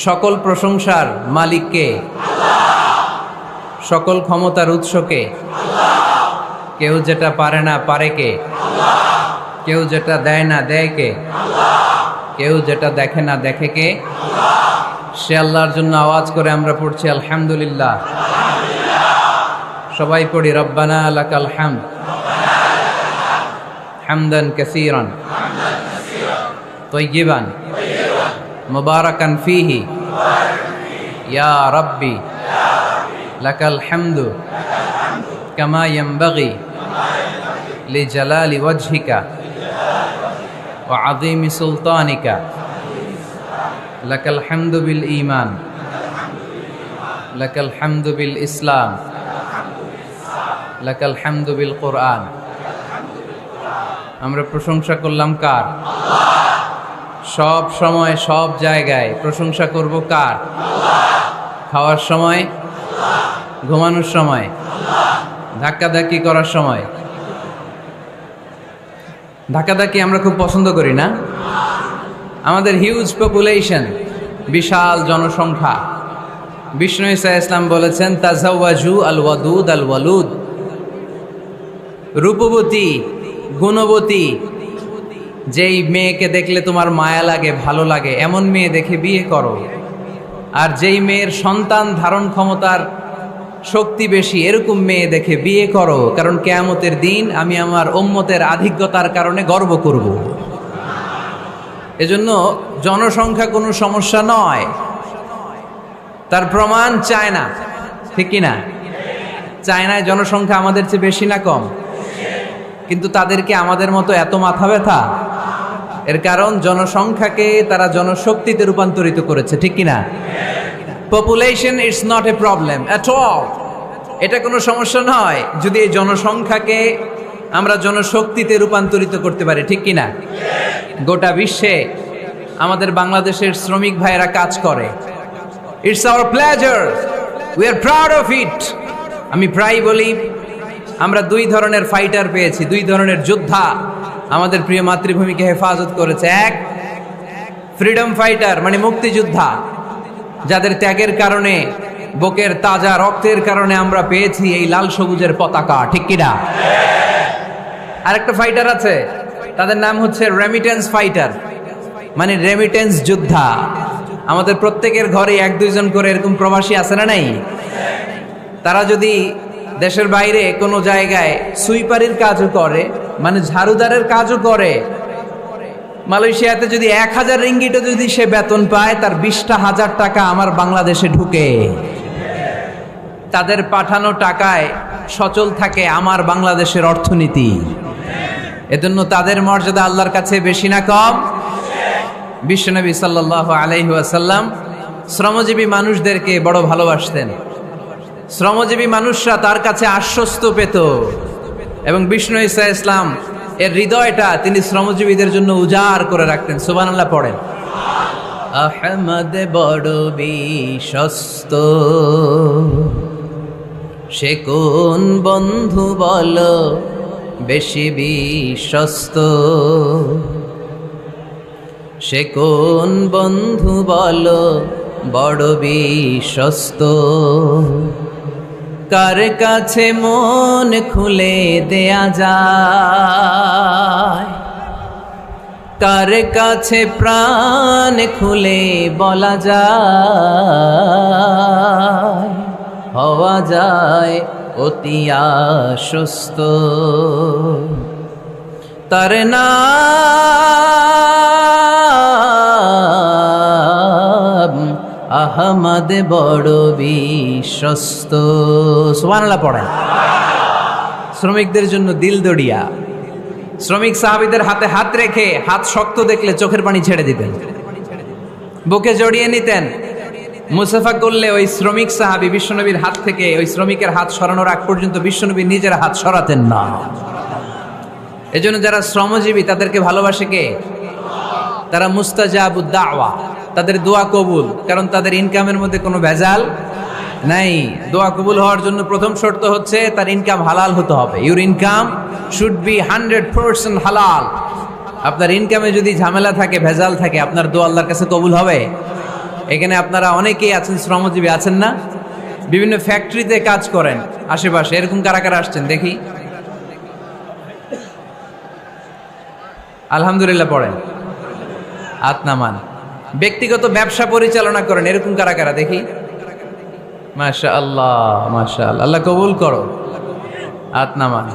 সকল প্রশংসার মালিক কে? সকল ক্ষমতার উৎস কে? কেউ যেটা পারে না পারে কে? কেউ যেটা দেয় না দেয় কে? কেউ যেটা দেখে না দেখে কে? সে আল্লাহর জন্য আওয়াজ করে আমরা পড়ছি আলহামদুলিল্লাহ। সবাই পড়ি রব্বানা লাকাল হামদ হামদান কাসীরান তাইয়িবান মুবারাকান ফীহি ইয়া রাব্বি লাকাল হামদু কামা ইয়ানবাগি লিজালালি ওয়াজহিকা ওয়া আযীমি সুলতানিকা লাকাল হামদু বিল ঈমান লাকাল হামদু বিল ইসলাম লাকাল হামদু বিল কোরআন। আমরা প্রশংসা করলাম কার? সব সময় সব জায়গায় প্রশংসা করব কার? খাওয়ার সময়, ঘুমানোর সময়, ধাক্কাধাক্কি করার সময়। ধাক্কাধাক্কি আমরা খুব পছন্দ করি না? আমাদের হিউজ পপুলেশন, বিশাল জনসংখ্যা। বিষ্ণু ঈসা ইসলাম বলেছেন তাজাওয়াজু আল ওয়াদুদ আল ওয়ালুদ, রূপবতী গুণবতী যেই মেয়েকে দেখলে তোমার মায়া লাগে, ভালো লাগে, এমন মেয়ে দেখে বিয়ে করো। আর যেই মেয়ের সন্তান ধারণ ক্ষমতার শক্তি বেশি, এরকম মেয়ে দেখে বিয়ে করো, কারণ কিয়ামতের দিন আমি আমার উম্মতের আধিক্যতার কারণে গর্ব করব। এজন্য জনসংখ্যা কোনো সমস্যা নয়, তার প্রমাণ চায়না, ঠিক কিনা? চায়নায় জনসংখ্যা আমাদের চেয়ে বেশি না কম? কিন্তু তাদেরকে আমাদের মতো এত মাথা ব্যথা? এর কারণ জনসংখ্যাকে তারা জনশক্তিতে রূপান্তরিত করেছে, ঠিক কিনা? Population it's not a problem at all, এটা কোনো সমস্যা নয় যদি এই জনসংখ্যাকে আমরা জনশক্তিতে রূপান্তরিত করতে পারি, ঠিক কিনা? গোটা বিশ্বে আমাদের বাংলাদেশের শ্রমিক ভাইয়েরা কাজ করে। It's our pleasure, we are proud of it. আমি প্রায় বলি আমরা দুই ধরনের ফাইটার পেয়েছি, দুই ধরনের যোদ্ধা আমাদের প্রিয় মাতৃভূমিকে হেফাজত করেছে। এক, ফ্রিডম ফাইটার মানে মুক্তিযোদ্ধা, যাদের ত্যাগের কারণে, বুকের তাজা রক্তের কারণে আমরা পেয়েছি এই লাল সবুজের পতাকা, ঠিক কিনা? আরেকটা ফাইটার আছে, তাদের নাম হচ্ছে রেমিটেন্স ফাইটার, মানে রেমিটেন্স যোদ্ধা। আমাদের প্রত্যেকের ঘরে এক দুইজন করে এরকম প্রবাসী আছে না নাই? তারা যদি দেশের বাইরে কোনো জায়গায় সুইপারির কাজও করে, মানে ঝাড়ুদারের কাজও করে, মালয়েশিয়াতে যদি 1000 রিঙ্গিটও যদি সে বেতন পায়, তার 20,000 টাকা আমার বাংলাদেশে ঢুকে। তাদের পাঠানো টাকায় সচল থাকে আমার বাংলাদেশের অর্থনীতি। এজন্য তাদের মর্যাদা আল্লাহর কাছে বেশি না কম? বিশ্বনবী সাল্লাল্লাহু আলাইহি ওয়াসাল্লাম শ্রমজীবী মানুষদেরকে বড় ভালোবাসতেন। শ্রমজীবী মানুষরা তার কাছে আশ্বস্ত পেত, এবং বিষ্ণু ঈসা ইসলাম এর হৃদয়টা তিনি শ্রমজীবীদের জন্য উজাড় করে রাখতেন। সুবহানাল্লাহ পড়েন। আহমদ বড় বিশ্বস্ত, সে কোন বন্ধু বলো বেশি বিশ্বস্ত, সে কোন বন্ধু বলো বড় বিশ্বস্ত, কার কাছে মন খুলে দেয়া যায়, কার কাছে প্রাণ খুলে বলা যায়, হওয়া যায় অতি আশ্বস্ত। তার নাম আহমদ বড় বিশ্বস্ত। সুবহানাল্লাহ পড়েন। শ্রমিকদের জন্য দিল দড়িয়া। শ্রমিক সাহাবীদের হাতে হাত রেখে হাত শক্ত দেখলে চোখের পানি ছেড়ে দিতেন, বুকে জড়িয়ে নিতেন। মুসাফা করলে ওই শ্রমিক সাহাবী বিশ্বনবীর হাত থেকে ওই শ্রমিকের হাত সরানোর আগ পর্যন্ত বিশ্বনবী নিজের হাত সরাতেন না। এজন্য যারা শ্রমজীবী তাদেরকে ভালোবাসে কে? তারা মুস্তাজাবুদ দাওয়া, তাদের দোয়া কবুল, কারণ তাদের ইনকামের মধ্যে কোনো ভেজাল নাই। দোয়া কবুল হওয়ার জন্য প্রথম শর্ত হচ্ছে তার ইনকাম হালাল হতে হবে। ইউর ইনকাম শুড বি 100% হালাল। আপনার ইনকামে যদি ঝামেলা থাকে, ভেজাল থাকে, আপনার দোয়া আল্লাহর কাছে কবুল হবে? এখানে আপনারা অনেকেই আছেন, শ্রমজীবী আছেন না? বিভিন্ন ফ্যাক্টরিতে কাজ করেন আশেপাশে, এরকম কারা কারা আসছেন দেখি? আলহামদুলিল্লাহ পড়েন, হাত নামান। ব্যক্তিগত ব্যবসা পরিচালনা করেন, এরকম কারা কারা দেখি? মাশাআল্লাহ মাশাআল্লাহ, আল্লাহ কবুল করো, হাত নামান।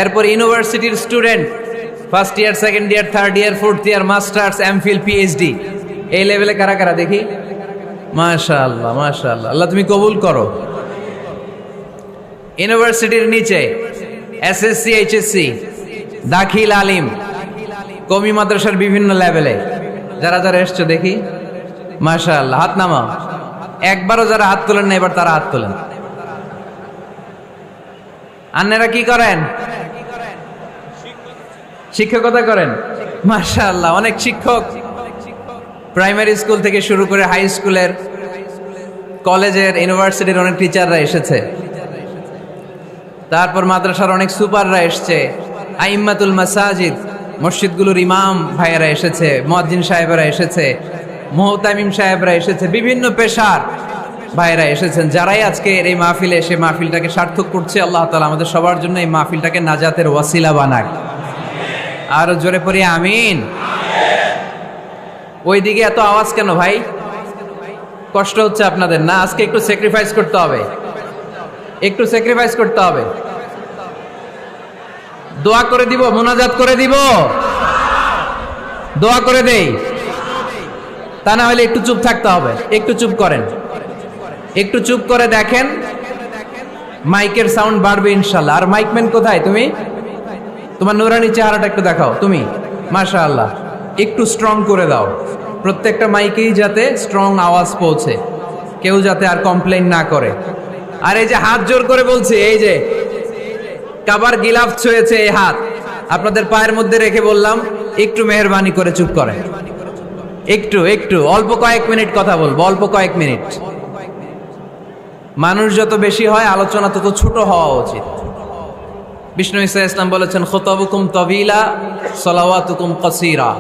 এরপর ইউনিভার্সিটির student, first year, second year, third year, fourth year, masters, MPhil, PhD, এই লেভেলে কারা কারা দেখি? মাশাআল্লাহ মাশাআল্লাহ, আল্লাহ তুমি কবুল করো। ইউনিভার্সিটির নিচে এসএসসি, এইচএসসি, দাখিল, আলিম, কওমি মাদ্রাসার বিভিন্ন লেভেলে যারা যারা এসছো দেখি? মাশাআল্লাহ, হাত নামাও। একবারও যারা হাত তোলেন না, এবার তারা হাত তোলেন। আন্নারা কি করেন? শিক্ষকতা করেন। মাশাআল্লাহ, অনেক শিক্ষক প্রাইমারি স্কুল থেকে শুরু করে হাই স্কুলের, কলেজের, ইউনিভার্সিটির অনেক টিচাররা এসেছে। তারপর মাদ্রাসার অনেক সুপাররা এসছে, আইম্মাতুল মাসাজিদ, মসজিদগুলোর ইমাম ভাইয়েরা এসেছে, মুয়াজ্জিন সাহেবরা এসেছে, মুহতামিম সাহেবরা এসেছে, বিভিন্ন পেশার ভাইয়েরা এসেছেন। যারাই আজকে এই মাহফিলে এসে মাহফিলটাকে সার্থক করছে, আল্লাহ তাআলা আমাদের সবার জন্য এই মাহফিলটাকে নাজাতের ওয়াসিলা বানাক। আরো জোরে পড়ি আমিন। ওইদিকে এত আওয়াজ কেন ভাই? কষ্ট হচ্ছে আপনাদের না? আজকে একটু স্যাক্রিফাইস করতে হবে, একটু স্যাক্রিফাইস করতে হবে। দোয়া করে দিব, মোনাজাত করে দিব, দোয়া করে দেই, তা না হলে একটু চুপ থাকতে হবে। একটু চুপ করেন, একটু চুপ করে দেখেন, মাইকের সাউন্ড বাড়বে ইনশাল্লাহ। আর মাইকম্যান কোথায়? তুমি তোমার নুরানি চেহারাটা একটু দেখাও। তুমি মাশাআল্লাহ, একটু স্ট্রং করে দাও, প্রত্যেকটা মাইকেই যাতে স্ট্রং আওয়াজ পৌঁছে, কেউ যাতে আর কমপ্লেইন না করে। আর এই যে হাত জোর করে বলছি, এই যে কাবার গিলাফ ছুঁয়েছে এই হাত, আপনাদের পায়ের মধ্যে রেখে বললাম একটু মেহেরবানি করে চুপ করে, একটু একটু অল্প কয়েক মিনিট কথা বলবো, অল্প কয়েক মিনিট। মানুষ যত বেশি হয় আলোচনা তত ছোট হওয়া উচিত। বিষ্ণু ঈসা ইসলাম বলেছেন, খুতাবুকুম তাবিলা সালাওয়াতুকুম কাসীরা।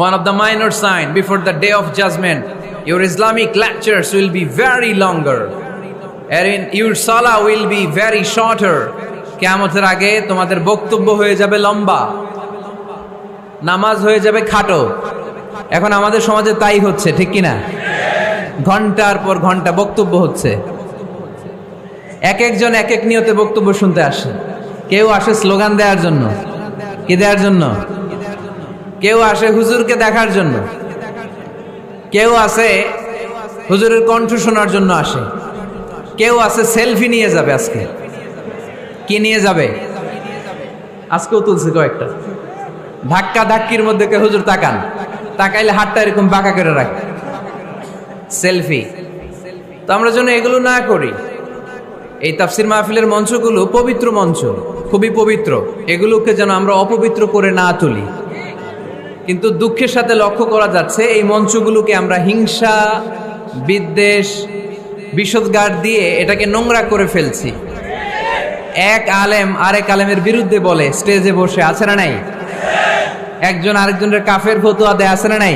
One of the minor sign before the day of judgment, your Islamic lectures will be very longer and your salah will be very shorter. কিয়ামতের আগে তোমাদের বক্তব্য হয়ে যাবে লম্বা, নামাজ হয়ে যাবে খাটো। এখন আমাদের সমাজে তাই হচ্ছে, ঠিক কিনা? ঘন্টার পর ঘন্টা বক্তব্য হচ্ছে, এক একজন এক এক নিয়তে বক্তব্য শুনতে আসে। কেউ আসে স্লোগান দেওয়ার জন্য, কি দেওয়ার জন্য? কেউ আসে হুজুরকে দেখার জন্য, কেউ আসে হুজুরের কণ্ঠ শোনার জন্য আসে, কেউ আসে সেলফি নিয়ে যাবে। আজকে কি নিয়ে যাবে? আজকেও তুলছে কয়েকটা। ধাক্কা ধাক্কির মধ্যে কে হুজুর তাকান, তাকাইলে হাতটা এরকম বাঁকা করে রাখে, সেলফি। তো আমরা যেন এগুলো না করি। এই তাফসির মাহফিলের মঞ্চগুলো পবিত্র মঞ্চ, খুবই পবিত্র, এগুলোকে যেন আমরা অপবিত্র করে না তুলি। কিন্তু দুঃখের সাথে লক্ষ্য করা যাচ্ছে এই মঞ্চগুলোকে আমরা হিংসা, বিদ্বেষ, বিষোদ্গার দিয়ে এটাকে নোংরা করে ফেলছি। এক আলেম আরেক আলেমের বিরুদ্ধে বলে স্টেজে বসে, আছে না নাই? একজন আরেকজনের কাফের ফতোয়া দেয়, আছে না নাই?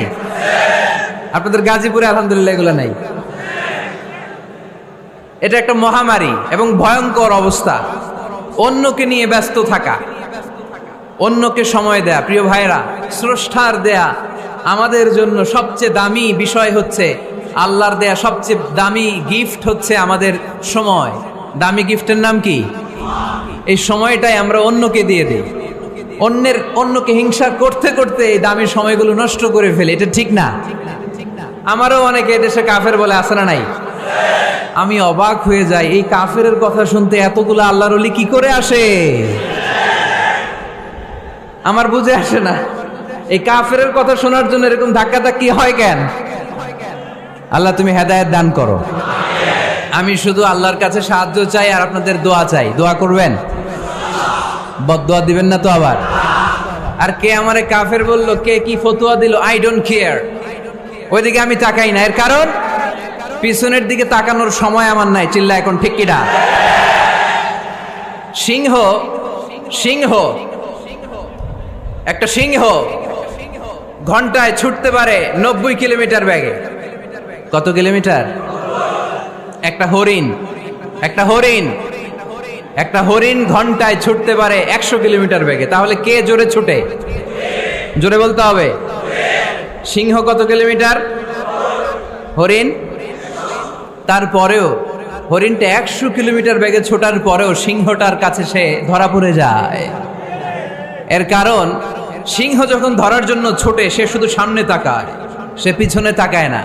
আপনাদের গাজীপুরে আলহামদুলিল্লাহ এগুলো নাই। এটা একটা মহামারী এবং ভয়ঙ্কর অবস্থা। অন্যকে নিয়ে ব্যস্ত থাকা, অন্যকে সময় দেয়া। প্রিয় ভাইরা, স্রষ্টার দেয়া আমাদের জন্য সবচেয়ে দামি বিষয় হচ্ছে, আল্লাহর দেয়া সবচেয়ে দামি গিফট হচ্ছে আমাদের সময়। দামি গিফটের নাম কি? এই সময়টাই আমরা অন্যকে দিয়ে দিই। অন্যকে হিংসা করতে করতে এই দামি সময়গুলো নষ্ট করে ফেলে। এটা ঠিক না? আমারও অনেকে এদেশে কাফের বলে, আছে না নাই? আমি অবাক হয়ে যাই, এই কাফেরের কথা শুনতে এতগুলো আল্লাহর ওলি কি করে আসে? আমার বুঝে আসে না, এই কাফেরের কথা শোনার জন্য এরকম ধাক্কা ধাক্কি হয় কেন? আল্লাহ তুমি হেদায়েত দান করো। আমি শুধু আল্লাহর কাছে সাহায্য চাই আর আপনাদের দোয়া চাই। দোয়া করবেন, বদদোয়া দিবেন না তো আবার। আর কে আমারে কাফের বললো, কে কি ফতোয়া দিল, আই ডোন্ট কেয়ার, ওইদিকে আমি তাকাই না। এর কারণ, পিছনের দিকে তাকানোর সময় আমার নাই। চিল্লা এখন ঠিক কিনা? সিংহ, সিংহ, একটা সিংহ ঘন্টায় ছুটতে পারে 90 কিলোমিটার বেগে। কত কিলোমিটার? একটা হরিণ একটা হরিণ ঘন্টায় ছুটতে পারে 100 কিলোমিটার বেগে। তাহলে কে জোরে ছুটে? জোরে বলতে হবে। সিংহ কত কিলোমিটার? হরিণ। তারপরেও হরিণটা 100 কিলোমিটার বেগে ছোটার পরেও সিংহটার কাছে সে ধরা পড়ে যায়। এর কারণ সিংহ যখন ধরার জন্য ছোটে সে শুধু সামনে তাকায়, সে পিছনে তাকায় না।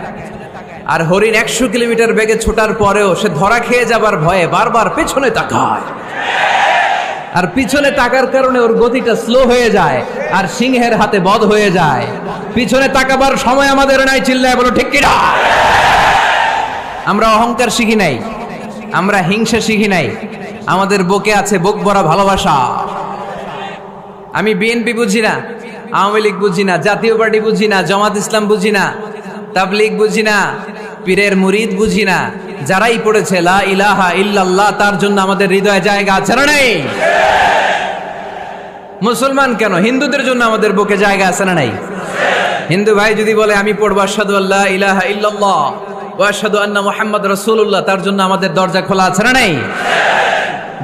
আর হরিণ 100 কিলোমিটার বেগে ছোটার পরেও সে ধরা খেয়ে যাবার ভয়ে বারবার পেছনে তাকায়। আর পিছনে তাকার কারণে ওর গতিটা স্লো হয়ে যায় আর সিংহের হাতে বধ হয়ে যায়। পিছনে তাকাবার সময় আমাদের নাই, চিল্লায় বলো ঠিক কিনা? আমরা অহংকার শিখি নাই, আমরা হিংসা শিখি নাই, আমাদের বুকে আছে বুক ভরা ভালোবাসা। আমি বিএনপি বুঝি না, আওয়ামী লীগ বুঝি না, জাতীয় পার্টি বুঝি না, জামাত ইসলাম বুঝি না, তাবলীগ বুঝি না, পীরের মুরিদ বুঝি না। যারাই পড়েছে লা ইলাহা ইল্লাল্লাহ তার জন্য আমাদের হৃদয়ে জায়গা আছে না নাই? মুসলমান কেন, হিন্দুদের জন্য আমাদের বুকে জায়গা আছে না নাই? হিন্দু ভাই যদি বলে আমি পড়বো আশহাদু আল্লা ইলাহা ইল্লাল্লাহ ওয়া আশহাদু আন্না মুহাম্মাদ রাসূলুল্লাহ, তার জন্য আমাদের দরজা খোলা আছে না নাই?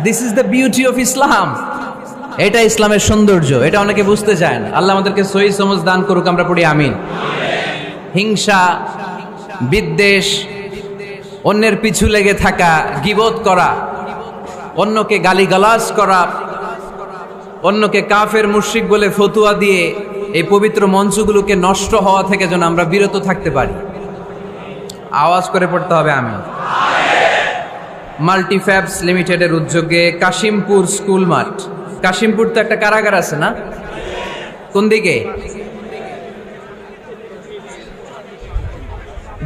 This is the beauty of Islam. এটা ইসলামের সৌন্দর্য, এটা অনেকে বুঝতে চায় না। আল্লাহ আমাদেরকে সহি সমঝ দান করুক, আমরা পড়ি আমিন। হিংসা, বিদ্বেষ, অন্যের পিছু লেগে থাকা, গীবত করা, অন্যকে গালিগালাজ করা, অন্যকে কাফের মুশরিক বলে ফতুয়া দিয়ে এই পবিত্র মঞ্চগুলোকে নষ্ট হওয়া থেকে যেন আমরা বিরত থাকতে পারি। আওয়াজ করে পড়তে হবে আমিন। মাল্টিফ্যাবস লিমিটেডের উদ্যোগে কাশিমপুর স্কুল মাঠ, কাশিমপুর তো একটা কারাগার আছে না? কোন দিকে?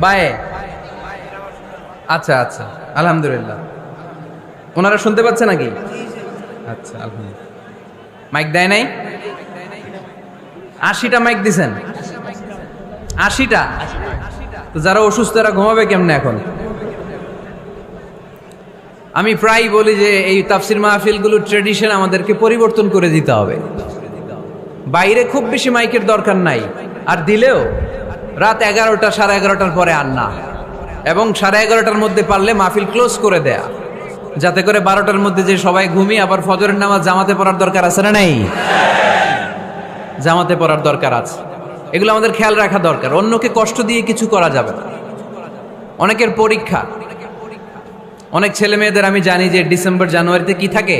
বায়ে। আচ্ছা আচ্ছা, আলহামদুলিল্লাহ। ওনারা শুনতে পাচ্ছে নাকি? আচ্ছা, আলহামদুলিল্লাহ। মাইক দেয় নাই? 80টা মাইক দিছেন? 80টা? তো যারা অসুস্থ এরা ঘুমাবে কেমনে এখন? আমি প্রায় বলি যে এই তাফসির মাহফিলগুলোর ট্রেডিশন আমাদেরকে পরিবর্তন করে দিতে হবে। বাইরে খুব বেশি মাইকের দরকার নাই, আর দিলেও রাত 11টা 11:30টার পরে আর না, এবং 11:30টার মধ্যে পারলে মাহফিল ক্লোজ করে দেয়া, যাতে করে 12টার মধ্যে যে সবাই ঘুমিয়ে আবার ফজরের নামাজ জামাতে পড়ার দরকার আছে না নাই? জামাতে পড়ার দরকার আছে। এগুলো আমাদের খেয়াল রাখা দরকার। অন্যকে কষ্ট দিয়ে কিছু করা যাবে না। অনেকের পরীক্ষা, অনেক ছেলে মেয়েদের আমি জানি যে ডিসেম্বর জানুয়ারিতে কি থাকে?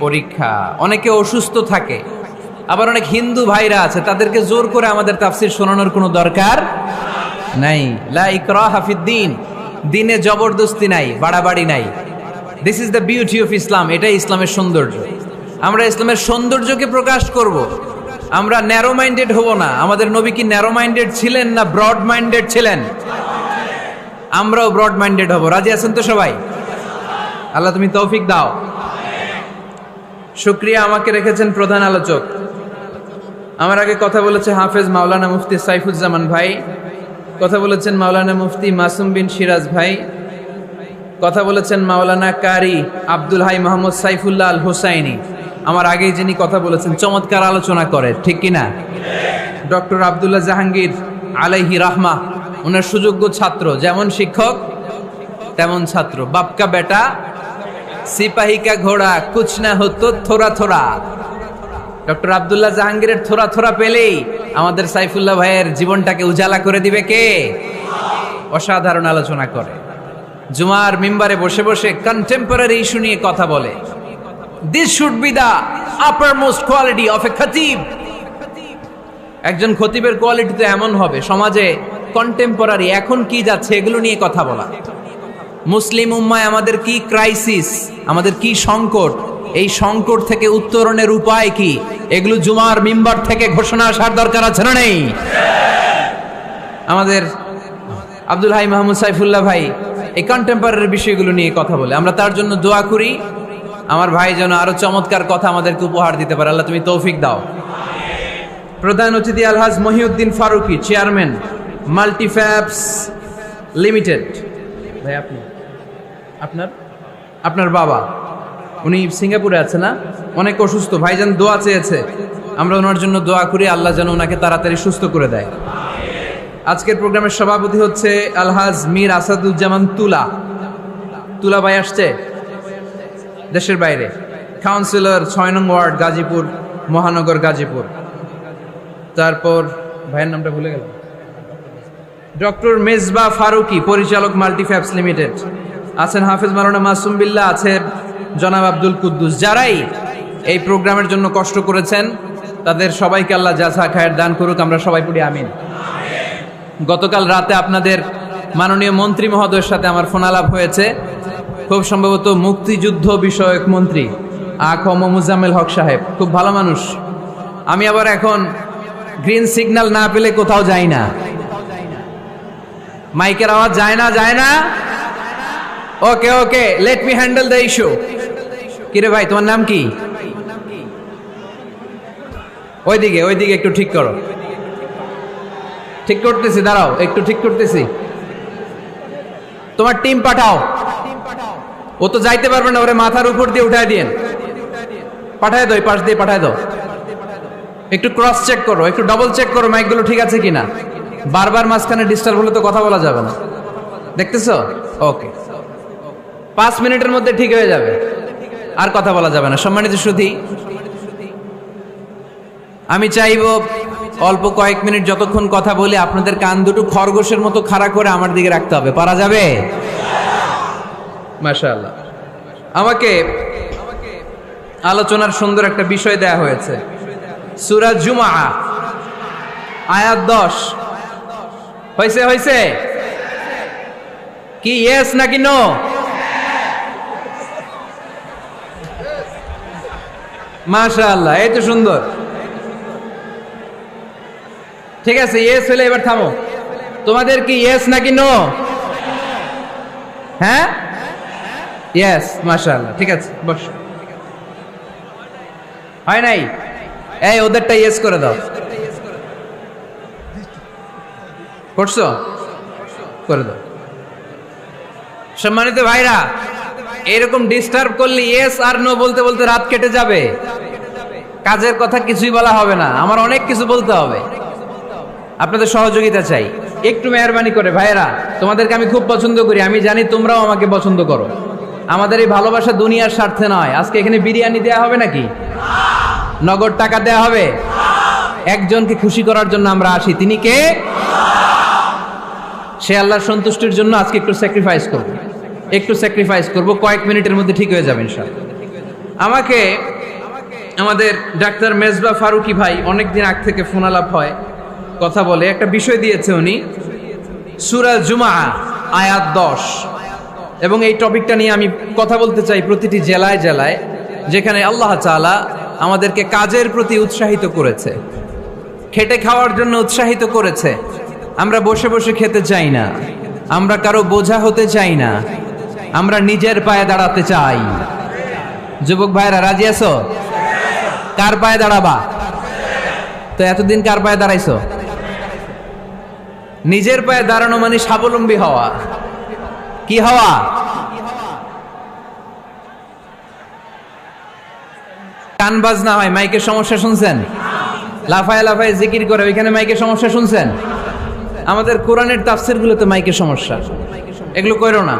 পরীক্ষা। অনেকে অসুস্থ থাকে। আবার অনেক হিন্দু ভাইরা আছে, তাদেরকে জোর করে আমাদের তাফসির শোনানোর কোনো দরকার নাই। লা ইকরাহা ফিদ্দীন, দিনে জবরদস্তি নাই, বাড়াবাড়ি নাই। This is the beauty of Islam. এটাই ইসলামের সৌন্দর্য। আমরা ইসলামের সৌন্দর্যকে প্রকাশ করব। আমরা ন্যারো মাইন্ডেড হব না। আমাদের নবী কি ন্যারো মাইন্ডেড ছিলেন না ব্রড মাইন্ডেড ছিলেন? আমরাও ব্রড মাইন্ডেড হব। রাজি আছেন তো সবাই? আল্লাহ তুমি তৌফিক দাও। শুকরিয়া, আমাকে রেখেছেন প্রধান আলোচক। আমার আগে কথা বলেছে হাফেজ মাওলানা মুফতি সাইফুজ্জামান ভাই, কথা বলেছেন মাওলানা মুফতি মাসুম বিন সিরাজ ভাই, কথা বলেছেন মাওলানা কারি আব্দুল হাই মোহাম্মদ সাইফুল্লাহ আল হুসাইনি। আমার আগেই যিনি কথা বলেছেন, চমৎকার আলোচনা করে, ঠিক কিনা? ডক্টর আব্দুল্লাহ জাহাঙ্গীর আলাইহি রাহমা, ওনার সুযোগ্য ছাত্র, যেমন শিক্ষক তেমন ছাত্র। বাপকা বেটা সিপাহী কা ঘোড়া কুছ না হতো থোড়া থোড়া। ডক্টর আব্দুল্লাহ জাহাঙ্গীরের থোড়া থোড়া পেলেই আমাদের সাইফুল্লাহ ভাইয়ের জীবনটাকে উজালা করে দিবে কে? অসাধারণ আলোচনা করে। জুমার মিম্বারে বসে বসে কন্টেম্পোরারি ইস্যু নিয়ে কথা বলে। This should be the uppermost quality of a খতিব। একজন খতিবের কোয়ালিটি তো এমন হবে, সমাজে কন্টেম্পোরারি এখন কি যাচ্ছে এগুলো নিয়ে কথা বলা। মুসলিম উম্মায় আমাদের কি ক্রাইসিস, আমাদের কি সংকট, এই সংকট থেকে উত্তরণের উপায় কি, এগুলো জুমার মিম্বার থেকে ঘোষণা আসার দরকার আছে না নেই? আমাদের আব্দুল হাই মাহমুদ সাইফুল্লাহ ভাই এই কন্টেম্পোরারি বিষয়গুলো নিয়ে কথা বলে। আমরা তার জন্য দোয়া করি, আমার ভাই যেন আরো চমৎকার কথা আমাদেরকে উপহার দিতে পারে। আল্লাহ তুমি তৌফিক দাও। প্রধান অতিথি আলহাজ মহিউদ্দিন ফারুকি, চেয়ারম্যান মাল্টিফ্যাবস লিমিটেড। ভাই আপনি, আপনার বাবা, উনি সিঙ্গাপুরে আছে না? অনেক অসুস্থ, ভাইজান দোয়া চেয়েছে। আমরা ওনার জন্য দোয়া করি, আল্লাহ যেন ওনাকে তাড়াতাড়ি সুস্থ করে দেয়। আজকের প্রোগ্রামের সভাপতি হচ্ছে আলহাজ মীর আসাদুজ্জামান তুলা ভাই আসছে দেশের বাইরে, কাউন্সিলর 6 নং ওয়ার্ড গাজীপুর মহানগর গাজীপুর। তারপর ভাইয়ের নামটা ভুলে গেল, ডক্টর মেজবা ফারুকি, পরিচালক মাল্টিফ্যাবস লিমিটেড আছেন, হাফেজ মাওলানা মাসুম বিল্লাহ আছে, জনাব আব্দুল কুদ্দুস। যারাই এই প্রোগ্রামের জন্য কষ্ট করেছেন তাদের সবাইকে আল্লাহ জাযা খায়ের দান করুক, আমরা সবাই পড়ি আমিন। গতকাল রাতে আপনাদের মাননীয় মন্ত্রী মহোদয়ের সাথে আমার ফোন আলাপ হয়েছে, খুব সম্ভবত মুক্তিযুদ্ধ বিষয়ক মন্ত্রী আ.ক.ম. মুজাম্মেল হক সাহেব, খুব ভালো মানুষ। আমি আবার এখন গ্রিন সিগন্যাল না পেলে কোথাও যাই না, মাইকের আওয়াজ যায় না। Okay let me handle the issue. কিরে ভাই, তোমার নাম কি? ওইদিকে একটু ঠিক করো। ঠিক করতেছি, দাঁড়াও একটু ঠিক করতেছি। তোমার টিম পাঠাও। ও তো যাইতে পারবে না, ওরে মাথার উপর দিয়ে উঠায় দিয়েন, পাঠায় দাও, পাশ দিয়ে পাঠায় দাও। একটু ক্রস চেক করো, একটু ডাবল চেক করো মাইকগুলো ঠিক আছে কিনা। বারবার মাঝখানে ডিস্টার্ব হলে তো কথা বলা যাবে না, দেখতেছো? ওকে, 5 মিনিটের মধ্যে ঠিক হয়ে যাবে, আর কথা বলা যাবে না। সম্মানিত সুধী, আমি চাইব অল্প কয়েক মিনিট যতক্ষণ কথা বলি আপনাদের কান দুটো খরগোশের মতো খাড়া করে আমার দিকে রাখতে হবে, পারা যাবে? মাশাআল্লাহ। আমাকে আলোচনার সুন্দর একটা বিষয় দেয়া হয়েছে, সূরা জুমআ আয়াত 10। হয়েছে কি ইয়েস নাকি নো? মাশাআল্লাহ, এই তো সুন্দর। ঠিক আছে, ইয়েস হলে এবার থামো। তোমাদের কি ইয়েস নাকি নো? হ্যাঁ, ইয়েস, মাশাআল্লাহ। ঠিক আছে, বস। হয় নাই? এই ওদেরটা ইয়েস করে দাও। করছো? করে দাও। সম্মানিত ভাইরা, এরকম ডিস্টার্ব করলে ইয়েস আর নো বলতে বলতে রাত কেটে যাবে, কাজের কথা কিছুই বলা হবে না, আমার অনেক কিছু বলতে হবে। আপনাদের সহযোগিতা চাই, একটু মেহরবানি করে। ভাইয়েরা, তোমাদেরকে আমি খুব পছন্দ করি, আমি জানি তোমরাও আমাকে পছন্দ করো। আমাদের এই ভালোবাসা দুনিয়ার স্বার্থে নয়। আজকে এখানে বিরিয়ানি দেয়া হবে নাকি? নগদ টাকা দেয়া হবে? একজনকে খুশি করার জন্য আমরা আসি, তিনি কে? সে আল্লাহর সন্তুষ্টির জন্য আজকে একটু স্যাক্রিফাইস করব, কয়েক মিনিটের মধ্যে ঠিক হয়ে যাবে ইনশাআল্লাহ। আমাকে আমাদের ডাক্তার মেজবা ফারুকি ভাই অনেকদিন আগ থেকে ফোন আলাপ হয়, কথা বলে, একটা বিষয় দিয়েছে উনি, সূরা জুমআ আয়াত 10, এবং এই টপিকটা নিয়ে আমি কথা বলতে চাই। প্রতিটি জেলায় জেলায় যেখানে আল্লাহ তাআলা আমাদেরকে কাজের প্রতি উৎসাহিত করেছে, খেটে খাওয়ার জন্য উৎসাহিত করেছে, আমরা বসে বসে খেতে চাই না, আমরা কারো বোঝা হতে চাই না, আমরা নিজের পায়ে দাঁড়াতে চাই। যুবক ভাইরা, রাজি আছো? কার পায়ে দাঁড়াবা? তো এতদিন কার পায়ে দাঁড়াইছো? নিজের পায়ে দাঁড়ানো মানে স্বাবলম্বী হওয়া। কি হওয়া? কান বাজনা হয়, মাইকের সমস্যা শুনছেন? লাফায় জিকির করে, ওইখানে মাইকের সমস্যা শুনছেন? আমাদের কোরআনের তাফসির গুলোতে মাইকের সমস্যা, এগুলো করো না,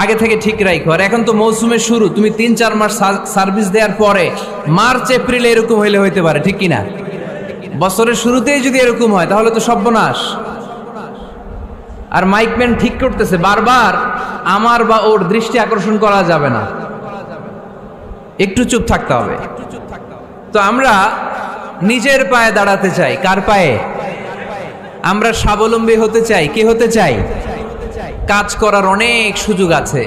আগে থেকে ঠিক রাখো। আর এখন তো মৌসুমের শুরু, তুমি 3-4 মাস সার্ভিস দেওয়ার পরে মার্চ এপ্রিলে এরকম হইতে পারে, ঠিক কিনা? বছরের শুরুতেই যদি এরকম হয় তাহলে তো সর্বনাশ। আর মাইকম্যান ঠিক করতেছে, বারবার আমার বা ওর দৃষ্টি আকর্ষণ করা যাবে না, একটু চুপ থাকতে হবে। তো আমরা নিজের পায়ে দাঁড়াতে চাই। কার পায়ে? আমরা স্বাবলম্বী হতে চাই। কি হতে চাই? কাজ করার অনেক সুযোগ আছে।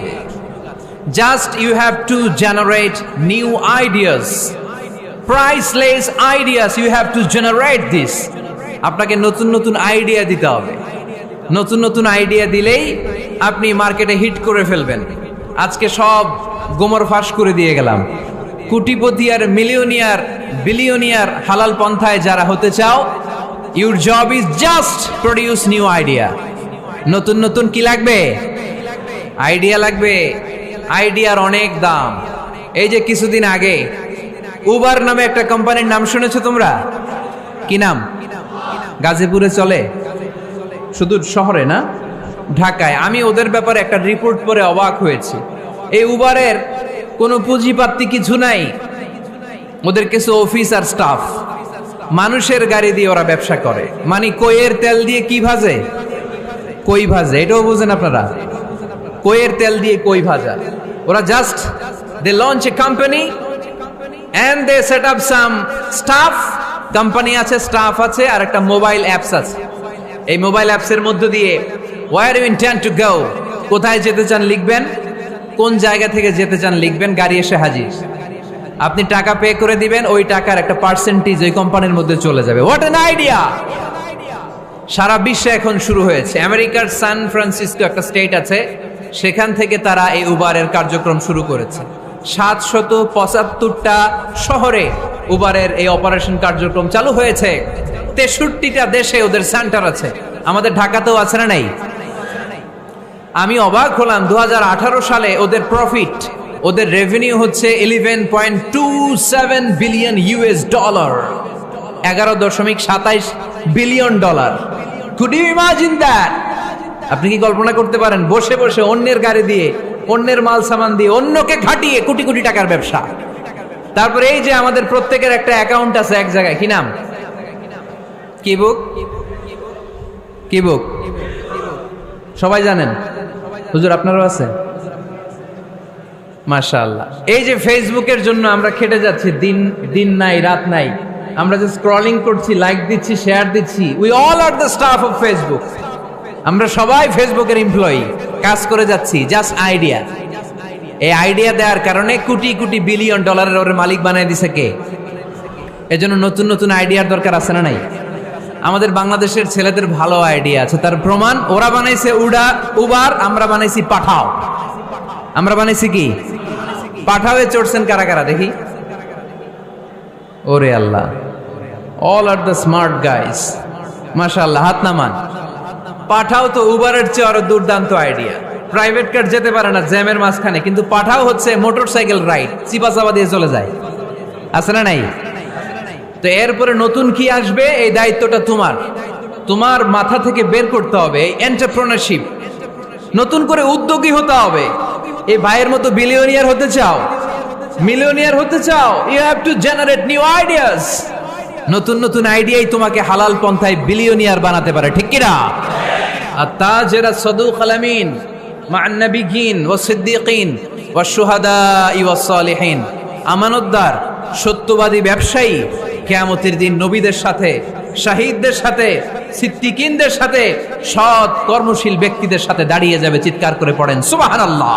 Just you have to generate new ideas, priceless ideas, you have to generate this. আপনাকে নতুন নতুন আইডিয়া দিতে হবে। নতুন নতুন আইডিয়া দিলেই আপনি মার্কেটে হিট করে ফেলবেন। আজকে সব গোমর ফাঁস করে দিয়ে গেলাম। কোটিপতি আর মিলিয়নিয়ার, বিলিয়নিয়ার হালাল পন্থায় যারা হতে চাও, your job is just produce new idea. নতুন নতুন কি লাগবে? আইডিয়া লাগবে। আইডিয়ার অনেক দাম। এই যে কিছুদিন আগে উবার নামে একটা কোম্পানির নাম শুনেছো তোমরা? কি নাম? গাজীপুরে চলে, শুধু শহরে না, ঢাকায়। আমি ওদের ব্যাপারে একটা রিপোর্ট পড়ে অবাক হয়েছি। এই উবারের কোনো পুঁজিপাতি কিছু নাই, ওদের কিছু অফিস আর স্টাফ, মানুষের গাড়ি দিয়ে ওরা ব্যবসা করে। মানে কইয়ের তেল দিয়ে কি ভাজে? কই ভাজে। এটাও বুঝেন আপনারা? কইয়ের তেল দিয়ে কই ভাজা। ওরা just they launch a company and they set up some staff. Company আছে, স্টাফ আছে, আর একটা মোবাইল অ্যাপস আছে। এই মোবাইল অ্যাপসের মধ্য দিয়ে where you intend to go, কোথায় যেতে চান লিখবেন, কোন জায়গা থেকে যেতে চান লিখবেন, গাড়ি এসে হাজির। আপনি টাকা পে করে দিবেন, ওই টাকার একটা পার্সেন্টেজ ওই কোম্পানির মধ্যে চলে যাবে। What an idea! সারা বিশ্বে এখন শুরু হয়েছে। আমেরিকার সান ফ্রান্সিসকো একটা স্টেট আছে, সেখান থেকে তারা এই উবারের কার্যক্রম শুরু করেছে। 775টা শহরে উবারের এই অপারেশন কার্যক্রম চালু হয়েছে। 63টা দেশে ওদের সেন্টার আছে। আমাদের ঢাকাতেও আছে না নাই? আমি অবাক হলাম, 2018 সালে ওদের প্রফিট, ওদের রেভিনিউ হচ্ছে 11.27 billion US dollar, 11.27 billion dollar. Could you imagine that? আপনি কি কল্পনা করতে পারেন? বসে বসে অন্যের গাড়ি দিয়ে, অন্যের মাল সামান দিয়ে, অন্যকে খাটিয়ে কোটি কোটি টাকার ব্যবসা। তারপরে এই যে আমাদের প্রত্যেকের একটা অ্যাকাউন্ট আছে এক জায়গায়, কি নাম? কি বুক? কি বুক? সবাই জানেন? হুজুর আপনারও আছে? মাশাআল্লাহ। এই যে ফেসবুকের জন্য আমরা খেটে যাচ্ছি, দিন নাই রাত নাই, আমরা যে স্ক্রলিং করছি, লাইক দিচ্ছি, শেয়ার দিচ্ছি, we all are the staff of Facebook. আমরা সবাই ফেসবুকের এমপ্লয়ি, কাজ করে যাচ্ছি। Just idea. এই আইডিয়া দেওয়ার কারণে কোটি কোটি বিলিয়ন ডলারের ওর মালিক বানায় দিছে কে? এজন্য নতুন নতুন আইডিয়ার দরকার আছে না নাই? আমাদের বাংলাদেশের ছেলেদের ভালো আইডিয়া আছে, তার প্রমাণ ওরা বানাইছে উবার, আমরা বানাইছি পাঠাও। আমরা বানাইছি কি? পাঠাওয়ে চড়ছেন কারা কারা দেখি? ওরে আল্লাহ, all are the smart guys. মাশাআল্লাহ, হাত নামান। পাঠাও তো উবারের চেয়ে আরো দুর্দান্ত আইডিয়া। প্রাইভেট কার যেতে পারে না জ্যামের মাঝখানে, কিন্তু পাঠাও হচ্ছে মোটরসাইকেল রাইড, চিপাচাপা দিয়ে চলে যায়। আছে না নাই? তো এরপরে নতুন কি আসবে, এই দায়িত্বটা তোমার মাথা থেকে বের করতে হবে। এন্টারপ্রেনারশিপ, নতুন করে উদ্যোগী হতে হবে। এই ভাইয়ের মতো বিলিয়নিয়ার হতে চাও, মিলিয়নিয়ার হতে চাও, you have to generate new ideas. নতুন নতুন আইডিয়াই তোমাকে হালাল পন্থায় বিলিয়নিয়ার বানাতে পারে, ঠিক কি না? আত-তাজির আস-সাদুক আল-আমিন মা'আন নাবিয়্যিন ওয়াস-সিদ্দীকিন ওয়াশ-শুহাদা'i ওয়াস-সালিহিন। আমানতদার, সত্যবাদী ব্যবসায়ী কিয়ামতের দিন নবীদের সাথে, শাহীদদের সাথে, সিদ্দীকিনদের সাথে, সৎ কর্মশীল ব্যক্তিদের সাথে দাঁড়িয়ে যাবে। চিৎকার করে পড়েন সুবহানাল্লাহ।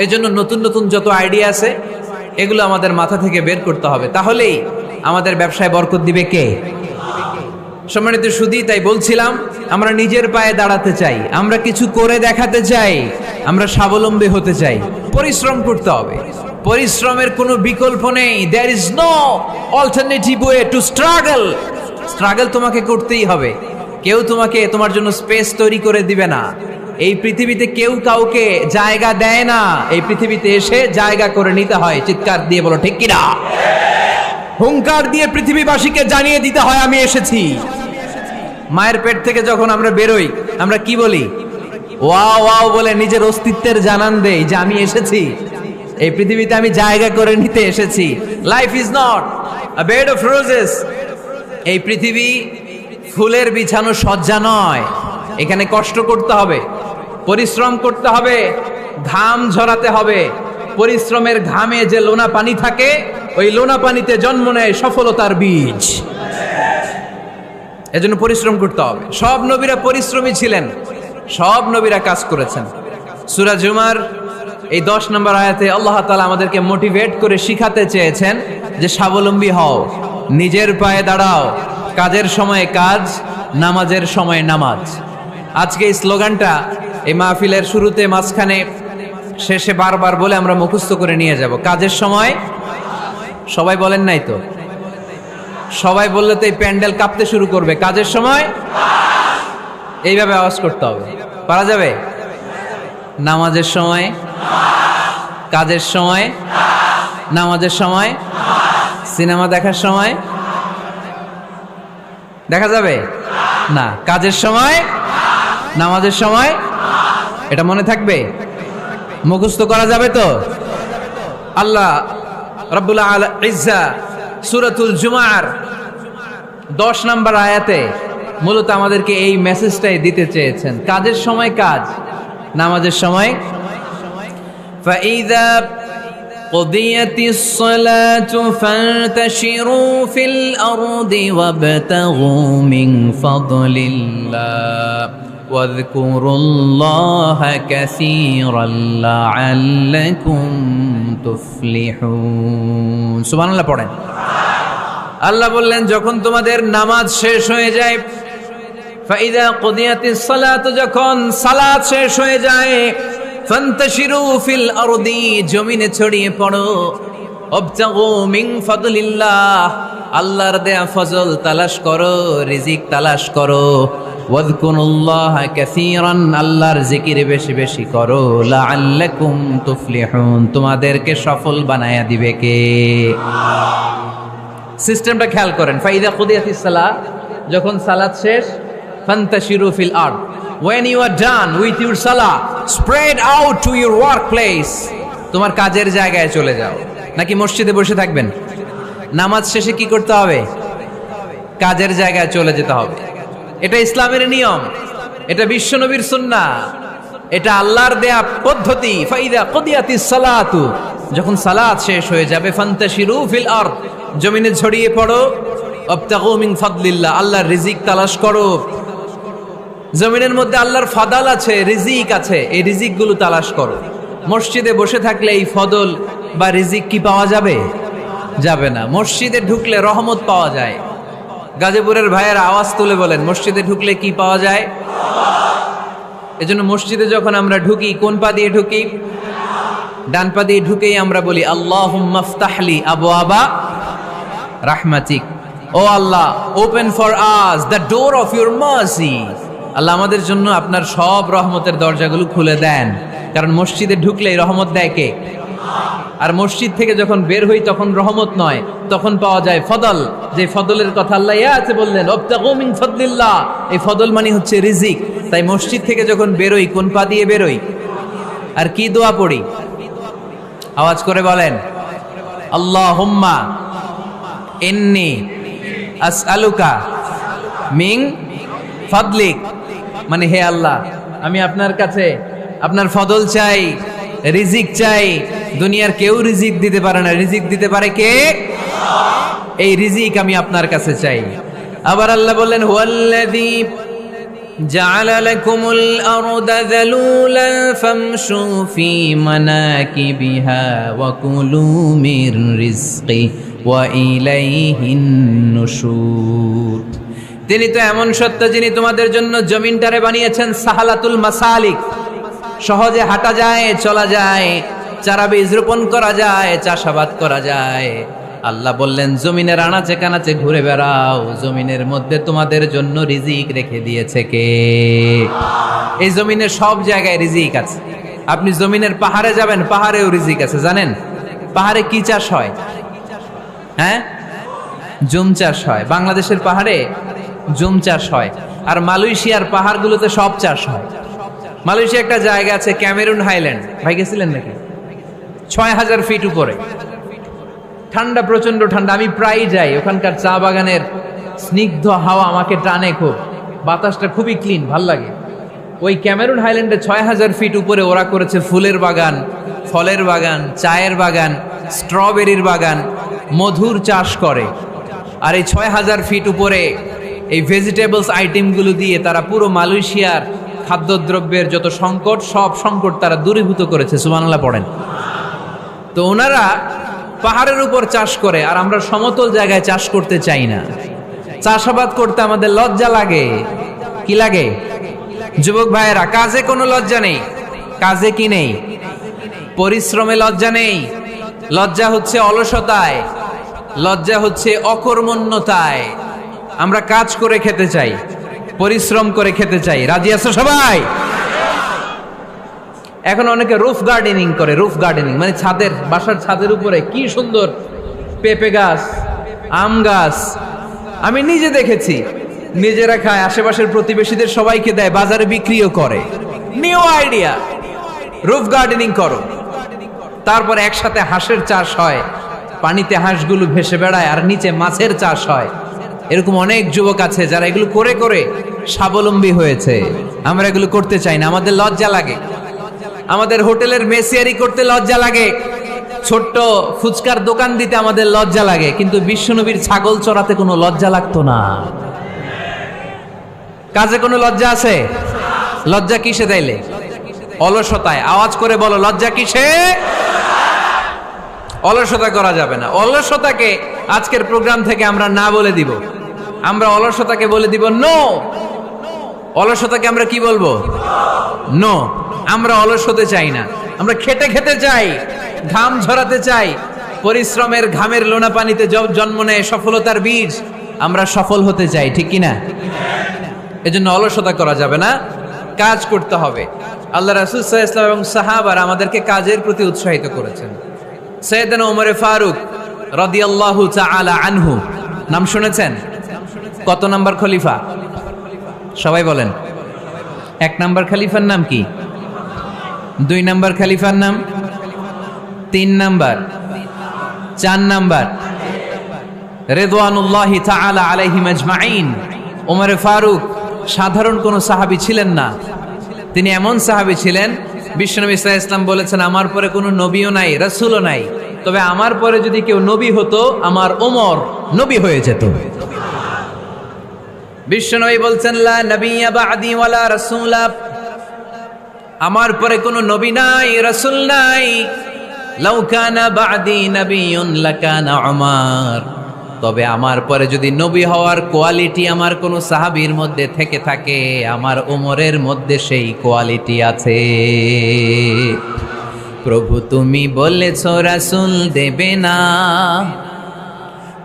এজন্য নতুন নতুন যত আইডিয়া আছে এগুলো আমাদের মাথা থেকে বের করতে হবে, তাহলেই আমাদের ব্যবসায় বরকত দিবে কে? সম্মানিত সুধী, তাই বলছিলাম আমরা নিজের পায়ে দাঁড়াতে চাই, আমরা কিছু করে দেখাতে চাই, আমরা স্বাবলম্বী হতে চাই। পরিশ্রম করতে হবে, পরিশ্রমের কোনো বিকল্প নেই। There is no alternative way to struggle. Struggle তোমাকে করতেই হবে। কেউ তোমার জন্য স্পেস তৈরি করে দিবে না। এই পৃথিবীতে কেউ কাউকে জায়গা দেয় না, এই পৃথিবীতে এসে জায়গা করে নিতে হয়। চিৎকার দিয়ে বলো ঠিক কিনা? হুঙ্কার দিয়ে পৃথিবীবাসীকে জানিয়ে দিতে হয় আমি এসেছি। মায়ের পেট থেকে যখন আমরা বেরোই, আমরা কি বলি? ওয়াও ওয়াও বলে নিজের অস্তিত্বের জানান দেই যে আমি এসেছি, এই পৃথিবীতে আমি জায়গা করে নিতে এসেছি। Life is not a bed of roses. এই পৃথিবী ফুলের বিছানো সজ্জা নয়। এখানে কষ্ট করতে হবে, পরিশ্রম করতে হবে, ঘাম ঝরাতে হবে। পরিশ্রমের ঘামে যে লোনা পানি থাকে, ওই লোনা পানিতে জন্ম নেয় সফলতার বীজ। এজন্য পরিশ্রম করতে হবে। সব নবীরা পরিশ্রমী ছিলেন, সব নবীরা কাজ করেছেন। সূরা জুমার এই 10 নম্বর আয়াতে আল্লাহ তাআলা আমাদেরকে মোটিভেট করে শিখাতে চেয়েছেন যে স্বাবলম্বী হও, নিজের পায়ে দাঁড়াও, কাজের সময়ে কাজ, নামাজের সময়ে নামাজ। আজকে এই স্লোগানটা এই মাহফিলের শুরুতে, মাঝখানে, শেষে বারবার বলে আমরা মুখস্থ করে নিয়ে যাব। কাজের সময়, সবাই বলেন নাই তো? সবাই বললে তো এই প্যান্ডেল কাঁপতে শুরু করবে। কাজের সময় এইভাবে আওয়াজ করতে হবে, পারা যাবে? নামাজের সময়, কাজের সময়, নামাজের সময়, সিনেমা দেখার সময় দেখা যাবে? না। কাজের সময়, নামাজের সময়, এটা মনে থাকবে, মুখস্থ করা যাবে তো? আল্লাহ রাব্বুল ইজ্জা সূরাতুল জুমার 10 নম্বর আয়াতে মূলত আমাদেরকে এই মেসেজটাই দিতে চেয়েছেন। কাজের সময় কাজ, নামাজের সময়। ফাইযা قضيت الصلاة فانتشروا في الأرض وابتغوا من فضل الله واذكروا الله كثيرا لعلكم تفلحون سبحان الله পড়েন। আল্লাহ বললেন যখন তোমাদের নামাজ শেষ হয়ে যায়, ফাইদা কুদিয়াতিস সালাত, যখন সালাত শেষ হয়ে যায়, ফান্তাশিরু ফিল আরদি, জমিনে ছড়িয়ে পড়ো, ওয়াবতাগু মিন ফাদলিল্লাহ, আল্লাহর দেয়া ফজল তালাশ করো, রিজিক তালাশ করো, ওয়াযকুরুল্লাহা কাসীরান, আল্লাহর জিকির বেশি বেশি করো, লাআল্লাকুম তুফলিহুন, তোমাদেরকে সফল বানায়া দিবে কে? সিস্টেমটা খেয়াল করেন। ফাইদা কুদিয়াতিস সালাহ, যখন সালাত শেষ, ফান্তাশিরু ফিল আরদ, when you are done with your salah, spread out to your workplace, তোমার কাজের জায়গায় চলে যাও। নাকি মসজিদে বসে থাকবেন? নামাজ শেষে কি করতে হবে? কাজের জায়গায় চলে যেতে হবে। এটা ইসলামের নিয়ম, এটা বিশ্বনবীর সুন্নাহ, এটা আল্লাহর দেয়া পদ্ধতি। ফাইদা কুদিয়াতিস সালাতু, যখন সালাত শেষ হয়ে যাবে, ফান্তাশিরু ফিল আরদ, জমিনে ছড়িয়ে পড়ো, ওয়াবতাগু মিন ফাদলিল্লাহ, আল্লাহর রিজিক তালাশ করো। জমিনের মধ্যে আল্লাহর ফাদাল আছে, রিজিক আছে, এই রিজিকগুলো তালাশ করো। মসজিদে বসে থাকলে এই ফদল বা রিজিক কি পাওয়া যাবে? যাবে না। মসজিদে ঢুকলে রহমত পাওয়া যায়। গাজীপুরের ভাইয়ের আওয়াজ তুলে বলেন, মসজিদে ঢুকলে কি পাওয়া যায়? এজন্য মসজিদে যখন আমরা ঢুকি, কোন পা দিয়ে ঢুকি? ডান পা দিয়ে ঢুকেই আমরা বলি আল্লাহুম্মা ফতাহলি আবওয়াবা রাহমাতিক, O Allah, open for us the door of your mercy, আল্লাহ আমাদের জন্য আপনার সব রহমতের দরজাগুলো খুলে দেন। কারণ মসজিদে ঢুকলেই রহমত দেয় কে? আর মসজিদ থেকে যখন বের হই তখন রহমত নয়, তখন পাওয়া যায় ফদল, যে ফদলের কথা আল্লাহ ইয়াতে বললেন, ওয়াবতাগু মিন ফাদলিল্লাহ, এই ফদল মানে হচ্ছে রিজিক। তাই মসজিদ থেকে যখন বেরোই, কোন পা দিয়ে বেরোই? আর কি দোয়া পড়ি? আওয়াজ করে বলেন, আল্লাহুম্মা ইন্নী আসআলুকা মিন ফাদলিক, মানে হে আল্লাহ, আমি আপনার কাছে আপনার ফদল চাই, রিজিক চাই। দুনিয়ার কেউ রিজিক দিতে পারে না, রিজিক দিতে পারে কে? এই রিজিক আমি আপনার কাছে চাই। আবার আল্লাহ বললেন, হুয়াল্লাযী জাআলা লাকুমুল আরদা যালুলান ফামশু ফি মানাকিবিহা ওয়া কুলু মির রিজকি ওয়া ইলাইহিন নুশুর। তিনি তো এমন সত্য, যিনি তোমাদের জন্য জমিনটারে বানিয়েছেন সাহালাতুল মাসালিক, সহজে হাঁটা যায়, চলা যায়, চারা বীজ রোপণ করা যায়, চাষাবাদ করা যায়। আল্লাহ বললেন, জমিনের আনাচে কানাচে ঘুরে বেড়াও, জমিনের মধ্যে তোমাদের জন্য রিজিক রেখে দিয়েছে কে? এই জমিনের সব জায়গায় রিজিক আছে। আপনি জমিনের পাহাড়ে যাবেন, পাহাড়েও রিজিক আছে। জানেন পাহাড়ে কি চাষ হয়? হ্যাঁ, জুম চাষ হয়। বাংলাদেশের পাহাড়ে জুম চাষ হয়, আর মালয়েশিয়ার পাহাড়গুলোতে সব চাষ হয়। মালয়েশিয়া একটা জায়গা আছে, ক্যামেরুন হাইল্যান্ড, ভাই গেছিলেন নাকি? 6000 ফিট উপরে, ঠান্ডা, প্রচন্ড ঠান্ডা। আমি প্রায় যাই, ওখানকার চা বাগানের স্নিগ্ধ হাওয়া আমাকে টানে খুব, বাতাসটা খুবই ক্লিন, ভাল লাগে। ওই ক্যামেরুন হাইল্যান্ডে 6000 ফিট উপরে ওরা করেছে ফুলের বাগান, ফলের বাগান, চায়ের বাগান, স্ট্রবেরির বাগান, মধুর চাষ করে। আর এই 6000 ফিট উপরে এই ভেজিটেবলস আইটেমগুলো দিয়ে তারা পুরো মালয়েশিয়ার খাদ্যদ্রব্যের যত সংকট, সব সংকট তারা দূরীভূত করেছে। সুবহানাল্লাহ পড়েন। তো ওনারা পাহাড়ের উপর চাষ করে, আর আমরা সমতল জায়গায় চাষ করতে চাই না। চাষাবাদ করতে আমাদের লজ্জা লাগে। কি লাগে? যুবক ভাইয়েরা, কাজে কোনো লজ্জা নেই। কাজে কি নেই? পরিশ্রমে লজ্জা নেই। লজ্জা হচ্ছে অলসতায়, লজ্জা হচ্ছে অকর্মণ্যতায়। আমরা কাজ করে খেতে চাই, পরিশ্রম করে খেতে চাই। রাজি আছো সবাই? এখন অনেকে রুফ গার্ডেনিং করে। রুফ গার্ডেনিং মানে ছাদের, বাসার ছাদের উপরে কি সুন্দর পেঁপে গাছ, আম গাছ। আমি নিজে দেখেছি, নিজেরা খায়, আশেপাশের প্রতিবেশীদের সবাইকে দেয়, বাজারে বিক্রিও করে। নিউ আইডিয়া, রুফ গার্ডেনিং করো। তারপর একসাথে হাঁসের চাষ হয়, পানিতে হাঁসগুলো ভেসে বেড়ায়, আর নিচে মাছের চাষ হয়। এরকম অনেক যুবক আছে যারা এগুলো করে করে স্বাবলম্বী হয়েছে। আমরা এগুলো করতে চাই না, আমাদের লজ্জা লাগে। আমাদের হোটেলের মেসিয়ারি করতে লজ্জা লাগে, ছোট্ট ফুচকার দোকান দিতে আমাদের লজ্জা লাগে, কিন্তু বিশ্বনবীর ছাগল চড়াতে কোনো লজ্জা লাগতো না। কাজে কোনো লজ্জা আছে? লজ্জা কিসে তাইলে? অলসতায়। আওয়াজ করে বলো, লজ্জা কিসে? অলসতা করা যাবে না। অলসতাকে আজকের প্রোগ্রাম থেকে আমরা না বলে দিব। আমরা অলসতাকে বলে দিব নো। অলসতাকে আমরা কি বলবো? নো। আমরা অলস হতে চাই না, আমরা খেটে খেতে চাই, ঘাম ঝরাতে চাই। পরিশ্রমের ঘামের লোনা পানিতে জন্ম নেয় সফলতার বীজ। আমরা সফল হতে চাই, ঠিক কিনা? এজন্য অলসতা করা যাবে না, কাজ করতে হবে। আল্লাহ রাসূল সাল্লাল্লাহু আলাইহি ওয়াসাল্লাম এবং সাহাবারা আমাদেরকে কাজের প্রতি উৎসাহিত করেছেন। সাইয়েদনা ওমর ফারুক রাদিয়াল্লাহু তাআলা আনহু, নাম শুনেছেন? কত নাম্বার খলিফা? সবাই বলেন। 1 নাম্বার খলিফার নাম কি? 2 নাম্বার খলিফার নাম? 3 নাম্বার? 4 নাম্বার? রিদওয়ানুল্লাহি তাআলা আলাইহিম আজমাইন। ওমর ফারুক সাধারণ কোনো সাহাবী ছিলেন না, তিনি এমন সাহাবী ছিলেন, বিশ্বনবী সাল্লাল্লাহু আলাইহি ওয়াসাল্লাম বলেছেন, আমার পরে কোনো নবীও নাই, রাসূলও নাই, তবে আমার পরে যদি কেউ নবী হতো, আমার ওমর নবী হয়ে যেত। বিশ্বনবী বলছেন, লা নবিয়্যা বা'দি ওয়ালা রাসূলা, আমার পরে কোনো নবী নাই, রাসূল নাই। লাউ কানা বা'দি নাবিয়্যুন লাকানা উমর, তবে আমার পরে যদি নবী হওয়ার কোয়ালিটি আমার কোন সাহাবীর মধ্যে থেকে থাকে, আমার ওমরের মধ্যে সেই কোয়ালিটি আছে। প্রভু তুমি বলেছ রাসূল দেবে না,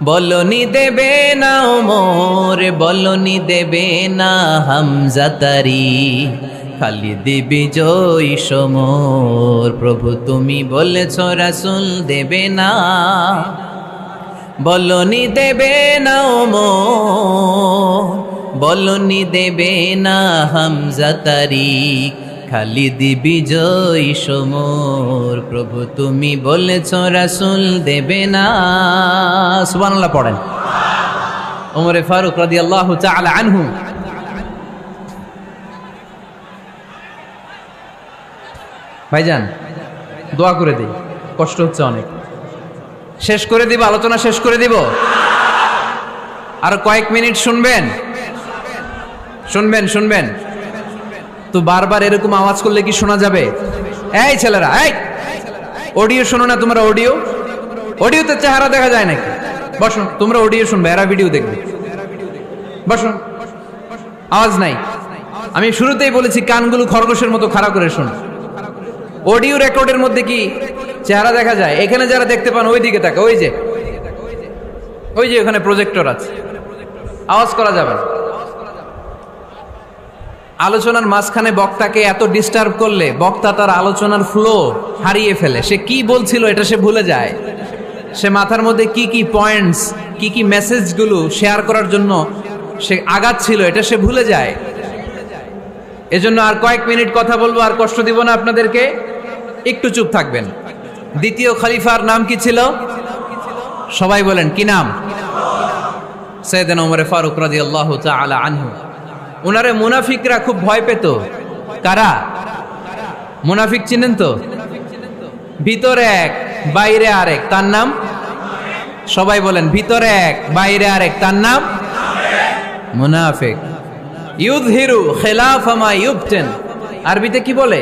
বলনি দেবে না ওমর, বলনি দেবে না হামজা তারি, খালিদ বিজয়ী সমর। প্রভু তুমি বলেছ রাসূল দেবে না, বলনি দেবে না ওমর, বলনি দেবে না হামজা তারিক, খালিদ বিজয়ী সমর। প্রভু তুমি বলেছ রাসূল দেবে না। সুবহানাল্লাহ পড়েন। ওমর ফারুক রাদিয়াল্লাহু তাআলা আনহু ভাইজান, দোয়া করে দেই, কষ্ট হচ্ছে অনেক। শেষ করে দিব, আলোচনা শেষ করে দিব। আর কয়েক মিনিট শুনবেন, শুনবেন, শুনবেন তো। বারবার এরকম আওয়াজ করলে কি শোনা যাবে? এই ছেলেরা, এই অডিও শোনো না তোমরা? অডিও, অডিওতে চেহারা দেখা যায় নাকি? বসো, তোমরা অডিও শুনবে, এরা ভিডিও দেখবে। বসো, আওয়াজ নাই। আমি শুরুতেই বলেছি কানগুলো খরগোশের মতো খাড়া করে শোনো। অডিও রেকর্ডের মধ্যে কি চেহারা দেখা যায়? এখানে যারা দেখতে পান ওই দিকে তাকা, ওই যে, ওই যে ওখানে প্রজেক্টর আছে। আওয়াজ করা যাবে না। আলোচনার মাঝখানে বক্তাকে এত ডিস্টার্ব করলে বক্তা তার আলোচনার ফ্লো হারিয়ে ফেলে। সে কি বলছিল এটা সে ভুলে যায়। সে মাথার মধ্যে কি কি পয়েন্টস, কি কি মেসেজগুলো শেয়ার করার জন্য সে আগাচ্ছিল এটা সে ভুলে যায়। এজন্য আর কয়েক মিনিট কথা বলবো, আর কষ্ট দিব না আপনাদেরকে, একটু চুপ থাকবেন। দ্বিতীয় খলিফার নাম কি ছিল? সবাই বলেন, কি নাম? সাইয়েদনা ওমর ফারুক রাদিয়াল্লাহু তাআলা আনহু। ওনারে মুনাফিকরা খুব ভয় পেত। কারা? মুনাফিক চিনেন তো? ভিতরে এক বাইরে আরেক, তার নাম? সবাই বলেন, ভিতরে এক বাইরে আরেক, তার নাম মুনাফিক। ইউযহিরু খিলাফা মা ইউবতিন, আরবিতে কি বলে?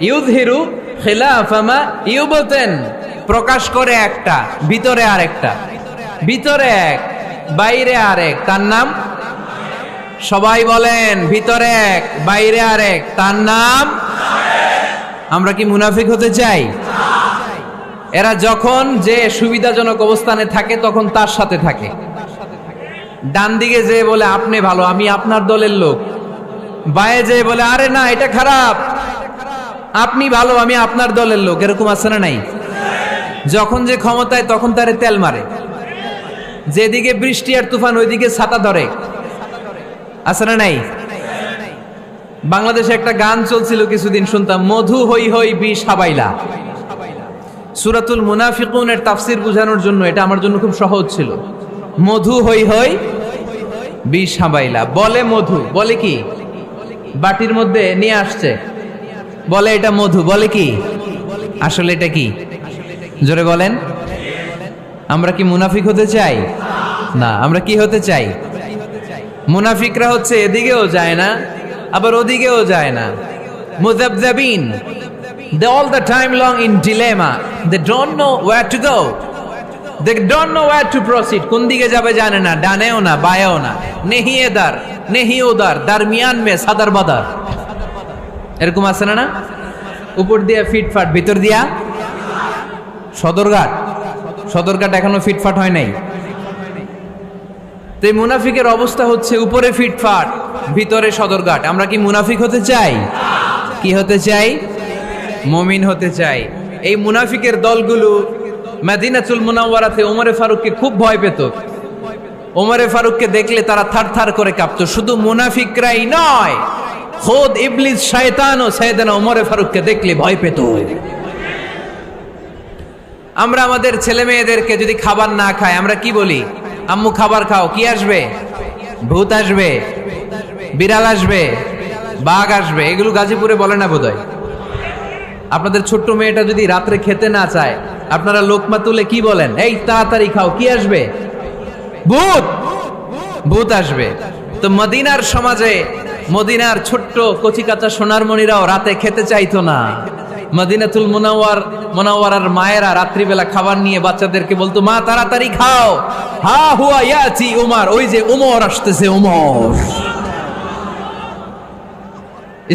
ইউযহিরু খিলাফা মা ইউবতিন, প্রকাশ করে একটা, ভিতরে আরেকটা। ভিতরে এক বাইরে আরেক, তার নাম? সবাই বলেন, ভিতরে এক বাইরে আরেক, তার নাম? আমরা কি মুনাফিক হতে চাই? এরা যখন যে সুবিধাজনক অবস্থানে থাকে তখন তার সাথে থাকে। ডান দিকে যে বলে আপনি ভালো, আমি আপনার দলের লোক। বায়ে যে বলে আরে না এটা খারাপ, আপনি ভালো, আমি আপনার দলের লোক। এরকম আছে না নাই? যখন যে ক্ষমতায় তখন তারে তেল মারে। যেদিকে বৃষ্টি আর তুফান ওইদিকে ছাতা ধরে। আছে না নাই? বাংলাদেশে একটা গান চলছিল কিছুদিন, শুনতাম, মধু হই হই বিষ হাবাইলা। সূরাতুল মুনাফিকুনের তাফসীর বোঝানোর জন্য এটা আমার জন্য খুব সহজ ছিল। মধু হই হই বিষ হাবাইলা, বলে মধু, বলে কি বাটির মধ্যে নিয়ে আসছে, বলে এটা মধু, বলে কি আসলে এটা কি? জোরে বলেন। আমরা কি মুনাফিক হতে চাই? না, আমরা কি হতে চাই? মুনাফিকরা হচ্ছে এদিকেও যায় না আবার ওদিকেও যায় না, মুযাবযাবিন, they all the time long in dilemma, they don't know where to go, they don't know where to proceed, কোন দিকে যাবে জানে না, ডানেও না বায়েও না, নেহি এদার নেহি ওদার, দারমিয়ান মে সাদার বাদার। এরকম আছে না? না, উপর দিয়ে ফিটফাট, ভিতর দিয়া সদরঘাট। সদরঘাট এখনো ফিটফাট হয় নাই। তো এই মুনাফিকের অবস্থা হচ্ছে উপরে ফিটফাট, ভিতরে সদরঘাট। আমরা কি মুনাফিক হতে চাই? কি হতে চাই? মুমিন হতে চাই। এই মুনাফিকের দলগুলো মদিনাতুল মুনাওয়ারাতে ওমরে ফারুককে খুব ভয় পেত। ওমরে ফারুককে দেখলে তারা থারথার করে কাঁপতো। শুধু মুনাফিকরাই নয়, খোদ ইবলিস শয়তানও সাইয়েদনা ওমরে ফারুককে দেখলে ভয় পেত। আমরা আমাদের ছেলে মেয়েদেরকে যদি খাবার না খায়, আমরা কি বলি? আম্মু খাবার খাও। কি আসবে? ভূত আসবে, বিড়াল আসবে, বাঘ আসবে। এগুলো গাজীপুরে বলে না বোধহয়। আপনাদের ছোট্ট মেয়েটা যদি রাত্রে খেতে না চায়, আপনারা লোকমা তুলে কি বলেন? এই তাড়াতাড়ি খাও, কি আসবে? ভূত, ভূত আসবে। তো মদিনার সমাজে মদিনার ছোট্ট কচিকাচা সোনারমণিরাও রাতে খেতে চাইতো না। মদিনাতুল মুনাওয়ারার মায়েরা রাত্রিবেলা খাবার নিয়ে বাচ্চাদেরকে বলতো, মা তাড়াতাড়ি খাও, হা হুয়া ইয়াতি উমর, ওই যে উমর আসতেছে, উমর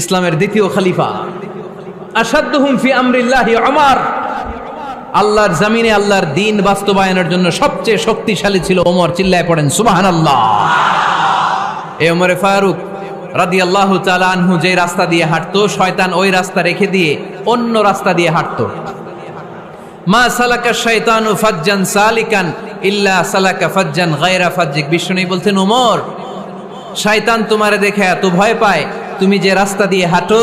ইসলামের দ্বিতীয় খলিফা। আশাদ্দুহুম ফি আমরিল্লাহি উমর, আল্লাহর জমিনে আল্লাহর দ্বীন বাস্তবায়নের জন্য সবচেয়ে শক্তিশালী ছিল ওমর। চিল্লায় পড়েন সুবহানাল্লাহ। এই ওমরে ফারুক রাদিয়াল্লাহু তাআলা আনহু যে রাস্তা দিয়ে হাঁটতো, শয়তান ওই রাস্তা রেখে দিয়ে অন্য রাস্তা দিয়ে হাঁটতো। মা সালাকা শাইতানু ফাজ্জান সালিকান ইল্লা সালাকা ফাজ্জান গায়রা ফাজ্জিক। বিষ্ণু বলতেন, ওমর, শয়তান তোমারে দেখে এত ভয় পায়, তুমি যে রাস্তা দিয়ে হাঁটো,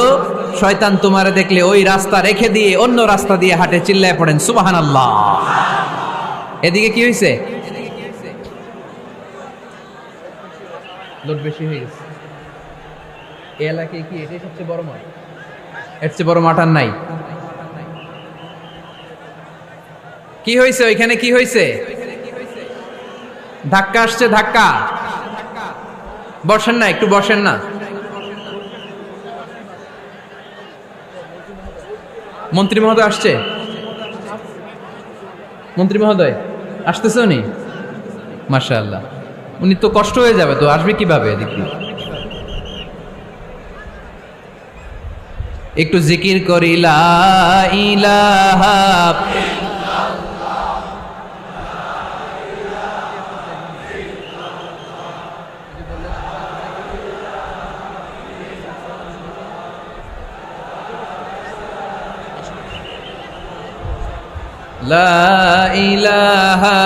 শয়তান তোমারে দেখলে ওই রাস্তা রেখে দিয়ে অন্য রাস্তা দিয়ে হাঁটে। চিল্লায় পড়েন সুবহানাল্লাহ। এদিকে কি হয়েছে? লোড বেশি হয়ে গেছে। এই এলাকায় কি এটাই সবচেয়ে বড় মাঠ? এর চেয়ে বড় মাঠ আর নাই। কি হয়েছে ওইখানে? কি হয়েছে? ধাক্কা আসছে, ধাক্কা। বসেন না, একটু বসেন না। মন্ত্রী মহোদয় আসছে? মন্ত্রী মহোদয় আসতেছে উনি? মাশাআল্লাহ। উনি তো কষ্ট হয়ে যাবে, তো আসবে কিভাবে? দেখি একটু জিকির করি, লা ইলাহা লা ইলাহা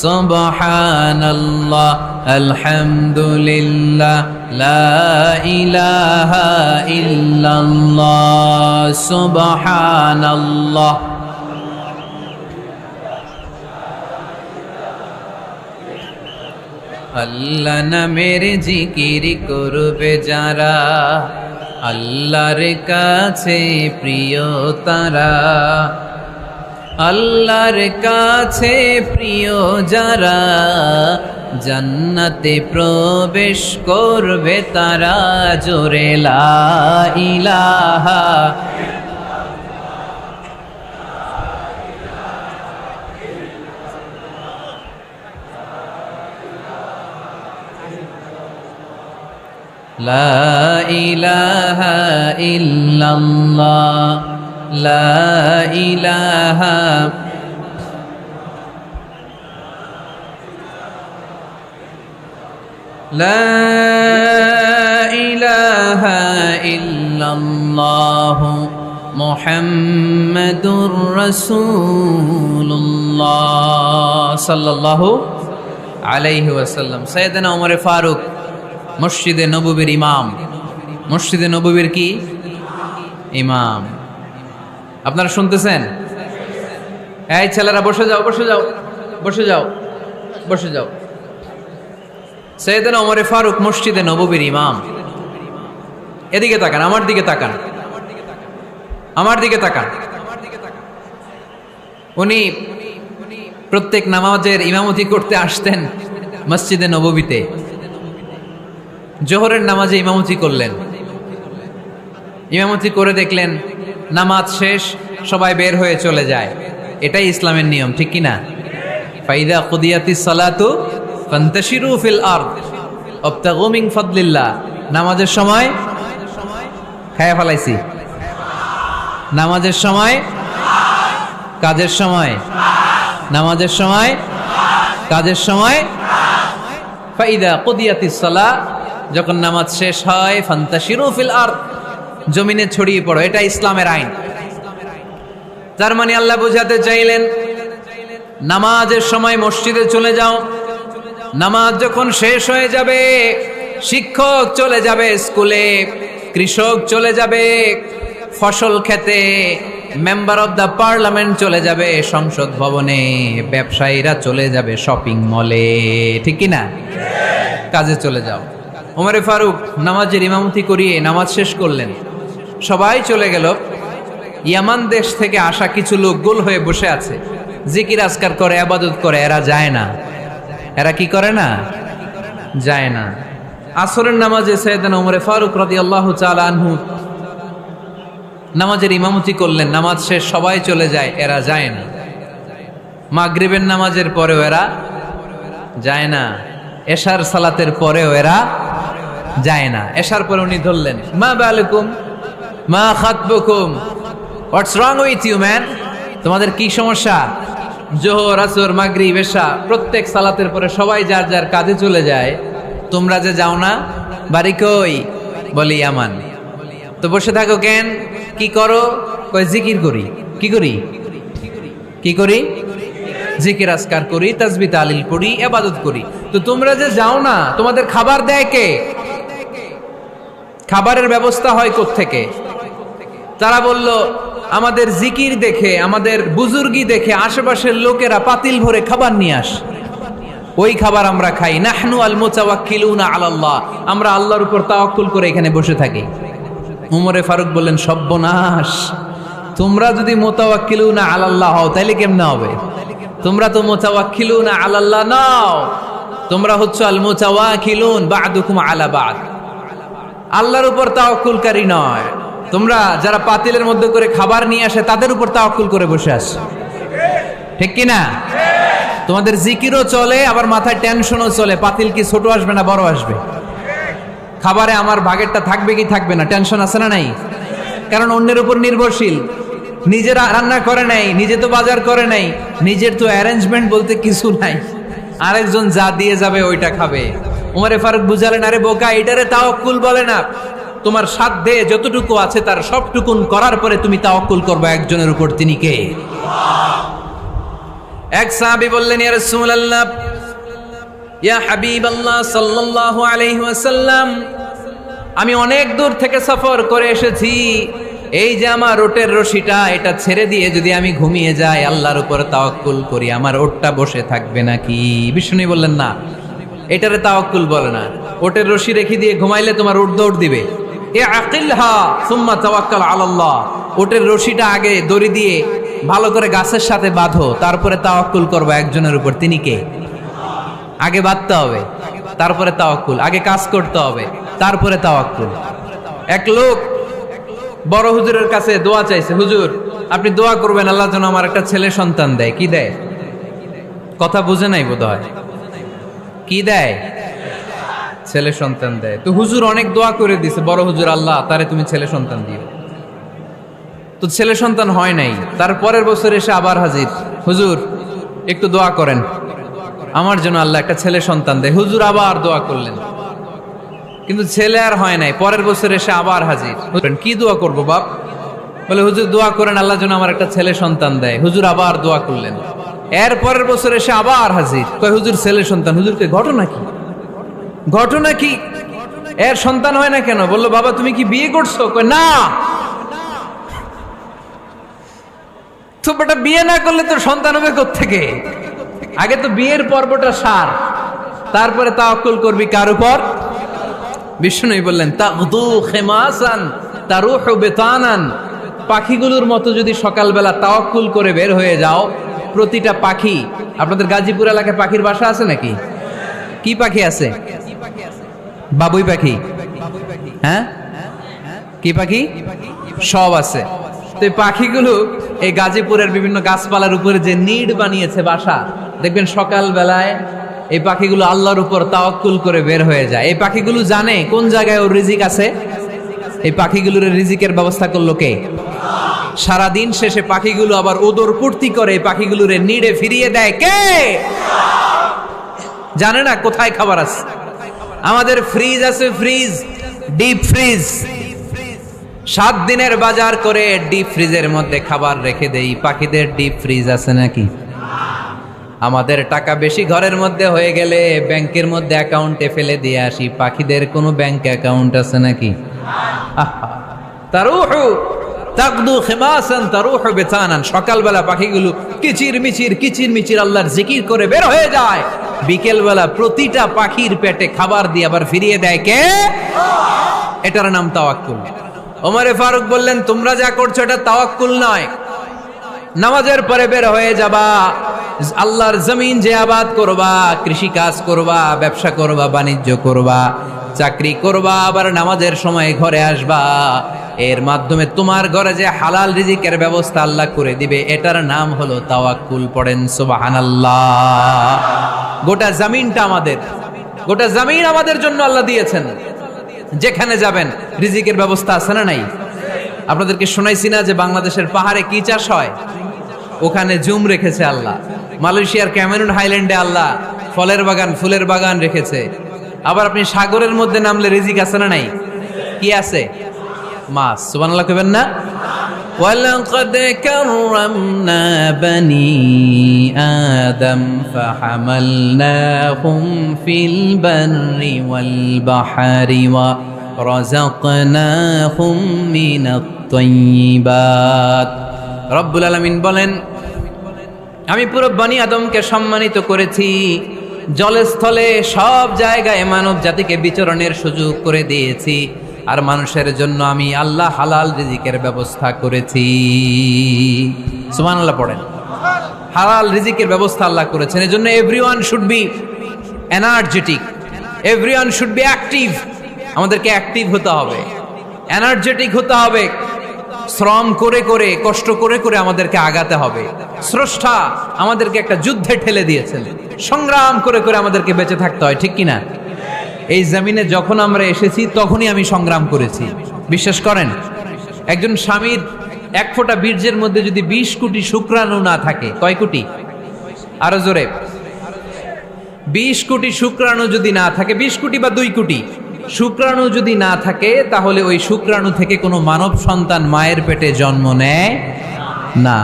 সুবহানাল্লাহ আলহামদুলিল্লাহ লা ইলাহা ইল্লাল্লাহ সুবহানাল্লাহ। আল্লাহ নামের জিকির করবে যারা, আল্লাহর কাছে প্রিয় তারা। আল্লাহর কাছে প্রিয় যারা, জান্নাতে প্রবেশ করবে তারা। জোরে লা ইলাহা লা ইলাহা ইল্লাল্লাহ লা ইলাহা লা ইলাহা ইল্লাল্লাহ মুহাম্মাদুর রাসূলুল্লাহ সাল্লাল্লাহু আলাইহি ওয়াসাল্লাম। সাইয়েদনা ওমর ফারুক মসজিদে নববীর ইমাম। মসজিদে নববীর কি ইমাম? আপনারা শুনতেছেন? এই ছেলেরা বসে যাও, বসে যাও, বসে যাও, বসে যাও। সাইয়েদনা ওমর ফারুক মসজিদে নববীর ইমাম। এদিকে তাকান, আমার দিকে তাকান, আমার দিকে তাকান। উনি প্রত্যেক নামাজের ইমামতি করতে আসতেন মসজিদে নববীতে। জোহরের নামাজে ইমামতি করলেন। ইমামতি করে দেখলেন নামাজ শেষ, সবাই বের হয়ে চলে যায়। এটাই ইসলামের নিয়ম, ঠিক কি না? ফাইদা কুদিয়াতিস সালাতু ফান্তাশিরু ফিল আরদ ওয়াবতাগু মিন ফাদলিল্লাহ। নামাজের সময় খায়া ফেলাইছি, নামাজের সময় কাজের সময়, নামাজের সময় কাজের সময়। ফাইদা কুদিয়াতিস সালাহ, যখন নামাজ শেষ হয়, ফান্তাশিরু ফিল আরদ, জমিনে ছড়িয়ে পড়ো। এটা ইসলামের আইন। তার মানে আল্লাহ বোঝাতে চাইলেন নামাজের সময় মসজিদে চলে যাও। নামাজ যখন শেষ হয়ে যাবে, শিক্ষক চলে যাবে স্কুলে, কৃষক চলে যাবে ফসল খেতে, মেম্বার অব দ্য পার্লামেন্ট চলে যাবে সংসদ ভবনে, ব্যবসায়ীরা চলে যাবে শপিং মলে, ঠিক কি না? কাজে চলে যাও। ওমর ফারুক নামাজের ইমামতি করিয়ে নামাজ শেষ করলেন। সবাই চলে গেল। ইয়ামান দেশ থেকে আসা কিছু লোক গোল হয়ে বসে আছে, জিকির আজকার করে, ইবাদত করে। এরা যায় না। এরা কি করে না? যায় না। আসরের নামাজে সাইয়েদনা ওমর ফারুক রাদিয়াল্লাহু তাআলা আনহু নামাজের ইমামতি করলেন। নামাজ শেষ, সবাই চলে যায়, এরা যায় না। মাগরিবের নামাজের পরেও এরা যায় না। এশার সালাতের পরেও এরা যায় না। এশার পরে উনি ধরলেন, মা বালুকুম মা খাতবুকুম, হোয়াটস রং উইথ ইউ ম্যান? তোমাদের কি সমস্যা? জোহর, আসর, মাগরিব, এশা প্রত্যেক সালাতের পরে সবাই যার যার কাজে চলে যায়, তোমরা যে যাও না? বাড়ি কই? বলি ইয়ামান। তো বসে থাকো কেন? কি করো? কই জিকির করি। কি করি? কি করি? জিকির আজকার করি, তাসবিহ তাহলিল পড়ি, ইবাদত করি। তো তোমরা যে যাও না, তোমাদের খাবার দেয় কে? খাবারের ব্যবস্থা হয় কোত্থেকে? তারা বলল, আমাদের জিকির দেখে, আমাদের বুজুর্গি দেখে আশেপাশের লোকেরা পাতিল ভরে খাবার নিয়ে আসে, ওই খাবার আমরা খাই। নাহনু আল মুতাওয়াক্কিলুনা আলাল্লাহ, আমরা আল্লাহর উপর তাওয়াক্কুল করে এখানে বসে থাকি। ওমর ফারুক বললেন, সর্বনাশ, তোমরা যদি মুতাওয়াক্কিলুনা আলাল্লাহ হও তাহলে কেমনে হবে? তোমরা তো মুতাওয়াক্কিলুনা আলাল্লাহ নাও, তোমরা হচ্ছে আল মুতাওয়াক্কিলুন বা'দুকুম আলা বা'দ, আল্লাহর উপর তাওয়াক্কুলকারী নয়। তোমরা যারা পাতিলের মধ্যে করে খাবার নিয়ে আসে তাদের উপর তাওয়াক্কুল করে বসে আছো, ঠিক কি না? তোমাদের জিকিরও চলে, আবার মাথায় টেনশনও চলে, পাতিল কি ছোট আসবে না বড় আসবে, খাবারে আমার ভাগেরটা থাকবে কি থাকবে না, টেনশন আছে না নাই? কারণ অন্যের উপর নির্ভরশীল, নিজেরা রান্না করে নাই, নিজে তো বাজার করে নাই, নিজের তো অ্যারেঞ্জমেন্ট বলতে কিছু নাই, আরেকজন যা দিয়ে যাবে ওইটা খাবে। ওমর ফারুক বুঝালেন, আরে বোকা, এটারে তাওয়াক্কুল বলে না। তোমার সাধ্যে যতটুকু আছে তার সবটুকুন করার পরে তুমি তাওয়াক্কুল করবে একজনের উপর, তিনি কে? এক সাহাবী বললেন, ইয়া রাসূলুল্লাহ, ইয়া হাবিবাল্লাহ সাল্লাল্লাহু আলাইহি ওয়াসাল্লাম, আমি অনেক দূর থেকে সফর করে এসেছি, এই যে আমার ওটের রশিটা, এটা ছেড়ে দিয়ে যদি আমি ঘুমিয়ে যাই, আল্লাহর উপর তাওয়াক্কুল করি, আমার ওটটা বসে থাকবে নাকি? বিষ্ণু বললেন, না, এটারে তাওয়াক্কুল বলে না। ওটের রশি রেখে দিয়ে ঘুমাইলে তোমার উট দৌড় দিবে। এ আকিলহা সুম্মা তাওয়াক্কাল আলাল্লাহ, ওটের রশিটা আগে দড়ি দিয়ে ভালো করে গাছের সাথে বাঁধো, তারপরে তাওয়াক্কুল করবো একজনের উপর, তিনি কে? আগে বাঁধতে হবে, তারপরে তাওয়াক্কুল। আগে কাজ করতে হবে, তারপরে তাওয়াক্কুল। এক লোক বড় হুজুরের কাছে দোয়া চাইছে, হুজুর আপনি দোয়া করবেন আল্লাহ যেন আমার একটা ছেলে সন্তান দেয়। কি দেয়? কথা বুঝে নাই বোধ হয়। কি দেয়? ছেলে সন্তান দেয়। তো হুজুর অনেক দোয়া করে দিছে, বড় হুজুর, আল্লাহ তারে তুমি ছেলে সন্তান দিও। তো ছেলে সন্তান হয় নাই। তার পরের বছর এসে আবার হাজির, হুজুর একটু দোয়া করেন আমার জন্য আল্লাহ একটা ছেলে সন্তান দেয়। হুজুর আবার দোয়া করলেন, কিন্তু ছেলে আর হয় নাই, পরের বছর এসে আবার হাজির। কি দোয়া করব বাপ? বলে হুজুর দোয়া করেন আল্লাহ যেন আমার একটা ছেলে সন্তান দেয়। হুজুর আবার দোয়া করলেন, এর পরের বছর এসে আবার হাজির। কয় হুজুর ছেলে সন্তান। হুজুরকে ঘটনা কি, ঘটনা কি, এর সন্তান হয় না কেন? বললো বাবা তুমি কি বিয়ে করছো? কয় না। তো বেটা বিয়ে না করলে তোর সন্তান হবে কোত্থেকে? আগে তো বিয়ের পর্বটা সার, তারপরে তাওয়াক্কুল করবি কার উপর? বিষ্ণু বললেন তাগদু খিমাসান তারুহু বিতানান, পাখিগুলোর মতো যদি সকালবেলা তাওয়াক্কুল করে বের হয়ে যাও, প্রতিটা পাখি, আপনাদের গাজীপুর এলাকায় পাখির বাসা আছে নাকি? কি পাখি আছে? বাবুই পাখি, হ্যাঁ কি পাখি? সব আছে। তো এই পাখিগুলো এই গাজীপুরের বিভিন্ন গাছপালার উপরে যে নিড বানিয়েছে বাসা, দেখবেন সকাল বেলায় এই পাখিগুলো আল্লাহর উপর তাওয়াক্কুল করে বের হয়ে যায়। এই পাখিগুলো জানে কোন জায়গায় ওর রিজিক আছে। এই পাখিগুলোর রিজিকের ব্যবস্থা করলো কে? সারাদিন শেষে পাখিগুলো আবার ওদর পূর্তি করে এই পাখিগুলোর নিডে ফিরিয়ে দেয় কে? জানে না কোথায় খাবার আছে। আমাদের ফ্রিজ আছে, ফ্রিজ, ডিপ ফ্রিজ, 7 দিনের বাজার করে ডিপ ফ্রিজের মধ্যে খাবার রেখে দেই। পাখিদের ডিপ ফ্রিজ আছে নাকি? আমাদের টাকা বেশি ঘরের মধ্যে হয়ে গেলে ব্যাংকের মধ্যে অ্যাকাউন্টে ফেলে দিয়ে আসি। পাখিদের কোনো ব্যাংক অ্যাকাউন্ট আছে নাকি? তারুহু তাকদু খিমাসান তারুহু বিতানান, সকালবেলা পাখিগুলো কিচির মিচির আল্লাহর জিকির করে বের হয়ে যায়। বিকেলবেলা প্রতিটা পাখির পেটে খাবার দিয়ে আবার ফিরিয়ে দেয় কে? এটার নাম তাওয়াক্কুল। ওমরে ফারুক বললেন তোমরা যা করছো এটা তাওয়াক্কুল নয়। নামাজের পরে বের হয়ে যাবা, আল্লাহর জমিন যে আবাদ করবা, কৃষি কাজ করবা, ব্যবসা করবা, বাণিজ্য করবা, চাকরি করবা, আবার নামাজের সময় ঘরে আসবা। এর মাধ্যমে তোমার ঘরে যে হালাল রিজিকের ব্যবস্থা আল্লাহ করে দিবে, এটার নাম হলো তাওয়াক্কুল। পড়েন সুবহানাল্লাহ। গোটা জমিনটা আমাদের, গোটা জমিন আমাদের জন্য আল্লাহ দিয়েছেন। যেখানে যাবেন রিজিকের ব্যবস্থা আছে না নাই? আপনাদেরকে শোনাইছি না যে বাংলাদেশের পাহাড়ে কি চাষ হয়? ওখানে জুম রেখেছে আল্লাহ। মালয়েশিয়ার ক্যামেরুন হাইল্যান্ডে আল্লাহ ফলের বাগান, ফুলের বাগান রেখেছে। আবার আপনি সাগরের মধ্যে নামলে রিজিক আছে না নাই? কি আছে? মাছ। সুবহানাল্লাহ কইবেন না? ওয়ালাকাদ কাররামনা বানি আদম ফাহামালনাহুম ফিল বাররি ওয়াল বাহরি ওয়া রাযাকনাহুম মিনাত তাইয়্যিবাত। রব্বুল আলামিন বলেন আমি পুরো বনি আদমকে সম্মানিত করেছি, জলে স্থলে সব জায়গায় মানব জাতিকে বিচরণের সুযোগ করে দিয়েছি। আর মানুষের জন্য আমি আল্লাহ হালাল রিজিকের ব্যবস্থা করেছি। সুবহানাল্লাহ পড়েন। হালাল রিজিকের ব্যবস্থা আল্লাহ করেছেন। এজন্য everyone should be energetic, everyone should be active. আমাদেরকে অ্যাক্টিভ হতে হবে, এনার্জেটিক হতে হবে। শ্রম করে করে, কষ্ট করে করে আমাদেরকে আগাতে হবে। স্রষ্টা আমাদেরকে একটা যুদ্ধে ঠেলে দিয়েছেন, সংগ্রাম করে করে আমাদেরকে বেঁচে থাকতে হয়, ঠিক কিনা? এই জমিনে যখন আমরা এসেছি তখনই আমি সংগ্রাম করেছি। বিশ্বাস করেন, একজন স্বামীর 1 ফোঁটা বীর্যের মধ্যে যদি 20 কোটি শুক্রাণু না থাকে, কয় কোটি? আরো জোরে। 20 কোটি শুক্রাণু যদি না থাকে, 20 কোটি বা 2 কোটি শুক্রাণু যদি না থাকে, তাহলে ওই শুক্রাণু থেকে কোনো মানব সন্তান মায়ের পেটে জন্ম নেয় না।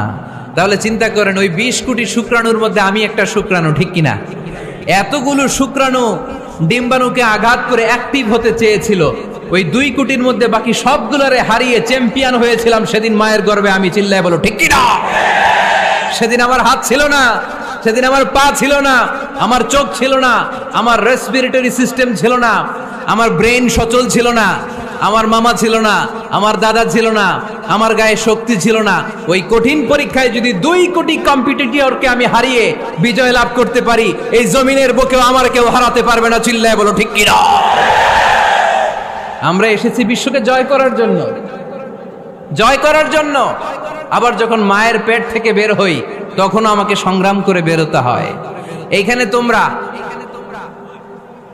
তাহলে চিন্তা করেন, ওই 20 কোটি শুক্রাণুর মধ্যে আমি একটা শুক্রাণু, ঠিক কিনা? এতগুলো শুক্রাণু ডিম্বাণুকে আঘাত করে অ্যাক্টিভ হতে চেয়েছিল। ওই 2 কোটির মধ্যে বাকি সবগুলোরে হারিয়ে চ্যাম্পিয়ন হয়েছিলাম সেদিন মায়ের গর্ভে আমি। চিল্লায় বলো ঠিক কিনা? সেদিন আমার হাত ছিল না, সেদিন আমার পা ছিল না, আমার চোখ ছিল না, আমার রেসপিরেটরি সিস্টেম ছিল না, আমার ব্রেন সচল ছিল না, আমার মামা ছিল না, আমার দাদা ছিল না, আমার গায়ে শক্তি ছিল না। ওই কঠিন পরীক্ষায় যদি 2 কোটি কম্পিটিটরকে আমি হারিয়ে বিজয় লাভ করতে পারি, এই জমিনের বুকেও আমার কেউ হারাতে পারবে না। চিল্লায় বলো ঠিক কিনা? আমরা এসেছি বিশ্বকে জয় করার জন্য, জয় করার জন্য। আবার যখন মায়ের পেট থেকে বের হই তখনও আমাকে সংগ্রাম করে বেরোতে হয়। এইখানে তোমরা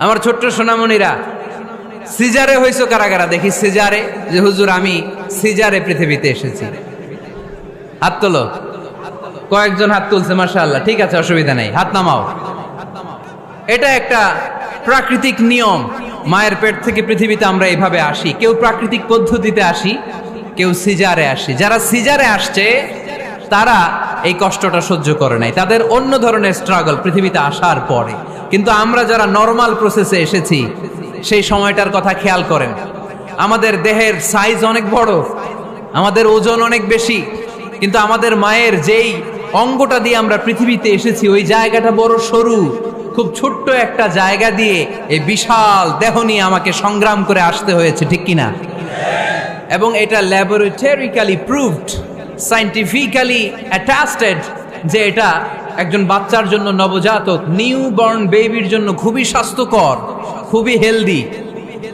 আমার ছোট্ট সোনামণিরা সিজারে হইছো কারা কারা? দেখি সিজারে, যে হুজুর আমি সিজারে পৃথিবীতে এসেছি। হাত তোলো। কয়েকজন হাত তুলছে, মাশাআল্লাহ। ঠিক আছে, অসুবিধা নেই, হাত নামাও। এটা একটা প্রাকৃতিক নিয়ম। মায়ের পেট থেকে পৃথিবীতে আমরা এইভাবে আসি, কেউ প্রাকৃতিক পদ্ধতিতে আসি, কেউ সিজারে আসি। যারা সিজারে আসছে তারা এই কষ্টটা সহ্য করে নাই, তাদের অন্য ধরনের স্ট্রাগল পৃথিবীতে আসার পরে। কিন্তু আমরা যারা নর্মাল প্রসেসে এসেছি সেই সময়টার কথা খেয়াল করেন। আমাদের দেহের সাইজ অনেক বড়, আমাদের ওজন অনেক বেশি, কিন্তু আমাদের মায়ের যেই অঙ্গটা দিয়ে আমরা পৃথিবীতে এসেছি ওই জায়গাটা বড় সরু। খুব ছোট্ট একটা জায়গা দিয়ে এই বিশাল দেহ নিয়ে আমাকে সংগ্রাম করে আসতে হয়েছে, ঠিক কিনা? এবং এটা ল্যাবরেটরিক্যালি প্রুভড, সায়েন্টিফিক্যালি অ্যাটাস্টেড যে এটা একজন বাচ্চার জন্য, নবজাতক নিউ বর্ন বেবির জন্য খুবই স্বাস্থ্যকর, খুবই হেলদি।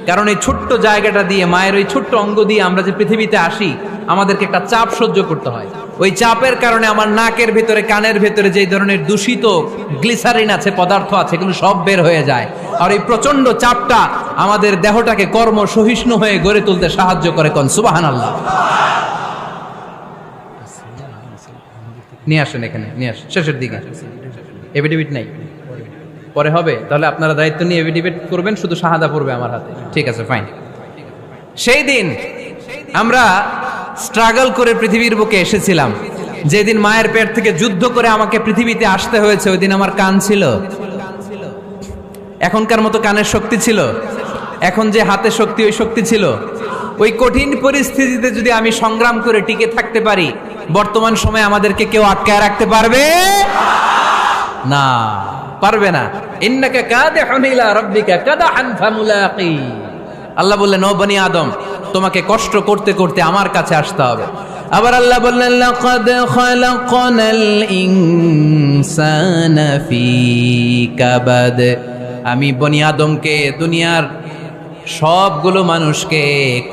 কারণ এই ছোট্ট জায়গাটা দিয়ে, মায়ের ওই ছোট্ট অঙ্গ দিয়ে আমরা যে পৃথিবীতে আসি, আমাদেরকে একটা চাপ সহ্য করতে হয়। ওই চাপের কারণে আমার নাকের ভেতরে, কানের ভেতরে যেই ধরনের দূষিত গ্লিসারিন আছে, পদার্থ আছে, এগুলো সব বের হয়ে যায়। আর এই প্রচন্ড চাপটা আমাদের দেহটাকে কর্ম সহিষ্ণু হয়ে গড়ে তুলতে সাহায্য করে। কোন সুবহানাল্লাহ। নিয়ে আসেন এখানে, নিয়ে আসেন শেষের দিকে। এভিডেভিট নাই, পরে হবে। তাহলে আপনারা দায়িত্ব নিয়ে এভিডেভিট করবেন, শুধু শাহাদা পড়বে আমার হাতে। ঠিক আছে, ফাইন। সেই দিন আমরা স্ট্রাগল করে পৃথিবীর বুকে এসেছিলাম, যেদিন মায়ের পেট থেকে যুদ্ধ করে আমাকে পৃথিবীতে আসতে হয়েছে, ওই দিন আমার কান ছিল? এখনকার মতো কানের শক্তি ছিল? এখন যে হাতে শক্তি, ওই শক্তি ছিল? ওই কঠিন পরিস্থিতিতে যদি আমি সংগ্রাম করে টিকে থাকতে পারি, বর্তমান সময়ে আমাদেরকে কেউ আটকায় রাখতে পারবে না, পারবে না। ইন্নাকা কাদিহুন ইলা রাব্বিকা কাদহান ফামুলাকি। আল্লাহ বললেন, ও বনি আদম, তোমাকে কষ্ট করতে করতে আমার কাছে আসতে হবে। আবার আল্লাহ বললেন, লাকাদ খালাকনাল ইনসানা ফি কাবাদ। আমি বনি আদমকে, দুনিয়ার সবগুলো মানুষকে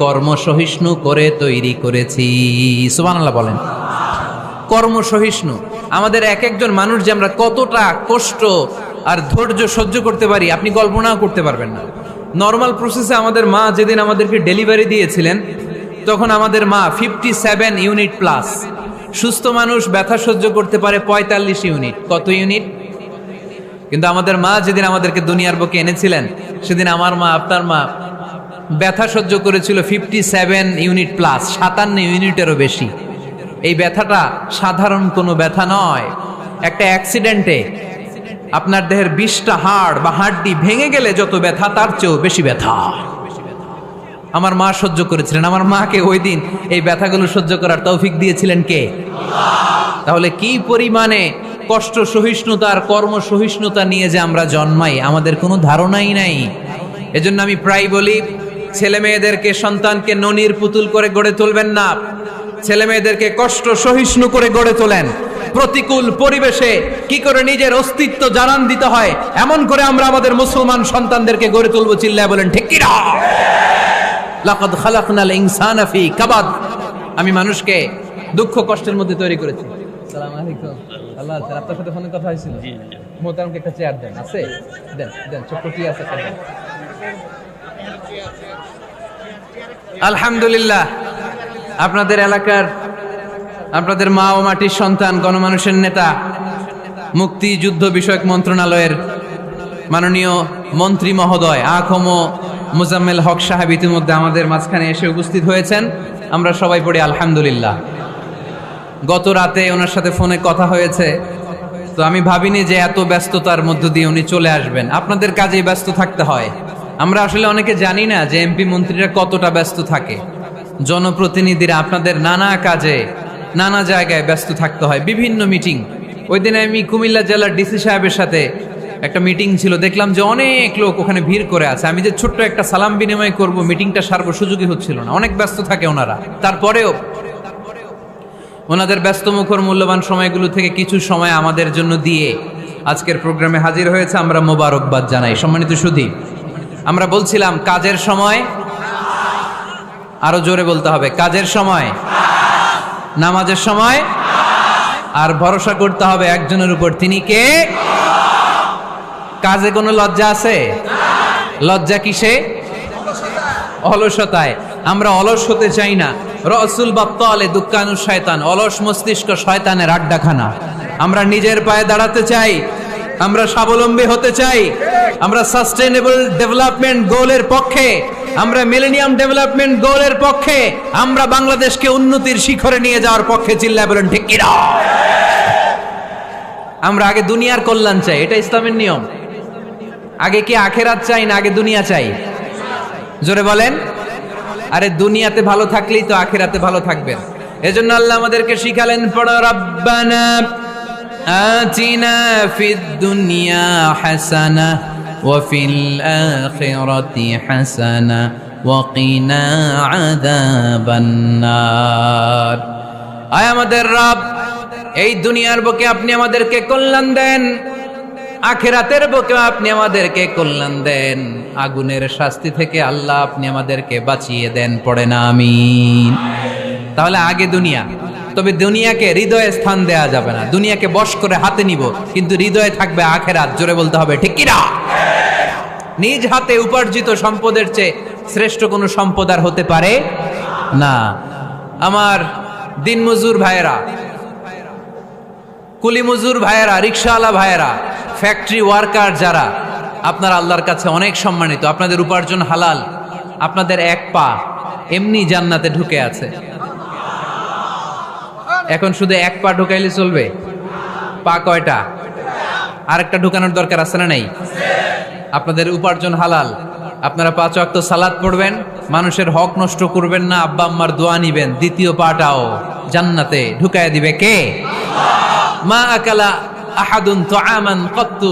কর্মসহিষ্ণু করে তৈরি করেছি। সুবহানাল্লাহ বলেন। কর্মসহিষ্ণু, আমাদের এক একজন মানুষ যে আমরা কতটা কষ্ট আর ধৈর্য সহ্য করতে পারি আপনি কল্পনাও করতে পারবেন না। নর্মাল প্রসেসে আমাদের মা যেদিন আমাদেরকে ডেলিভারি দিয়েছিলেন, তখন আমাদের মা 57 ইউনিট প্লাস। সুস্থ মানুষ ব্যথা সহ্য করতে পারে 45 ইউনিট। কত ইউনিট? কিন্তু আমাদের মা যেদিন আমাদেরকে দুনিয়ার বুকে এনেছিলেন, সেদিন আমার মা, আপনার মা ব্যথা সহ্য করেছিল 57 ইউনিট প্লাস, 57 ইউনিটেরও বেশি। এই ব্যথাটা সাধারণ কোনো ব্যথা নয়। একটা অ্যাক্সিডেন্টে আপনার দেহের 20টা হাড় বা হাড্ডি ভেঙে গেলে যত ব্যথা, তার চেয়েও বেশি ব্যথা আমার মা সহ্য করেছিলেন। আমার মাকে ওই দিন এই ব্যথাগুলো সহ্য করার তৌফিক দিয়েছিলেন কে? তাহলে কি পরিমাণে কষ্ট সহিষ্ণুতা আর কর্ম সহিষ্ণুতা নিয়ে যে আমরা জন্মাই, আমাদের কোনো ধারণাই নাই। এজন্য আমি প্রায় বলি, ছেলে মেয়েদেরকে, সন্তানকে ননির পুতুল করে গড়ে তুলবেন না। ছেলে মেয়েদেরকে কষ্ট সহিষ্ণু করে গড়ে তোলেন। প্রতিকূল পরিবেশে কি করে নিজের অস্তিত্ব জানান দিতে হয়, এমন করে আমরা আমাদের মুসলমান সন্তানদেরকে গড়ে তুলবো। চিল্লায় বলেন ঠিক কি না? লাকাদ খালাকনাল ইনসানা ফি কাবাদ। আমি মানুষকে দুঃখ কষ্টের মধ্যে তৈরি করেছি। আসসালামু আলাইকুম। আল্লাহ আছে, আপনার সাথে ফোনে কথা হয়েছিল? মোহতারামকে একটা চেয়ার দেন। আছে? দেন দেন, ছোট্ট কি আছে? আলহামদুলিল্লাহ, আপনাদের এলাকার, আপনাদের মা ও মাটির সন্তান, গণমানুষের নেতা, মুক্তিযুদ্ধ বিষয়ক মন্ত্রণালয়ের মাননীয় মন্ত্রী মহোদয় আখম মুজাম্মেল হক সাহেব ইতিমধ্যে আমাদের মাঝখানে এসে উপস্থিত হয়েছেন। আমরা সবাই পড়ি আলহামদুলিল্লাহ। গত রাতে ওনার সাথে ফোনে কথা হয়েছে, তো আমি ভাবিনি যে এত ব্যস্ততার মধ্য দিয়ে উনি চলে আসবেন। আপনাদের কাজেই ব্যস্ত থাকতে হয়। আমরা আসলে অনেকে জানি না যে এমপি মন্ত্রীরা কতটা ব্যস্ত থাকে। জনপ্রতিনিধিরা আপনাদের নানা কাজে, নানা জায়গায় ব্যস্ত থাকতে হয়, বিভিন্ন মিটিং। ওই দিনে আমি কুমিল্লা জেলার ডিসি সাহেবের সাথে একটা মিটিং ছিল, দেখলাম যে অনেক লোক ওখানে ভিড় করে আছে। আমি যে ছোট্ট একটা সালাম বিনিময় করব, মিটিংটা সারবো, সুযোগই হচ্ছিল না। অনেক ব্যস্ত থাকে ওনারা। তারপরেও ওনাদের ব্যস্তমুখর মূল্যবান সময়গুলো থেকে কিছু সময় আমাদের জন্য দিয়ে আজকের প্রোগ্রামে হাজির হয়েছে। আমরা মোবারকবাদ জানাই। সম্মানিত সুধী, আমরা বলছিলাম কাজের সময়, আরো জোরে বলতে হবে, কাজের সময়, নামাজের সময়, আর ভরসা করতে হবে একজনের উপর। তিনি কে? কাজে কোনো লজ্জা আছে? লজ্জা কিসে? অলসতায়। আমরা অলস হতে চাই না। রসুল বাপ্তালে দুঃখানু শয়তান, অলস মস্তিষ্ক শয়তানের আড্ডাখানা। আমরা নিজের পায়ে দাঁড়াতে চাই, আমরা স্বাবলম্বী হতে চাই। আমরা সাস্টেইনেবল ডেভেলপমেন্ট গোলের পক্ষে, আমরা মিলেনিয়াম ডেভেলপমেন্ট গোলের পক্ষে, আমরা বাংলাদেশকে উন্নতির শিখরে নিয়ে যাওয়ার পক্ষে। চিল্লায় বলেন ঠিক কিনা? আমরা আগে দুনিয়ার কল্যাণ চাই, এটা ইসলামের নিয়ম। আগে কি আখেরাত চাই না আগে দুনিয়া চাই? জোরে বলেন। আরে দুনিয়াতে ভালো থাকলেই তো আখেরাতে ভালো থাকবেন। এজন্য আল্লাহ আমাদেরকে শিখালেন, পড়ো রব্বানা আতিনা ফিদ দুনিয়া হাসানাহ ওয়া ফিল আখিরাতি হাসানাহ ওয়া কিনা আযাবান নার। আয় আমাদের রব, এই দুনিয়ার বুকে আপনি আমাদেরকে কল্যাণ দেন, আখিরাতের বুকে আপনি আমাদেরকে কল্যাণ দেন, আগুনের শাস্তি থেকে আল্লাহ আপনি আমাদেরকে বাঁচিয়ে দেন। পড়ে না আমিন। তাহলে আগে দুনিয়া, তবে দুনিয়াকে হৃদয়ে স্থান দেয়া যাবে না। দুনিয়াকে বশ করে হাতে নিব, কিন্তু হৃদয়ে থাকবে আখিরাত। জোরে বলতে হবে ঠিক কি না? নিজ হাতে উপার্জিত সম্পদের চেয়ে শ্রেষ্ঠ কোনো সম্পদ আর হতে পারে না। আমার দিনমজুর ভাইয়েরা, কুলি মজুর ভাইয়েরা, রিক্সাওয়ালা ভাইয়েরা, ফ্যাক্টরি ওয়ার্কার যারা, আপনারা আল্লাহর কাছে অনেক সম্মানিত। আপনাদের উপার্জন হালাল। আপনাদের এক পা এমনি জান্নাতে ঢুকে আছে। এখন শুধু এক পা ঢুকাইলে চলবে? পা কয়টা? আরেকটা ঢুকানোর দরকার আছে না নাই? আপনাদের উপার্জন হালাল। আপনারা 5 ওয়াক্ত সালাত পড়বেন, মানুষের হক নষ্ট করবেন না, আব্বা আম্মার দোয়া নিবেন। দ্বিতীয় পাটাও জান্নাতে ঢুকায় দিবে কে? মা আকালা আহাদুন তুআমান কত্তু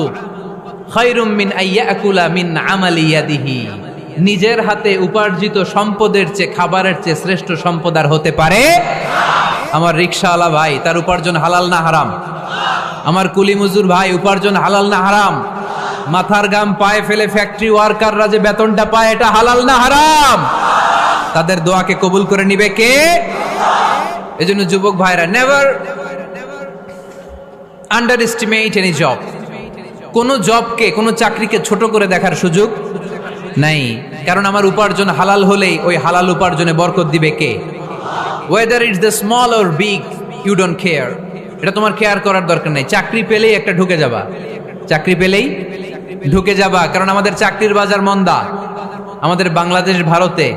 খায়রুম মিন আইয়াকুলা মিন আমালি ইয়াদিহি। নিজের হাতে উপার্জিত সম্পদের চেয়ে, খাবারের চেয়ে শ্রেষ্ঠ সম্পদ আর হতে পারে? আমার রিকশাওয়ালা ভাই, তার উপার্জন হালাল না হারাম? আমার কুলি মজুর ভাই, উপার্জন হালাল না হারাম? মাথার ঘাম পায়ে ফেলে ফ্যাক্টরি ওয়ার্কাররা যে বেতনটা পায়, এটা হালাল না হারাম? তাদের দোয়াকে কবুল করে নিবে কে? এজন্য যুবক ভাইরা, never under estimate any job. কোন জবকে, কোন চাকরিকে ছোট করে দেখার সুযোগ নাই। কারণ আমার উপার্জন হালাল হলেই ওই হালাল উপার্জনে বরকত দিবে কে? Whether it's the small or big, you don't care. এটা তোমার কেয়ার করার দরকার নাই। চাকরি পেলেই একটা ঢুকে যাবা, চাকরি পেলেই ঢুকে যাবা। কারণ আমাদের চাকরির বাজার মন্দা। আমাদের বাংলাদেশ, ভারতে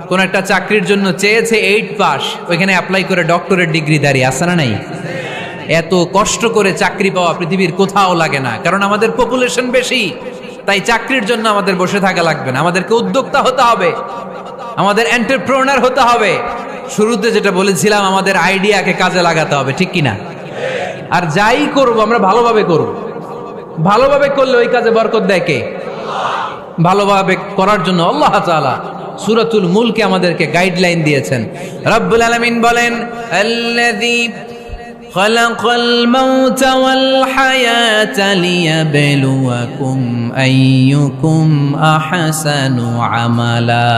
কোন একটা চাকরির জন্য চেয়েছে 8 পাস, ওইখানে অ্যাপ্লাই করে ডক্টরেট ডিগ্রি দাঁড়িয়ে আসে না নাই? এত কষ্ট করে চাকরি পাওয়া পৃথিবীর কোথাও লাগে না। কারণ আমাদের পপুলেশন বেশি, তাই চাকরির জন্য আমাদের বসে থাকা লাগবে না। আমাদেরকে উদ্যোক্তা হতে হবে, আমাদের এন্টারপ্রেনার হতে হবে। শুরুতে যেটা বলেছিলাম, আমাদের আইডিয়াকে কাজে লাগাতে হবে, ঠিক কিনা? আর যাই করব আমরা ভালোভাবে করব। ভালোভাবে করলে ওই কাজে বরকত দেয় কে? ভালোভাবে করার জন্য আল্লাহ তাআলা সূরাতুল মুলকে আমাদেরকে গাইডলাইন দিয়েছেন। রব্বুল আলামিন বলেন, আল্লাযী খালাকাল মাউতা ওয়াল হায়াতা লিয়াবলুয়াকুম আইয়ুকুম আহসানু আমালা।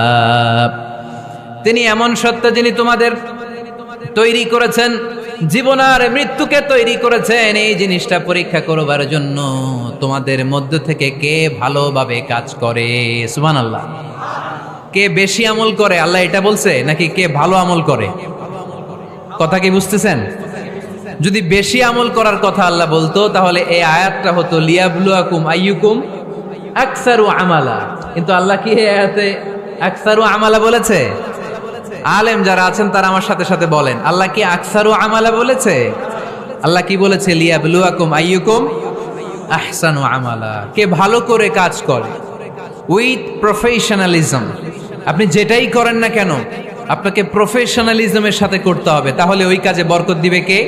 তিনি এমন সত্তা যিনি তোমাদের তৈরি করেছেন, জীবন আর মৃত্যুকে তৈরি করেছেন এই জিনিসটা পরীক্ষা করবার জন্য, তোমাদের মধ্য থেকে কে ভালোভাবে কাজ করে। সুবহানাল্লাহ। কে বেশি আমল করে, আল্লাহ এটা বলছে, নাকি কে ভালো আমল করে? কথা কি বুঝতেছেন? যদি বেশি আমল করার কথা আল্লাহ বলতো, তাহলে এই আয়াতটা হতো লিয়াবলুয়াকুম আইয়ুকুম আকসারু আমালা। কিন্তু আল্লাহ কি এই আয়াতে আকসারু আমালা বলেছে? আলেম যারা আছেন তারা আমার সাথে সাথে বলেন, আল্লাহ কি আকসারু আমালা বলেছে? আল্লাহ কি বলেছে? লিয়াবলুয়াকুম আইয়ুকুম আহসানু আমালা। কে ভালো করে কাজ করে, উইথ প্রফেশনালিজম। আপনি যেটাই করেন না কেন, আপনাকে প্রফেশনালিজমের সাথে করতে হবে, তাহলে ওই কাজে বরকত দিবে কে?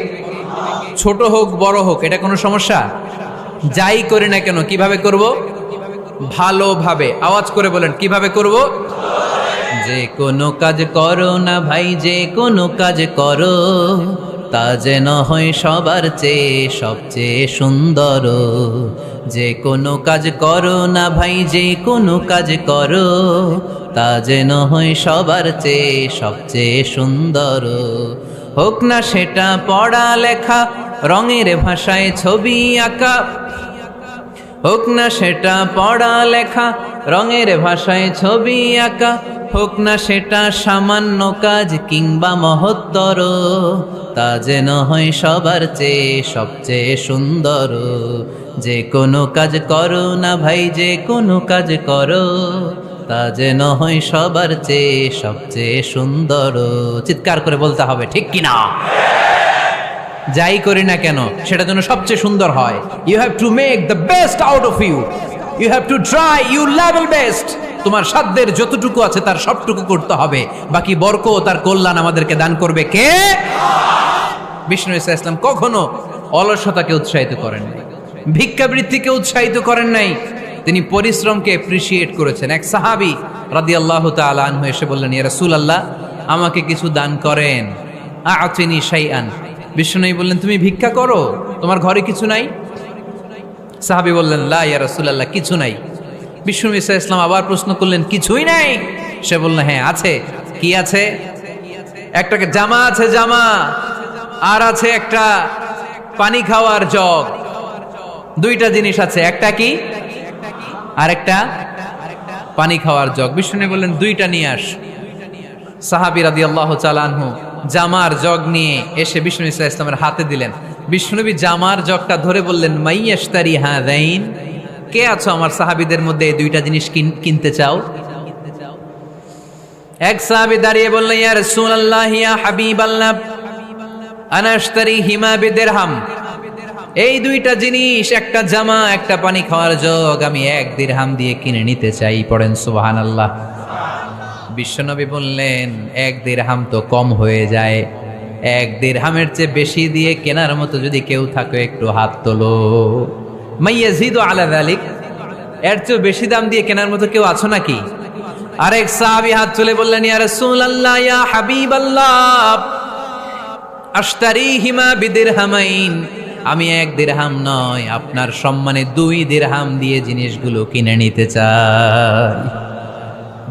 ছোট হোক বড় হোক, এটা কোনো সমস্যা? যাই করি না কেন কিভাবে করব? ভালোভাবে। আওয়াজ করে বলেন, কিভাবে করব? যে কোনো কাজ করো না ভাই, যে কোনো কাজ করো, তা যেন হয় সবার চেয়ে সবচেয়ে সুন্দর। যে কোনো কাজ করো না ভাই, যে কোনো কাজ করো, তা যেন হয় সবার চেয়ে সবচেয়ে সুন্দর। হোক না সেটা পড়া লেখা, রঙের ভাষায় ছবি আঁকা, হোক না সেটা পড়া লেখা, রঙের ভাষায় ছবি আঁকা, হোক না সেটা সামান্য কাজ কিংবা মহত্তর, তা যেন হয় সবার চেয়ে সবচেয়ে সুন্দর। যে কোনো কাজ করো না ভাই, যে কোনো কাজ করো, তা যেন হয় সবার চেয়ে সবচেয়ে সুন্দর। চিৎকার করে বলতে হবে, ঠিক কিনা? যাই করি না কেন সেটা যেন সবচেয়ে সুন্দর হয়। You have to make the best out of you, you have to try your level best. তোমার সাধ্যের যতটুকু আছে তার সবটুকু করতে হবে, বাকি বরকত তার কল্যাণ আমাদেরকে দান করবে কে? বিষ্ণু ইসলাম কখনো অলসতাকে উৎসাহিত করেন নাই, ভিক্ষাবৃত্তিকে উৎসাহিত করেন নাই, তিনি পরিশ্রমকে অ্যাপ্রিসিয়েট করেছেন। এক সাহাবী রাদিয়াল্লাহু তাআলা আনহু এসে বললেন, ইয়া রাসূলুল্লাহ, আমাকে কিছু দান করেন, আ'তিনি শাইআন। বিষ্ণু বললেন, তুমি ভিক্ষা করো, তোমার ঘরে কিছু নাই? সাহাবী বললেন, লা ইয়া রাসূলুল্লাহ, কিছু নাই। বিষ্ণু ইসলাম আবার প্রশ্ন করলেন, কিছুই নাই? সে বলল, হ্যাঁ আছে। কি আছে? একটা জামা আছে, জামা, আর আছে একটা পানি খাওয়ার জগ। দুইটা জিনিস আছে, একটা কি আর একটা পানি খাওয়ার জগ। বিষ্ণু বললেন, দুইটা নিয়ে আস। সাহাবী রাদিয়াল্লাহু তাআলা আনহু জামার জগ নিয়ে এসে বিষ্ণু ইসলামের হাতে দিলেন। বিষ্ণুনবী জামার জগটা ধরে বললেন, মাইয়াশতারি হাযাইন, কে আছো আমার সাহাবীদের মধ্যে এই দুইটা জিনিস কিনতে চাও? এক সাহাবী দাঁড়িয়ে বললেন, ইয়া রাসূলুল্লাহ, ইয়া হাবিবাল্লাহ, আনা আশতারি হিমা বিদিরহাম। এই দুইটা জিনিস, একটা জামা, একটা পানি খাওয়ার জগ, আমি 1 দিরহাম দিয়ে কিনে নিতে চাই। পড়েন সুবহানাল্লাহ। বিশ্বনবী বললেন, 1 দিরহাম তো কম হয়ে যায়, 1 দিরহামের চেয়ে বেশি দিয়ে কেনার মতো যদি কেউ থাকে একটু হাত তোলো। মাইয়াজিদু আলা যালিক, এর চেয়ে বেশি দাম দিয়ে কেনার মতো কেউ আছো নাকি? আরেক সাহাবী হাত তুলে বললেন, ইয়া রাসূলুল্লাহ, ইয়া হাবিবাল্লাহ, আশতারিহিমা বিদিরহামাইন, আমি 1 দিরহাম নয়, আপনার সম্মানে 2 দিরহাম দিয়ে জিনিসগুলো কিনে নিতে চাই।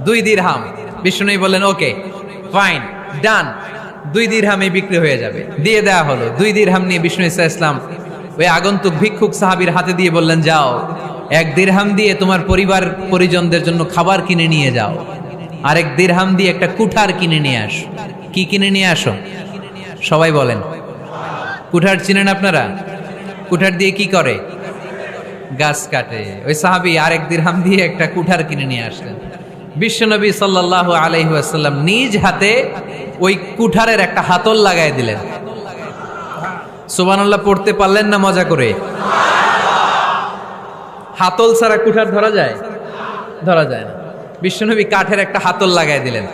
2 দিরহাম। বিষ্ণু বললেন, ওকে ফাইন, ডান, 2 দিরহামে বিক্রি হয়ে যাবে। দিয়ে দেয়া হলো। 2 দিরহাম নিয়ে বিষ্ণু ইসলাম ওই আগন্তুক ভিক্ষুক সাহাবীর হাতে দিয়ে বললেন, যাও, 1 দিরহাম দিয়ে তোমার পরিবার পরিজনদের জন্য খাবার কিনে নিয়ে যাও, আর 1 দিরহাম দিয়ে একটা কুঠার কিনে নিয়ে আসো। কি কিনে নিয়ে আসো? সবাই বলেন। কুঠার চিনেন আপনারা? কুঠার দিয়ে কি করে? গাছ কাটে। ওই সাহাবী আর 1 দিরহাম দিয়ে একটা কুঠার কিনে নিয়ে আসলেন। বিশ্বনবী সাল্লাল্লাহু আলাইহি ওয়াসাল্লাম নিজ হাতে ওই কুঠারের একটা হাতল লাগাই দিলেন। সুবহানাল্লাহ পড়তে পারলেন না মজা করে? হাতল ছাড়া কুঠার ধরা যায়? ধরা যায় না। বিশ্বনবী কাঠের একটা হাতল লাগাই দিলেন।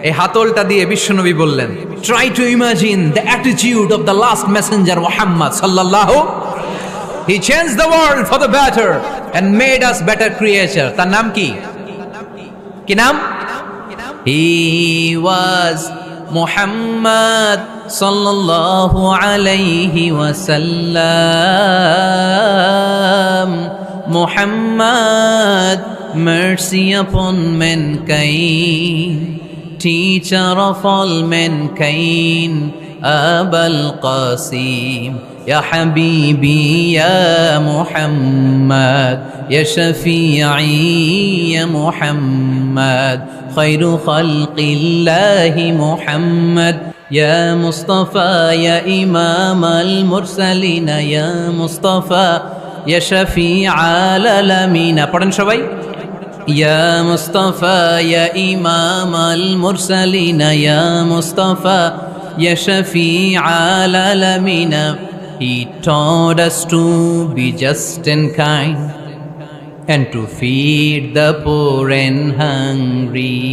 এই হাতলটা দিয়ে বিশ্বনবী বললেন, try to imagine the attitude of the last messenger Muhammad সাল্লাল্লাহু, he changed the world for the better and made us better creature. তার নাম কি? কি নাম? হি ওয়াজ মুহাম্মদ সাল্লাল্লাহু আলাইহি ওয়াসাল্লাম। Muhammad, mercy upon mankind, teacher of all mankind, Abul Qasim, Ya Habibi, Ya Muhammad, Ya Shafi'i, Ya Muhammad, Khairu Khalqillahi Muhammad, Ya Mustafa, Ya Imam al-Mursalin, Ya Mustafa, Ya Shafi'al alamin. পড়েন সবাই। Ya Mustafa, Ya Imam al-Mursalin, Ya Mustafa, Ya Shafi'al alamin. He taught us to be just and kind, and to feed the poor and hungry,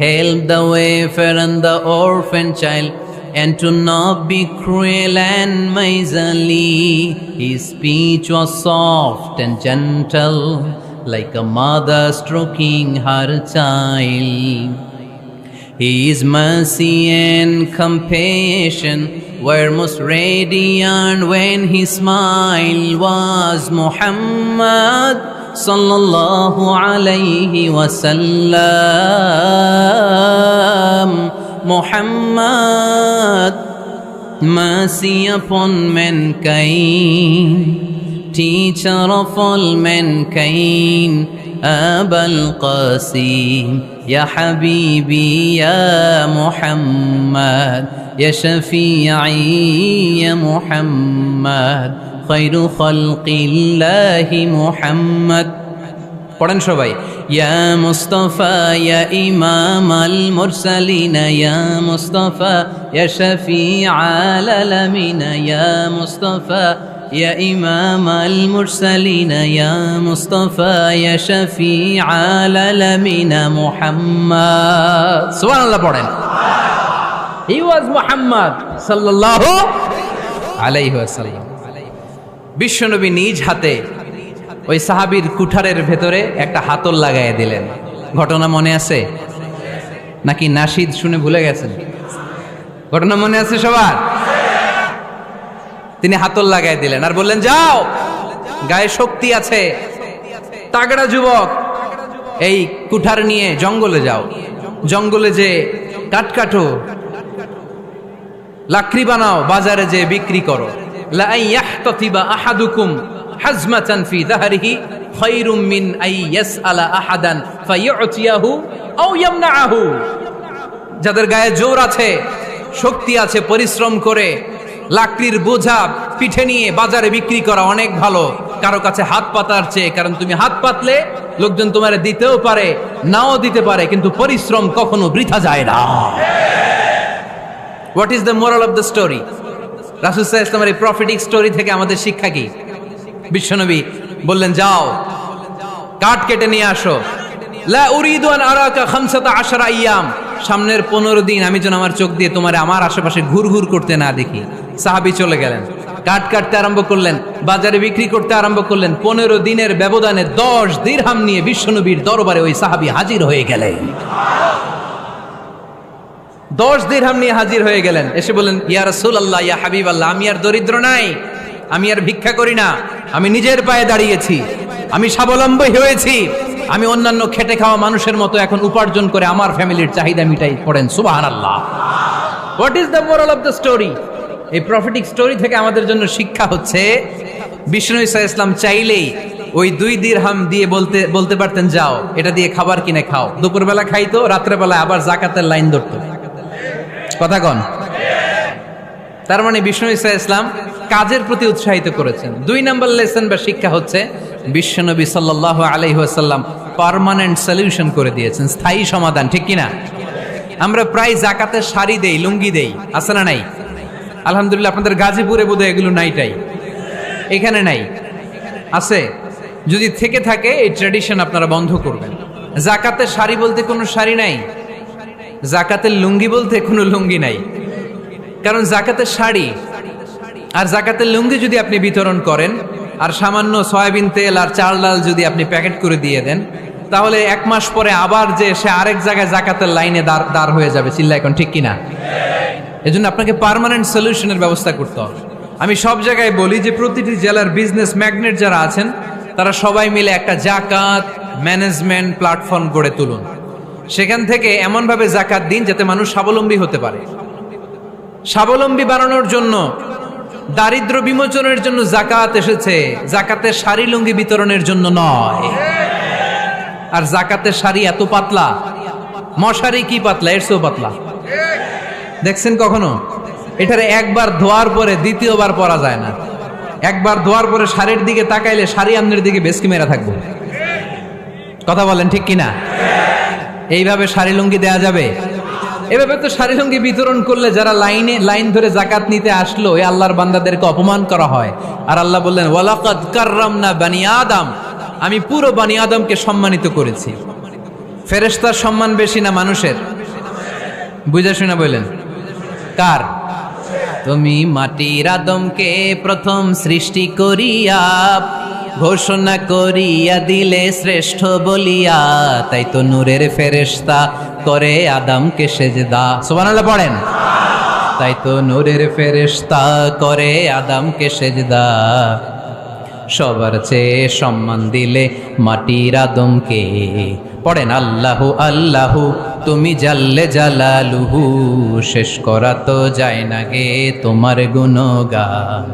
help the wafer and the orphan child, and to not be cruel and miserly. His speech was soft and gentle, like a mother stroking her child. His mercy and compassion were most radiant when his smile was Muhammad sallallahu alayhi wasallam. Muhammad, mercy upon mankind, teacher of all mankind, Abul Qasim, Ya Habibi, Ya Muhammad, Ya Shafi'i, Ya Muhammad, Khairu Khalqillahi Muhammad. পড়েন সবাই। ইয়া মুস্তাফা ইয়া ইমাম আল মুরসালিন ইয়া মুস্তাফা ইয়া শফিআল আলামিন ইয়া মুস্তাফা ইয়া ইমাম আল মুরসালিন ইয়া মুস্তাফা ইয়া শফিআল আলামিন মুহাম্মদ। সুবহানাল্লাহ পড়েন। হি ওয়াজ মুহাম্মদ সাল্লাল্লাহু আলাইহি ওয়াসাল্লাম। বিশ্বনবী নিজ হাতে ওই সাহাবীর কুঠারের ভেতরে একটা হাতল লাগাইয়া দিলেন। ঘটনা মনে আছে নাকি নাশিদ শুনে ভুলে গেছেন? ঘটনা মনে আছে সবার? তিনি হাতল লাগাই দিলেন আর বললেন, যাও, গায়ে শক্তি আছে, তাগড়া যুবক, এই কুঠার নিয়ে জঙ্গলে যাও, জঙ্গলে যে কাঠ কাটো, লাকড়ি বানাও, বাজারে যে বিক্রি করো। লা ইয়াহতাতিবা আহাদুকুম হাজমাতান ফি যাহরিহি খায়রুম মিন আই ইয়াসআলা আহাদান ফায়ুতিয়াহু আও ইয়ামনাহু। যাদের গায়ে জোর আছে, শক্তি আছে, পরিশ্রম করে লাকড়ির বোঝা পিঠে নিয়ে বাজারে বিক্রি করা অনেক ভালো কারো কাছে হাত পাতার চেয়ে। কারণ তুমি হাত পাতলে লোকজন তোমারে দিতেও পারে, নাও দিতে পারে, কিন্তু পরিশ্রম কখনো বৃথা যায় না। What is the moral of the story? রাসূল সাল্লাল্লাহু আলাইহি ওয়াসাল্লামের এই প্রফেটিক স্টোরি থেকে আমাদের শিক্ষা কি? বিশ্বনবী বললেন, যাও, কাঠ কেটে নিয়ে আসো। লা উরিদু আন আরাকা 15 আইয়াম, সামনের 15 দিন আমি যেন আমার চোখ দিয়ে তোমার আমার আশেপাশে ঘুরঘুর করতে না দেখি। সাহাবী চলে গেলেন, কাঠ কাটতে আরম্ভ করলেন, বাজারে বিক্রি করতে আরম্ভ করলেন। 15 দিনের ব্যবধানে 10 দিরহাম নিয়ে বিশ্বনবীর দরবারে ওই সাহাবী হাজির হয়ে গেলেন। 10 দিরহাম নিয়ে হাজির হয়ে গেলেন। এসে বললেন, ইয়া রাসূলুল্লাহ, ইয়া হাবিবাল্লাহ, আমি আর দরিদ্র নাই, আমি আর ভিক্ষা করি না, আমি নিজের পায়ে দাঁড়িয়েছি, আমি স্বাবলম্বী হয়েছি, আমি অন্যান্য খেটে খাওয়া মানুষের মতো এখন উপার্জন করে আমার ফ্যামিলির চাহিদা মিটাই। পড়েন সুবহানাল্লাহ। What is the moral of the story? এই প্রফেটিক স্টোরি থেকে আমাদের জন্য শিক্ষা হচ্ছে, বিষ্ণু ইসা ইসলাম চাইলেই ওই 2 দিরহাম দিয়ে বলতে পারতেন, যাও, এটা দিয়ে খাবার কিনে খাও। দুপুরবেলা খাইতো, রাত্রেবেলা আবার জাকাতের লাইন ধরতো। কথা কন? তার মানে বিষ্ণু ইসা ইসলাম কাজের প্রতি উৎসাহিত করেছেন। 2 নম্বর লেসন বা শিক্ষা হচ্ছে, বিশ্বনবী সাল্লাল্লাহু আলাইহি ওয়াসাল্লাম পার্মানেন্ট সলিউশন করে দিয়েছেন, স্থায়ী সমাধান। ঠিক কিনা? আমরা প্রায় জাকাতের শাড়ি দেই, লুঙ্গি দেই, আছে না নাই? আলহামদুলিল্লাহ, আপনাদের গাজীপুরে বোধহয় এগুলো নাইটাই, এখানে নাই, আছে? যদি থেকে থাকে এই ট্র্যাডিশন আপনারা বন্ধ করবেন। জাকাতের শাড়ি বলতে কোনো শাড়ি নাই, জাকাতের লুঙ্গি বলতে কোনো লুঙ্গি নাই। কারণ জাকাতের শাড়ি আর জাকাতের লুঙ্গি যদি আপনি বিতরণ করেন আর সামান্য সয়াবিন তেল আর চাল ডাল যদি আপনি প্যাকেট করে দিয়ে দেন, তাহলে 1 মাস পরে আবার যে সে আরেক জায়গায় জাকাতের লাইনে দাঁড় হয়ে যাবে। চিল্লা এখন, ঠিক কিনা? এজন্য আপনাকে পার্মানেন্ট সলিউশনের ব্যবস্থা করতে হবে। আমি সব জায়গায় বলি যে প্রতিটি জেলার বিজনেস ম্যাগনেট যারা আছেন তারা সবাই মিলে একটা জাকাত ম্যানেজমেন্ট প্ল্যাটফর্ম গড়ে তুলুন। সেখান থেকে এমনভাবে জাকাত দিন যাতে মানুষ স্বাবলম্বী হতে পারে। স্বাবলম্বী বানানোর জন্য, দারিদ্র বিমোচনের জন্য জাকাত এসেছে, জাকাতের শাড়ি লুঙ্গি বিতরণের জন্য নয়। আর জাকাতের শাড়ি এত পাতলা, মশারি কি পাতলা, এর চেয়েও পাতলা। দেখছেন কখনো? এটারে একবার ধোয়ার পরে দ্বিতীয়বার পরা যায় না। একবার ধোয়ার পরে শাড়ির দিকে তাকাইলে শাড়ি আমনের দিকে বেশকি মেরা থাকবো। কথা বলেন, ঠিক কিনা? এইভাবে শাড়ি লুঙ্গি দেয়া যাবে? এভাবে তো শাড়ি লুঙ্গি বিতরণ করলে যারা লাইন ধরে জাকাত নিতে আসলো, এই আল্লাহর বান্দাদেরকে অপমান করা হয়। আর আল্লাহ বললেন, ওয়ালাকাদ কাররামনা বানি আদম, আমি পুরো বানি আদমকে সম্মানিত করেছি। ফেরেশতার সম্মান বেশি না মানুষের? বুঝা শুনে বললেন, কার? তুমি মাটির আদমকে প্রথম সৃষ্টি করিয়া ঘোষণা করিয়া দিলে শ্রেষ্ঠ বলিয়া, তাই তো নূরের ফেরেশতা করে আদমকে সেজদা। সুবহানাল্লাহ পড়েন। তাই তো নূরের ফেরেশতা করে আদমকে সেজদা, সবার চেয়ে সম্মান দিলে মাটির আদমকে। পড়েন, আল্লাহু আল্লাহু তুমি জাল্লে জালালুহু, শেষ করা তো যায় না গে তোমার গুণগান।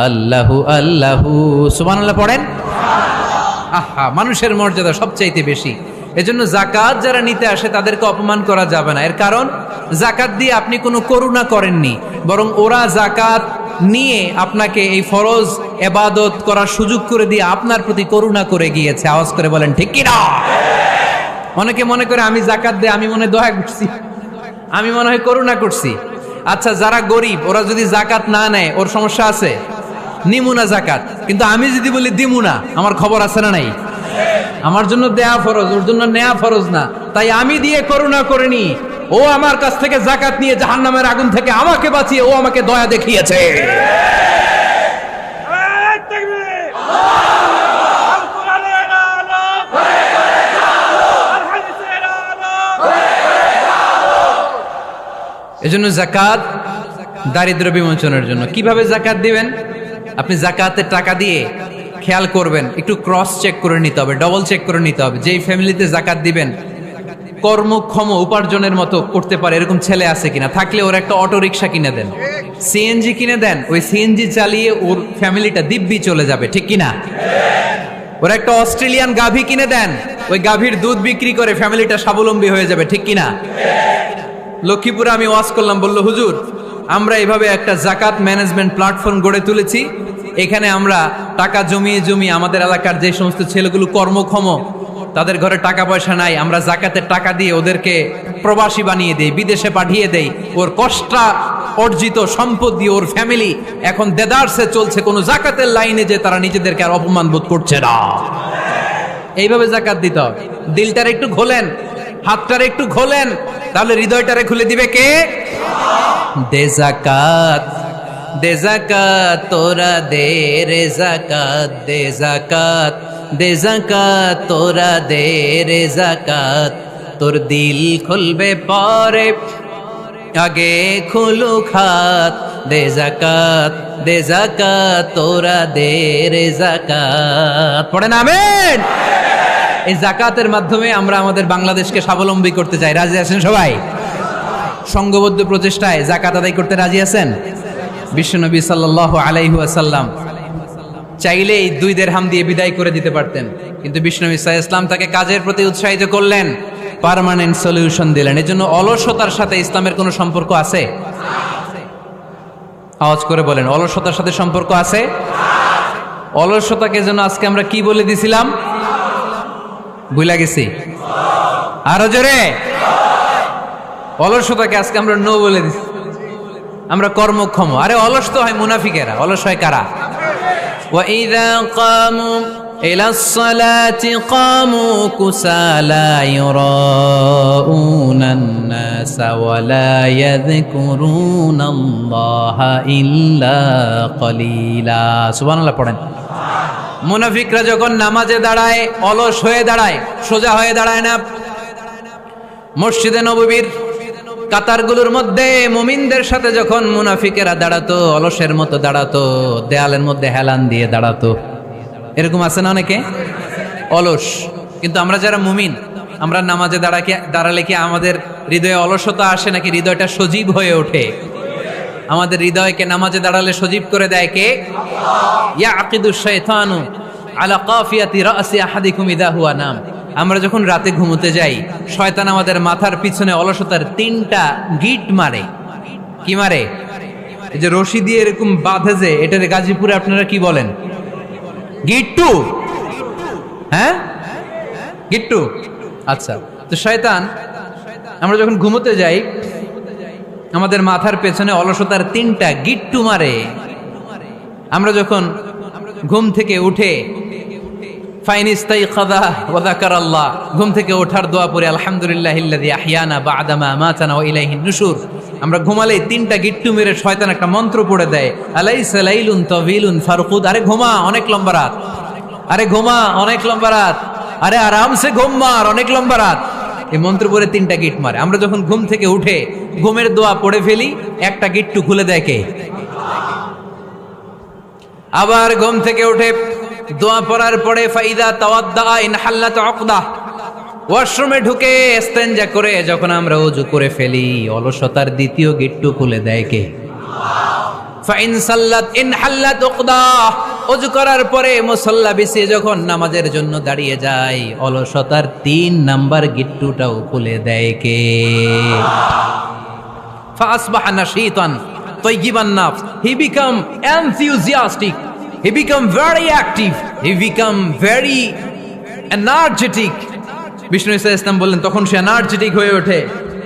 আল্লাহু আল্লাহু সুবহানাল্লাহ পড়েন। আহা, মানুষের মর্যাদা সবচাইতে বেশি। এজন্য যাকাত যারা নিতে আসে তাদেরকে অপমান করা যাবে না। এর কারণ যাকাত দিয়ে আপনি কোনো করুণা করেননি, বরং ওরা যাকাত নিয়ে আপনাকে এই ফরজ ইবাদত করার সুযোগ করে দিয়ে আপনার প্রতি করুণা করে গিয়েছে। আওয়াজ করে বলেন ঠিক কি না? অনেকে মনে করে আমি যাকাত দিয়ে আমি মনে দয়া করছি, আমি মনে হয় করুণা করছি। আচ্ছা, যারা গরিব ওরা যদি যাকাত না নেয় ওর সমস্যা আছে? নিমুনা যাকাত। কিন্তু আমি যদি বলি দিমুনা, আমার খবর আছে না নাই? আমার জন্য দেয়া ফরজ, ওর জন্য নেয়া ফরজ না। তাই আমি দিয়ে করুণা করিনি, ও আমার কাছ থেকে যাকাত নিয়ে জাহান্নামের আগুন থেকে আমাকে বাঁচিয়ে ও আমাকে দয়া দেখিয়েছে। এজন্য যাকাত দারিদ্র বিমোচনের জন্য। কিভাবে যাকাত দিবেন? আপনি যাকাতের টাকা দিয়ে খেয়াল করবেন, একটু ক্রস চেক করে নিতে হবে, ডবল চেক করে নিতে হবে। যেই ফ্যামিলিতে যাকাত দিবেন কর্মক্ষম উপার্জনের মতো করতে পারে এরকম ছেলে আছে কিনা, থাকলে ওর একটা অটো রিক্সা কিনে দেন, সিএনজি কিনে দেন। ওই সিএনজি চালিয়ে ওর ফ্যামিলিটা দিব্যি চলে যাবে, ঠিক কিনা? ওর একটা অস্ট্রেলিয়ান গাভী কিনে দেন, ওই গাভীর দুধ বিক্রি করে ফ্যামিলিটা স্বাবলম্বী হয়ে যাবে, ঠিক কিনা? লক্ষ্মীপুরে আমি ওয়াজ করলাম, বললো হুজুর আমরা এভাবে একটা যাকাত ম্যানেজমেন্ট প্ল্যাটফর্ম গড়ে তুলেছি, এখানে আমরা টাকা জমিয়ে জমিয়ে আমাদের এলাকার যে সমস্ত ছেলেগুলো কর্মক্ষম, তাদের ঘরে টাকা পয়সা নাই, আমরা যাকাতের টাকা দিয়ে ওদেরকে প্রবাসী বানিয়ে দেই, বিদেশে পাঠিয়ে দেই। ওর কষ্ট অর্জিত সম্পদ দিয়ে ওর ফ্যামিলি এখন দেদারসে চলছে, কোনো যাকাতের লাইনে যে তারা নিজেদেরকে আর অপমান বোধ করছে না। এইভাবে যাকাত দিতে হবে। দিলটারে একটু খোলেন, হাতটারে একটু খোলেন, তাহলে হৃদয়টারে খুলে দিবে কে? দে যাকাত, দে যাকাত তোরা দে রে যাকাত, দে যাকাত, দে যাকাত তোরা দে রে যাকাত। তোর দিল খুলবে পরে, আগে খুলু খাত। দে যাকাত, দে যাকাত তোরা দে রে যাকাত। পড়েন আমিন। এই যাকাতের মাধ্যমে আমরা আমাদের বাংলাদেশকে স্বাবলম্বী করতে চাই। রাজি আছেন সবাই? সংঘবদ্ধ প্রচেষ্টায় যাকাত আদায় করতে রাজি আছেন? বিশ্বনবী সাল্লাল্লাহু আলাইহি ওয়াসাল্লাম চাইলেই 2 দিরহাম দিয়ে বিদায় করে দিতে পারতেন, কিন্তু বিশ্বনবী সাল্লাল্লাহু আলাইহি ওয়াসাল্লাম তাকে কাজের প্রতি উৎসাহিত করলেন, পার্মানেন্ট সলিউশন দিলেন। এজন্য অলসতার সাথে ইসলামের কোনো সম্পর্ক আছে? আওয়াজ করে বলেন, অলসতার সাথে সম্পর্ক আছে? অলসতাকে যেন আজকে আমরা কি বলে দিছিলাম? ভুলে গেছি? আরো জোরে। অলসতাকে আজকে আমরা নো বলে দিছি, আমরা কর্মক্ষম। আরে অলস তো হয় মুনাফিকেরা, অলস হয় কারা? وَإِذَا قَامُوا إِلَى الصَّلَاةِ قَامُوا كُسَالَى يُرَاءُونَ النَّاسَ وَلَا يَذْكُرُونَ اللَّهَ إِلَّا قَلِيلًا। সুবহানাল্লাহ পড়েন। মুনাফিকরা যখন নামাজে দাঁড়ায় অলস হয়ে দাঁড়ায়, সোজা হয়ে দাঁড়ায় না। মসজিদে নববীর কাতারগুলোর মধ্যে মুমিনদের সাথে যখন মুনাফিকেরা দাঁড়াতো, অলসের মতো দাঁড়াতো, দেয়ালের মধ্যে হেলান দিয়ে দাঁড়াতো। এরকম আছে না অনেকে অলস? কিন্তু আমরা যারা মুমিন, আমরা নামাজে দাঁড়ালে কি আমাদের হৃদয়ে অলসতা আসে, নাকি হৃদয়টা সজীব হয়ে ওঠে? আমাদের হৃদয়কে নামাজে দাঁড়ালে সজীব করে দেয় কে? ইয়াকিদুশ শাইতানু আলা কাফিয়াতি রাসি আহাদিকুম ইদা হুয়া নাম। আমরা যখন রাতে ঘুমোতে যাই, শয়তান আমাদের মাথার পিছনে অলসতার 3টা গিট মারে। কি মারে? এই যে রশি দিয়ে এরকম বাঁধে, যে এটাতে গাজীপুরে আপনারা কি বলেন? গিট্টু। হ্যাঁ, গিট্টু। আচ্ছা, তো শয়তান আমরা যখন ঘুমোতে যাই আমাদের মাথার পেছনে অলসতার 3টা গিট্টু মারে। আমরা যখন ঘুম থেকে উঠে ফাইনিস্তাইকাযা ওয়া যাকারাল্লাহ, ঘুম থেকে ওঠার দোয়া পড়ে আলহামদুলিল্লাহিল্লাযী আহইয়ানা বা'দা মা আমাতানা ওয়া ইলাইহিন নুশুর। আমরা ঘুমালে 3টা গিট্টু মেরে শয়তান একটা মন্ত্র পড়ে দেয়, আলাইসা লাইলুন তাওয়িলুন ফারকুদ। আরে ঘুমা, অনেক লম্বা রাত। আরে ঘুমা, অনেক লম্বা রাত। আরে আরামসে ঘুম মার, অনেক লম্বা রাত। এই মন্ত্র পড়ে 3টা গিট মারে। আমরা যখন ঘুম থেকে উঠে ঘুমের দোয়া পড়ে ফেলি, একটা গিট্টু খুলে দেয় কে? আবার ঘুম থেকে উঠে দোয়া পড়ার পরে ফাইদা তাওয়াদ্দা ইনহাল্লাত উকদা, ওয়াশরুমে ঢুকে ইস্তেনজা করে যখন আমরা ওযু করে ফেলি, অলসতার 2য় গিট্টু খুলে দেয় কে? ফাইন সাল্লাত ইন হাল্লাত উকদা, ওযু করার পরে মুসাল্লা বিছিয়ে যখন নামাজের জন্য দাঁড়িয়ে যায়, অলসতার 3 নাম্বার গিট্টুটাও খুলে দেয় কে? ফাসবাহা নাশীতান তাইয়িবান নাফস, he become enthusiastic, he become very active, he become very energetic. Vishnu ঈসা ইসলাম বললেন তখন সে এনার্জেটিক হয়ে ওঠে,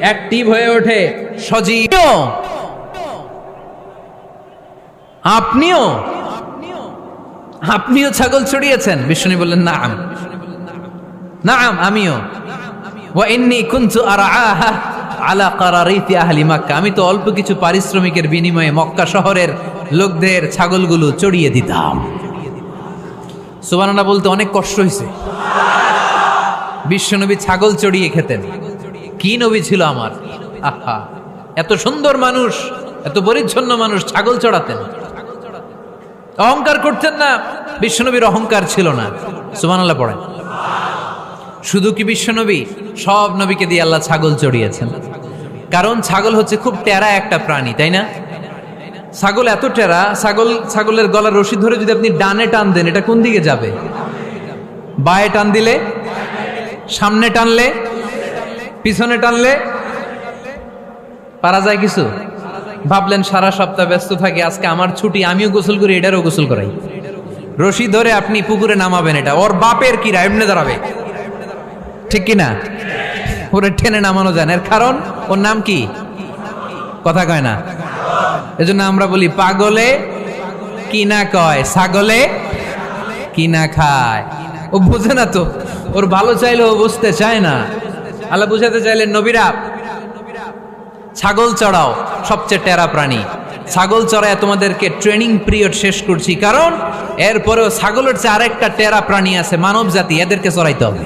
অ্যাক্টিভ হয়ে ওঠে, সজীব। আপনিও ছাগল চড়িয়েছেন? বিষ্ণু বললেন নাম, নাম আমিও। ওয়া ইন্নী কুনতু আরআহা আলা কারারিতি আহলি মক্কা, আমি তো অল্প কিছু পারিশ্রমিকের বিনিময়ে মক্কা শহরের লোকদের ছাগলগুলো চড়িয়ে দিতাম। সুবহানাল্লাহ বলতে অনেক কষ্ট হয়েছে। বিশ্বনবী ছাগল চড়িয়ে খেতেন। কি নবী ছিল আমার! আহা, এত সুন্দর মানুষ, এত পরিচ্ছন্ন মানুষ, ছাগল চড়াতেন। অহংকার করতেন না, বিশ্বনবীর অহংকার ছিল না। সুবহানাল্লাহ পড়েন। শুধু কি বিশ্বনবী, সব নবীকে দিয়ে আল্লাহ ছাগল চড়িয়েছেন। কারণ ছাগল হচ্ছে খুব টেরা একটা প্রাণী, তাই না? ছাগল এত টেরা, ছাগলের গলার রশি ধরে যদি আপনি ডানে টান দেন, এটা কোন দিকে যাবে? বায়ে টান দিলে, সামনে টানলে, পিছনে টানলে পারা যায় কিছু? ভাবলেন সারা সপ্তাহ ব্যস্ত থাকে, আজকে আমার ছুটি, আমিও গোসল করি, এটারও গোসল করাই। রশি ধরে আপনি পুকুরে নামাবেন, এটা ওর বাপের কিরা এমনি দাঁড়াবে, ঠিক কিনা? ওরে টেনে নামানো যায় না। এর কারণ ওর নাম কি? কথা কয় না। এজন্য আমরা বলি পাগলে কিনা কয়, ছাগলে কিনা খায়। ও বুঝে না তো, ওর ভালো চাইলে ও বুঝতে চায় না। আল্লাহ বুঝাতে চাইলেন নবীরা ছাগল চড়াও, সবচেয়ে টেরা প্রাণী। ছাগল চড়ায় তোমাদেরকে ট্রেনিং পিরিয়ড শেষ করছি, কারণ এরপরেও ছাগলের চেয়ে আরেকটা টেরা প্রাণী আছে, মানব জাতি, এদেরকে চড়াইতে হবে।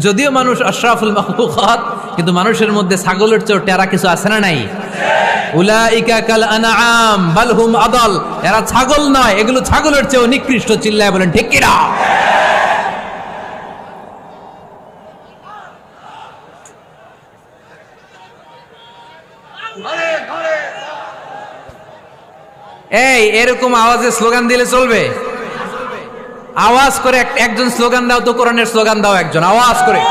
যদিও মানুষ আশরাফুল মাখলুকাত, কিন্তু মানুষের মধ্যে ছাগলের চেয়ে টেরা কিছু আছে না নাই? উলাইকা কাল আনআম বাল হুম আদাল, এরা ছাগল নয়, এগুলো ছাগলের চেয়েও নিকৃষ্ট। চিল্লায় বলেন ঠিক কিনা? এই এরকম আওয়াজে স্লোগান দিলে চলবে? আওয়াজ করে একজন স্লোগান দাও তো, কোরআনের স্লোগান দাও একজন, আওয়াজ করে।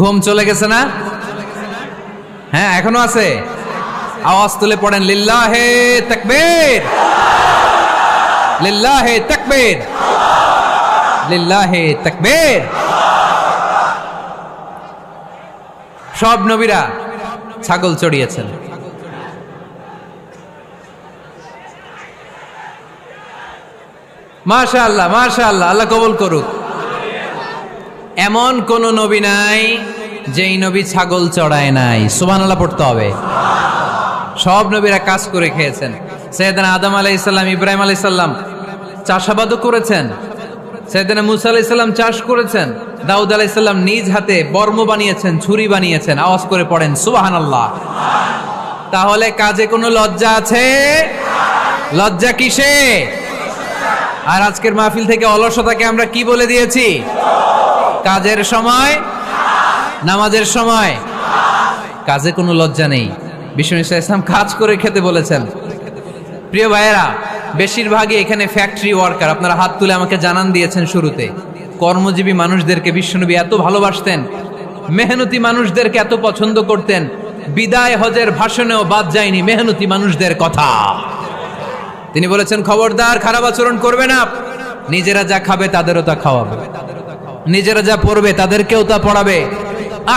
ঘুম চলে গেছে না? হ্যাঁ, এখনো আছে। আওয়াজ তুলে পড়েন লিল্লাহে তাকবীর, লিল্লাহে তাকবীর, লিল্লাহে তাকবীর। সব নবীরা ছাগল চড়িয়েছেন। মাশাআল্লাহ, মাশাআল্লাহ, আল্লাহ কবুল করুক। এমন কোন নবী নাই যেই নবী ছাগল চড়ায় নাই। সুবহানাল্লাহ পড়তে হবে। সব নবীরা কাজ করে খেয়েছেন। সাইয়েদনা আদম আলাইহিস সালাম, ইব্রাহিম আলাইহিস সালাম চাষাবাদও করেছেন। সাইয়েদনা মুসা আলাইহিস সালাম চাষ করেছেন। দাউদ আলাইহিস সালাম নিজ হাতে বর্ম বানিয়েছেন, ছুরি বানিয়েছেন। আওয়াজ করে পড়েন সুবহানাল্লাহ। তাহলে কাজে কোনো লজ্জা আছে? লজ্জা কিসে? আর আজকের মাহফিল থেকে অলসতাকে আমরা কি বলে দিয়েছি? কাজের সময়, নামাজের সময় কাজে কোনো লজ্জা নেই। বিষ্ণু ঈসা ইসলাম কাজ করে খেতে বলেছেন। প্রিয় ভাইয়েরা, বেশিরভাগই এখানে ফ্যাক্টরি ওয়ার্কার। আপনারা হাত তুলে আমাকে জানান দিয়েছেন শুরুতে। কর্মজীবী মানুষদেরকে বিশ্বনবী এত ভালোবাসতেন, মেহনতি মানুষদেরকে এত পছন্দ করতেন। বিদায় হজের ভাষণেও বাদ যায়নি মেহনতি মানুষদের কথা। তিনি বলেছেন, খবরদার খারাপ আচরণ করবে না। নিজেরা যা খাবে তাদেরও তা খাওয়াবে, নিজেরা যা পড়বে তাদেরকেও তা পড়াবে।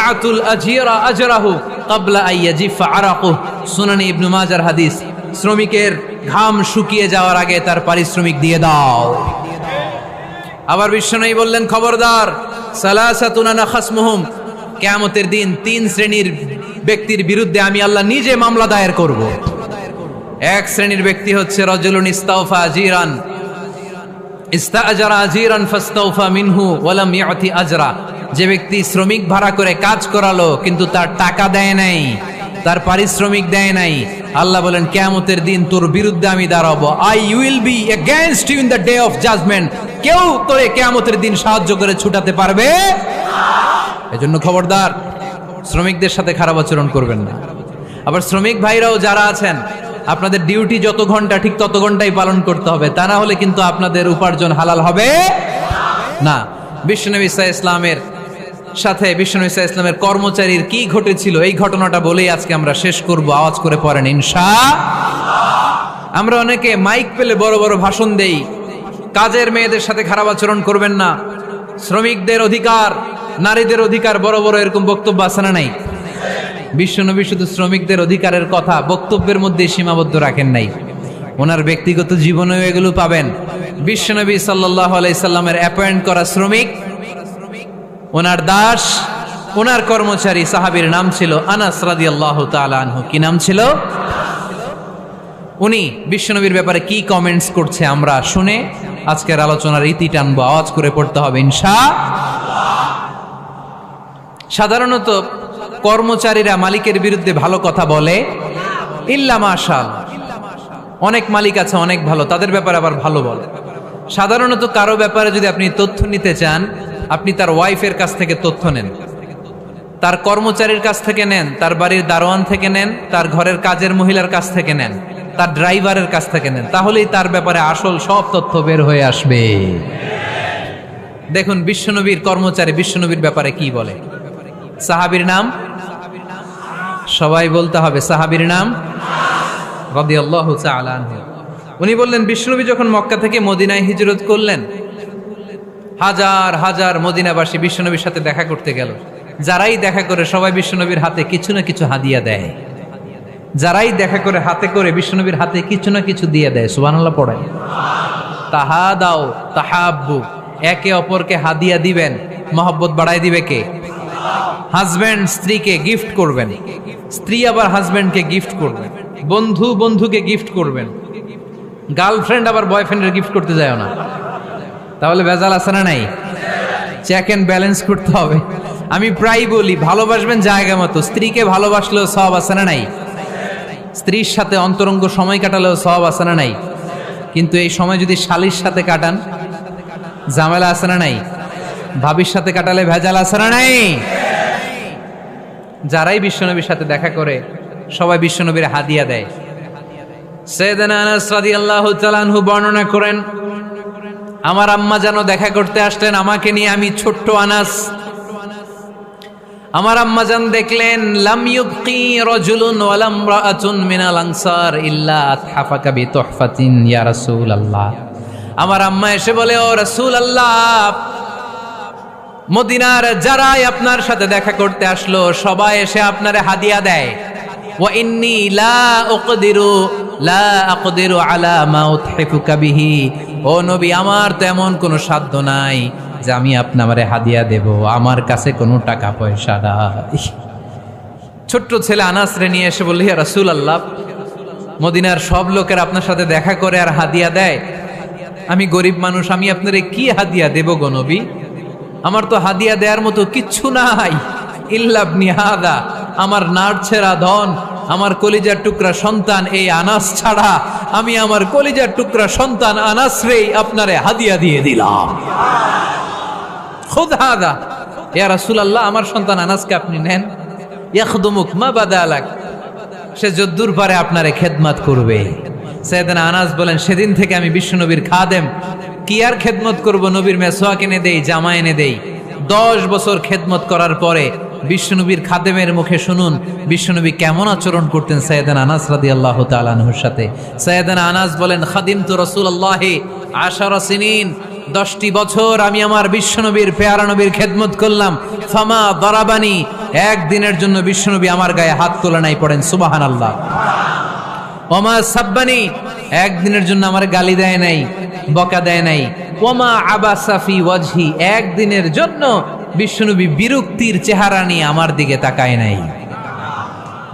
আতুল আজিরা আজরাহু ক্বাবলা আইয়াজিফা আরাকুহু, সুনানে ইবনে মাজার হাদিস। শ্রমিকের ঘাম শুকিয়ে যাওয়ার আগে তার পারিশ্রমিক দিয়ে দাও। আবার বিশ্বনবী বললেন, খবরদার সালাসাতুন আনা খাসমুহুম, কিয়ামতের দিন 3 শ্রেণীর ব্যক্তির বিরুদ্ধে আমি আল্লাহ নিজে মামলা দায়ের করব। এক শ্রেণীর ব্যক্তি হচ্ছে রাজুলুন ইস্তাওফা আজিরান ইস্তাআজারা আজিরান ফাস্তাওফা মিনহু ওয়া লাম ইয়াতি আজরা, যে ব্যক্তি শ্রমিক ভাড়া করে কাজ করালো কিন্তু তার টাকা দেয় নাই, তার পারিশ্রমিক দেয় নাই, আল্লাহ বলেন কিয়ামতের দিন তোর বিরুদ্ধে আমি দাঁড়াবো, I will be against you in the day of judgment. কেউ তোরে কিয়ামতের দিন সাহায্য করে ছুটাতে পারবে না। এজন্য খবরদার, শ্রমিকদের সাথে খারাপ আচরণ করবেন না। আবার শ্রমিক ভাইরাও যারা আছেন, আপনাদের ডিউটি যত ঘন্টা ঠিক তত ঘন্টাই পালন করতে হবে, তা না হলে কিন্তু আপনাদের উপার্জন হালাল হবে না। বিশ্বনবী সাল্লাল্লাহু আলাইহি ইসলামের সাথে বিশ্বনবী সাল্লাল্লাহু আলাইহি ইসলামের কর্মচারীর কি ঘটেছিল এই ঘটনাটা বলেই আজকে আমরা শেষ করব। আওয়াজ করে পড়েন ইনশাআল্লাহ। আমরা অনেকে মাইক পেলে বড় বড় ভাষণ দেই, কাজের মেয়েদের সাথে খারাপ আচরণ করবেন না, শ্রমিকদের অধিকার, নারীদের অধিকার, বড় বড় এরকম বক্তব্য আছে না নাই? বিশ্বনবী শুধু শ্রমিকদের অধিকারের কথা বক্তব্যের মধ্যে সীমাবদ্ধ রাখেন নাই, ওনার ব্যক্তিগত জীবনেও এগুলো পাবেন। বিশ্বনবী সাল্লাল্লাহু আলাইহি সাল্লামের অ্যাপয়েন্ট করা শ্রমিক, ওনার দাস, ওনার কর্মচারী সাহাবীর নাম ছিল আনাস রাদিয়াল্লাহু তাআলা আনহু। কি নাম ছিল? উনি বিশ্বনবীর ব্যাপারে কি কমেন্টস করছে আমরা শুনে আজকের আলোচনার ইতি টানবো। আওয়াজ করে পড়তে হবে ইনশাআল্লাহ। সাধারণত কর্মচারীরা মালিকের বিরুদ্ধে ভালো কথা বলে ইল্লা মাশাআল্লাহ। অনেক মালিক আছে অনেক ভালো, তাদের ব্যাপারে আবার ভালো বলে। সাধারণত কারো ব্যাপারে যদি আপনি তথ্য নিতে চান, আপনি তার ওয়াইফের কাছ থেকে তথ্য নেন, তার কর্মচারীর কাছ থেকে নেন, তার বাড়ির দারোয়ান থেকে নেন, তার ঘরের কাজের মহিলার কাছ থেকে নেন, তার ড্রাইভারের কাছ থেকে নেন, তাহলেই তার ব্যাপারে আসল সব তথ্য বের হয়ে আসবে। দেখুন বিশ্বনবীর কর্মচারী বিশ্বনবীর ব্যাপারে কি বলে। সাহাবীর নাম সবাই বলতে হবে, সাহাবীর নাম রাদিয়াল্লাহু তাআলা আনহু। উনি বললেন বিশ্বনবী যখন মক্কা থেকে মদিনায় হিজরত করলেন, হাজার হাজার মদিনাবাসী বিশ্বনবীর সাথে দেখা করতে গেল। যারাই দেখা করে সবাই বিশ্বনবীর হাতে কিছু না কিছু হাদিয়া দেয়, যারাই দেখা করে হাতে করে বিশ্বনবীর হাতে কিছু না কিছু দিয়ে দেয়। সুবহানাল্লাহ পড়েন। তাহাদাও তাহাব্বু, একে অপরকে হাদিয়া দিবেন, মহব্বত বাড়ায় দিবে কে? হাজব্যান্ড স্ত্রীকে গিফট করবেন, স্ত্রী আবার হাজব্যান্ডকে গিফট করবেন, বন্ধু বন্ধুকে গিফট করবেন, গার্লফ্রেন্ড আবার বয়ফ্রেন্ডের গিফট করতে যায় না, তাহলে ভেজাল আছে না নাই? চেক এন্ড ব্যালেন্স করতে হবে। আমি প্রায় বলি ভালোবাসবেন জায়গা মতো, স্ত্রীকে ভালোবাসলেও সব আছে না নাই? স্ত্রীর সাথে অন্তরঙ্গ সময় কাটালেও সব আছে না নাই? কিন্তু এই সময় যদি শালীর সাথে কাটান ঝামেলা আছে না নাই? ভাবির সাথে কাটালে ভেজাল আছে না নাই? যারাই বিশ্বনবীর সাথে দেখা করে সবাই বিশ্বনবীর হাদিয়া দেয়। সাইয়েদনা আনাস রাদিয়াল্লাহু তাআলা আনহু বর্ণনা করেন, আমার আম্মা যেন দেখা করতে আসলেন আমাকে নিয়ে, আমি ছোট্ট আনাস। আমার আম্মা জান দেখলেন লাম ইউবকি রাজুলুন ওয়া লাম রাআতুন মিনাল আনসার ইল্লা আতহাফাকা বিতুহফাতিন ইয়া রাসূলুল্লাহ। আমার আম্মা এসে বলে, ও রাসূলুল্লাহ, মদিনার যারাই আপনার সাথে দেখা করতে আসলো সবাই এসে আপনারে হাদিয়া দেয়। ওয়া ইন্নী লা আকদিরু আলা মা উতহিফুকা বিহি, ও নবী আমার তো এমন কোনো সাধ্য নাই যে আমি আপনারে হাদিয়া দেব, আমার কাছে কোনো টাকা পয়সা নাই। ছোট্ট ছেলে আনাসরে নিয়ে এসে বলল, ইয়া রাসূলুল্লাহ, মদিনার সব লোকের আপনার সাথে দেখা করে আর হাদিয়া দেয়, আমি গরিব মানুষ, আমি আপনারে কি হাদিয়া দেব গো নবী? আমার তো হাদিয়া দেওয়ার মতো কিচ্ছু নাই। ইল্লা ইবনি হাদা, আমার নাড়ছেরা ধন, আমার কলিজার টুকরা সন্তান এই আনাস ছাড়া আমি আমার কলিজার টুকরা সন্তান আনাস রেই আপনারে হাদিয়া দিয়ে দিলাম। খুদ হাদা ইয়া রাসূলুল্লাহ, আমার সন্তান আনাসকে আপনি নেন। ইয়াখদুমুক মা বাদালাক, সে যদ্দুর পারে আপনারে খেদমত করবে। সাইয়েদনা আনাস বলেন, সেদিন থেকে আমি বিশ্বনবীর খাদেম, কি আর খেদমত করব, নবীর মেসওয়াক এনে দেই, জামা এনে দেই। 10 বছর খেদমত করার পরে বিশ্বনবীর খাদেমের মুখে শুনুন বিশ্বনবী কেমন আচরণ করতেন সাইয়েদনা আনাস রাদিয়াল্লাহু তাআলা আনহুর সাথে। সাইয়েদনা আনাস বলেন, খাদিমতু রাসূলুল্লাহি 10 সিনিন, 10টি বছর আমি আমার বিশ্বনবীর পেয়ারা নবীর খেদমত করলাম। ফামা দারাবানি, একদিনের জন্য বিশ্বনবী আমার গায়ে হাত তোলা নাই, পড়েন সুবহানাল্লাহ। ওমা সাব্বানি, একদিনের জন্য আমার গালি দেয় নাই, বকা দেয় নাই। ওমা আবাসা ফি ওয়াজহি, একদিনের জন্য বিশ্বনবী বিরক্তির চেহারা নিয়ে আমার দিকে তাকায় নাই।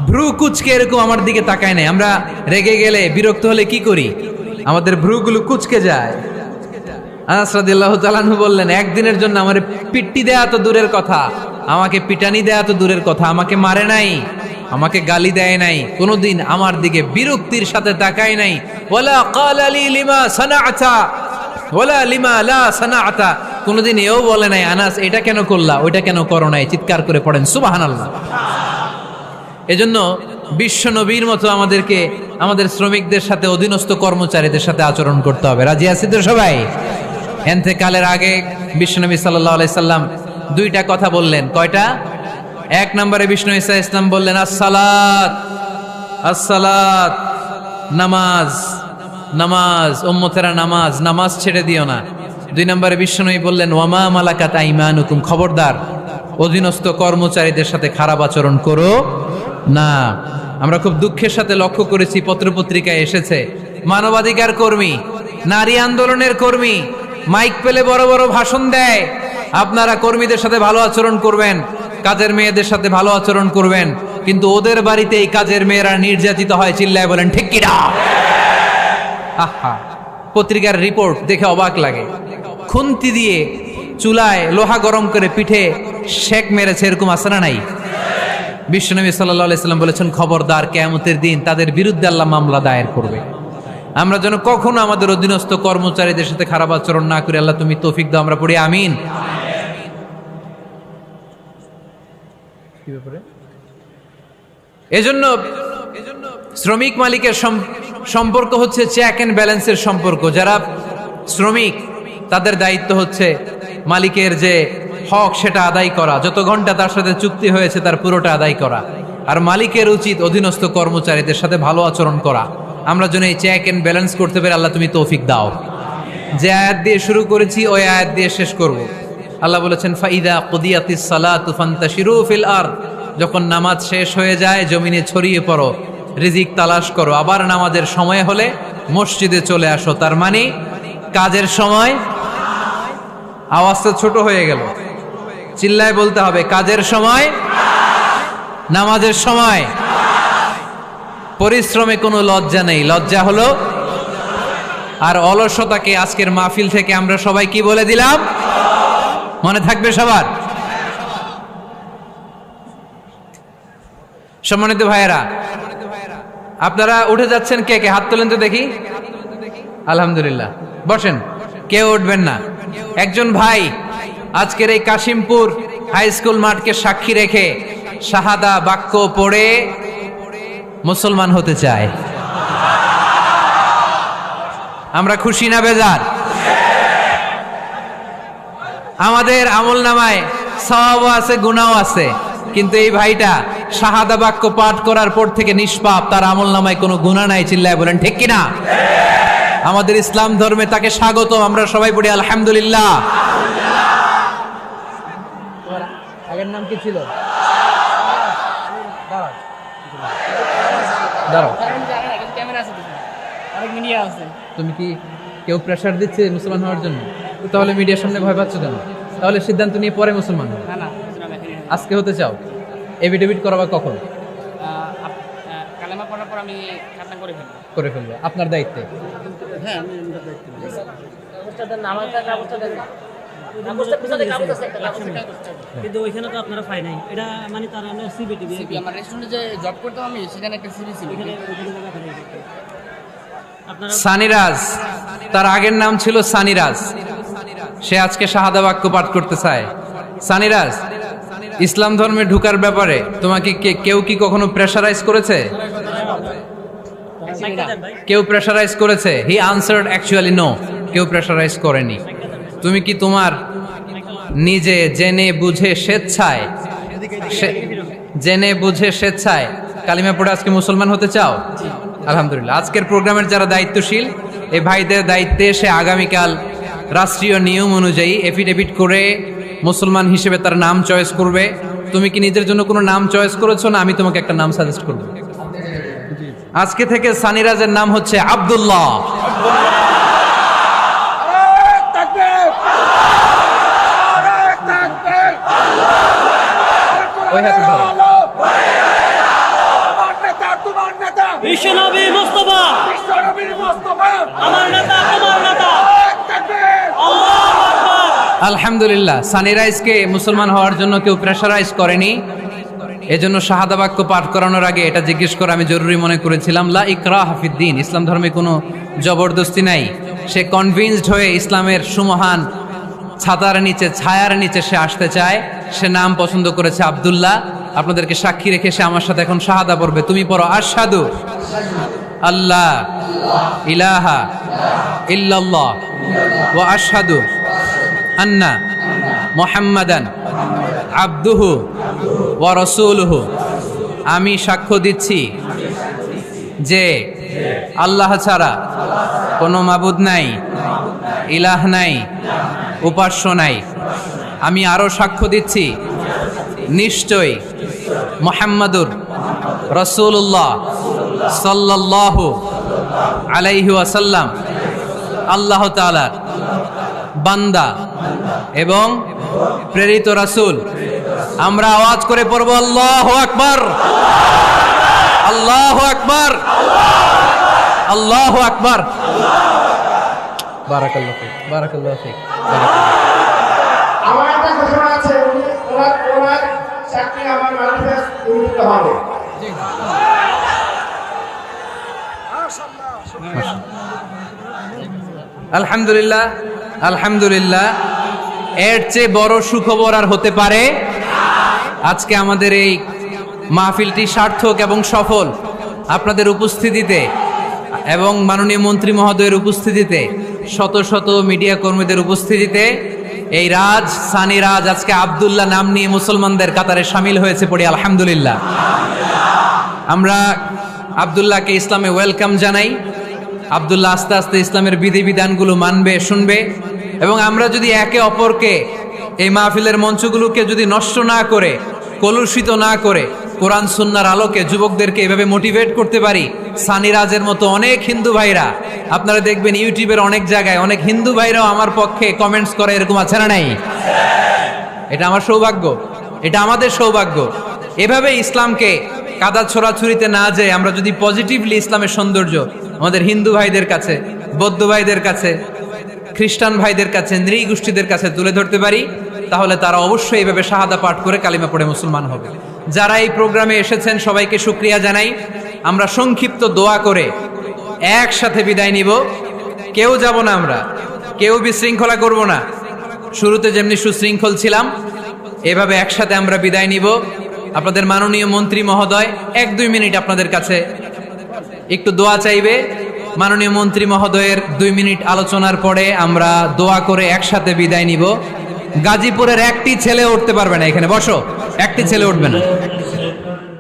ভ্রু কুচকে এরকম আমার দিকে তাকায় নাই। আমরা রেগে গেলে বিরক্ত হলে কি করি? আমাদের ভ্রুগুলো কুচকে যায়। আনাস রাদিয়াল্লাহু তাআলা আনহু বললেন, একদিনের জন্য আমারে পিট্টি দেয়া তো দূরের কথা, আমাকে পিটানি দেয়া তো দূরের কথা, আমাকে মারে নাই, আমাকে গালি দেয় নাই, কোনোদিন আমার দিকে বিরক্তির সাথে তাকায় নাই। ওয়ালা ক্বালা লি লিমা সানাআতা ওয়ালা লিমা লা সানাআতা, কোনোদিন এও বলে নাই আনাস এটা কেন করলা, ওইটা কেন করো নাই। চিৎকার করে পড়েন সুবহানাল্লাহ। এজন্য বিশ্ব নবীর মতো আমাদেরকে আমাদের শ্রমিকদের সাথে, অধীনস্থ কর্মচারীদের সাথে আচরণ করতে হবে। রাজি আছি তো সবাই? এতেকালের আগে বিশ্বনবী সাল্লাল্লাহু আলাইহি সাল্লাম দুইটা কথা বললেন। কয়টা? এক নম্বরে বিষ্ণু ঈসা ইসলাম বললেন আসসালাত, আসসালাত, নামাজ, নামাজ, উম্মতেরা নামাজ, নামাজ ছেড়ে দিও না। দুই নম্বরে বিশ্বনবী বললেন ওয়ামা মালাকাত আইমানুকুম, খবরদার অধীনস্থ কর্মচারীদের সাথে খারাপ আচরণ করো না। আমরা খুব দুঃখের সাথে লক্ষ্য করেছি, পত্রপত্রিকায় এসেছে মানবাধিকার কর্মী, নারী আন্দোলনের কর্মী মাইক পেলে বড় বড় ভাষণ দেয়, আপনারা কর্মীদের সাথে ভালো আচরণ করবেন, কাজের মেয়েদের সাথে ভালো আচরণ করবেন, কিন্তু ওদের বাড়িতে এই কাজের মেয়েরা নির্যাতিত হয়। চিল্লায় বলেন ঠিক কিনা? আহা, পত্রিকার রিপোর্ট দেখে অবাক লাগে। খুন্তি দিয়ে চুলায় লোহা গরম করে পিঠে শেক মেরেছে, এরকম আছে না নাই? বিশ্বনবী সাল্লাল্লাহু আলাইহি সাল্লাম বলেছেন খবরদার, কিয়ামতের দিন তাদের বিরুদ্ধে আল্লাহ মামলা দায়ের করবে। আমরা যেন কখনো আমাদের অধীনস্থ কর্মচারীদের সাথে খারাপ আচরণ না করি। আল্লাহ তুমি তৌফিক দাও, আমরা পড়ি আমিন। এজন্য শ্রমিক মালিকের সম্পর্ক হচ্ছে চেক এন্ড ব্যালেন্সের সম্পর্ক। যারা শ্রমিক তাদের দায়িত্ব হচ্ছে মালিকের যে হক সেটা আদায় করা, যত ঘন্টা তার সাথে চুক্তি হয়েছে তার পুরোটা আদায় করা। আর মালিকের উচিত অধীনস্থ কর্মচারীদের সাথে ভালো আচরণ করা। আমরা যেন এই চেক এন্ড ব্যালেন্স করতে পারি, আল্লাহ তুমি তৌফিক দাও। যে আয়াত দিয়ে শুরু করেছি ওই আয়াত দিয়ে শেষ করব। আল্লাহ বলেছেন ফাইদা কুদিয়াতিস সালাতু ফান্তাশিরু ফিল আরদ, যখন নামাজ শেষ হয়ে যায় জমিনে ছড়িয়ে পড়ো, রিজিক তালাশ করো। আবার নামাজের সময় হলে মসজিদে চলে আসো। তার মানে কাজের সময়, আওয়াজটা ছোট হয়ে গেল, চিল্লায় বলতে হবে, কাজের সময়, নামাজের সময়। পরিশ্রমে কোনো লজ্জা নেই, লজ্জা হলো আর অলসতাকে আজকের মাহফিল থেকে আমরা সবাই কি বলে দিলাম? মনে থাকবে সবার? সম্মানিত ভাইয়েরা, আপনারা উঠে যাচ্ছেন, কে কে হাত তোলেন তো দেখি। আলহামদুলিল্লাহ, বসেন, কেউ উঠবেন না। একজন ভাই আজকের এই কাশিমপুর হাই স্কুল মাঠকে সাক্ষী রেখে শাহাদা বাক্য পড়ে মুসলমান হতে চায়। আমরা খুশি না বেজার? আমাদের আমল নামায় সওয়াবও আছে, গুনাহও আছে, কিন্তু এই ভাইটা শাহাদা বাক্য পাঠ করার পর থেকে নিষ্পাপ, তার আমল নামায় কোনো গুনাহ নাই। চিল্লায় বলেন ঠিক কিনা? আমাদের ইসলাম ধর্মে তাকে স্বাগত। আমরা সবাই পড়ি আলহামদুলিল্লাহ। আগের নাম কি ছিল? তুমি কি কেউ প্রেসার দিচ্ছে মুসলমান হওয়ার জন্য? তাহলে মিডিয়ার সামনে ভয় পাচ্ছ কেন? তাহলে সিদ্ধান্ত নিয়ে পরে মুসলমান হও। আজকে হতে চাও? এফিডেভিট করাবা কখন? কালেমা পড়ার পর আমি খাতনা করে ফেলবো আপনার দায়িত্বে। হ্যাঁ, আমি আমার দায়িত্ব নিয়েছি। কিন্তু ওইখানে তো আপনারা পাই নাই, এটা মানে তার সিবিটি আমার রেস্টুরেন্টে যে জব করতাম আমি, সেখানে একটা সিবি ছিল। সানিরাজ, তার আগের নাম ছিল সানিরাজ, সে আজকে শাহাদা বাক্য পাঠ করতে চায়। সানিরাজ, ইসলাম ধর্মে ঢুকার ব্যাপারে তোমাকে কেউ কি কখনো প্রেশারাইজ করেছে? কেউ প্রেশারাইজ করেছে? হি আনসার্ড অ্যাকচুয়ালি নো, কেউ প্রেশারাইজ করেনি। তুমি কি তোমার নিজে জেনে বুঝে স্বেচ্ছায় কালিমা পড়ে আজকে মুসলমান হতে চাও? আলহামদুলিল্লাহ। আজকের প্রোগ্রামের যারা দায়িত্বশীল, এই ভাইদের দায়িত্বে সে আগামীকাল রাষ্ট্রীয় নিয়ম অনুযায়ী এফিডেভিট করে মুসলমান হিসেবে তার নাম চয়েস করবে। তুমি কি নিজের জন্য কোনো নাম চয়েস করেছো? না আমি তোমাকে একটা নাম সাজেস্ট করবো। আজকে থেকে সানিরাজের নাম হচ্ছে আব্দুল্লাহ। ওই হাতে ধরো। বিশ্বনবী মুস্তাফা আমার নেতা তোমার নেতা আল্লাহু আকবার। আলহামদুলিল্লাহ, সানি রাইসকে মুসলমান হওয়ার জন্য কেউ প্রেশারাইজ করেনি। এজন্য শাহাদা বাক্য পাঠ করানোর আগে এটা জিজ্ঞেস করা আমি জরুরি মনে করেছিলাম। লা ইকরাহা ফিদ্দিন, ইসলাম ধর্মে কোনো জবরদস্তি নাই। সে কনভিন্সড হয়ে ইসলামের সুমহান ছাতার নিচে, ছায়ার নিচে সে আসতে চায়। সে নাম পছন্দ করেছে আব্দুল্লাহ। আপনাদেরকে সাক্ষী রেখে সে আমার সাথে এখন শাহাদা পড়বে। তুমি পড়ো, আশহাদু আল্লাহ ইলাহা ইল্লাল্লাহ ওয়া আশহাদু আন্না মুহাম্মাদান আবদুহু ওয়া রাসূলুহু। আমি সাক্ষ্য দিচ্ছি যে আল্লাহ ছাড়া কোনো মাবুদ নাই, ইলাহ নাই, উপাস্য নাই। আমি আরো সাক্ষ্য দিচ্ছি নিশ্চয় মুহাম্মাদুর রাসূলুল্লাহ সাল্লাল্লাহু আলাইহি ওয়াসাল্লাম আল্লাহ তাআলার বান্দা এবং প্রেরিত রাসূল। আমরা আওয়াজ করে পড়ব আল্লাহু আকবার, আল্লাহু আকবার, আল্লাহু আকবার। বারাকাল্লাহু ফিক, বারাকাল্লাহু ফিক। আমার একটা ঘোষণা আছে, ওনার চাকরি আমার ম্যানিফেস্ট দিতে হবে। আলহামদুলিল্লাহ, আলহামদুলিল্লাহ। এর চেয়ে বড় সুখবর আর হতে পারে? আজকে আমাদের এই মাহফিলটি সার্থক এবং সফল। আপনাদের উপস্থিতিতে এবং মাননীয় মন্ত্রী মহোদয়ের উপস্থিতিতে, শত শত মিডিয়া কর্মীদের উপস্থিতিতে এই রাজ, সানি রাজ আজকে আব্দুল্লাহ নাম নিয়ে মুসলমানদের কাতারে সামিল হয়েছে। পড়ি আলহামদুলিল্লাহ। আমরা আব্দুল্লাহকে ইসলামে ওয়েলকাম জানাই। আব্দুল্লাহ আস্তে আস্তে ইসলামের বিধিবিধানগুলো মানবে, শুনবে। এবং আমরা যদি একে অপরকে, এই মাহফিলের মঞ্চগুলোকে যদি নষ্ট না করে, কলুষিত না করে, কোরআন সুন্নাহর আলোকে যুবকদেরকে এভাবে মোটিভেট করতে পারি, সানি রাজের মতো অনেক হিন্দু ভাইরা, আপনারা দেখবেন ইউটিউবের অনেক জায়গায় অনেক হিন্দু ভাইরাও আমার পক্ষে কমেন্টস করে, এরকম আছে না নাই? এটা আমার সৌভাগ্য, এটা আমাদের সৌভাগ্য। এভাবে ইসলামকে কাদা ছোড়াছুরিতে না যায় আমরা যদি পজিটিভলি ইসলামের সৌন্দর্য আমাদের হিন্দু ভাইদের কাছে, বৌদ্ধ ভাইদের কাছে, খ্রিস্টান ভাইদের কাছে, নৃগোষ্ঠীদের কাছে তুলে ধরতে পারি, তাহলে তারা অবশ্যই এইভাবে শাহাদা পাঠ করে কালিমা পড়ে মুসলমান হবে। যারা এই প্রোগ্রামে এসেছেন সবাইকে শুকরিয়া জানাই। আমরা সংক্ষিপ্ত দোয়া করে একসাথে বিদায় নিব। কেউ যাব না, আমরা কেউ বিশৃঙ্খলা করব না। শুরুতে যেমনি সুশৃঙ্খল ছিলাম, এভাবে একসাথে আমরা বিদায় নিব। আপনাদের মাননীয় মন্ত্রী মহোদয় 1-2 মিনিট আপনাদের কাছে একটু দোয়া চাইবে। মাননীয় মন্ত্রী মহোদয়ের 2 মিনিট আলোচনার পরে আমরা দোয়া করে একসাথে বিদায় নিব। গাজীপুরের একটি ছেলে উঠতে পারবে না, এখানে বসো, একটি ছেলে উঠবে না।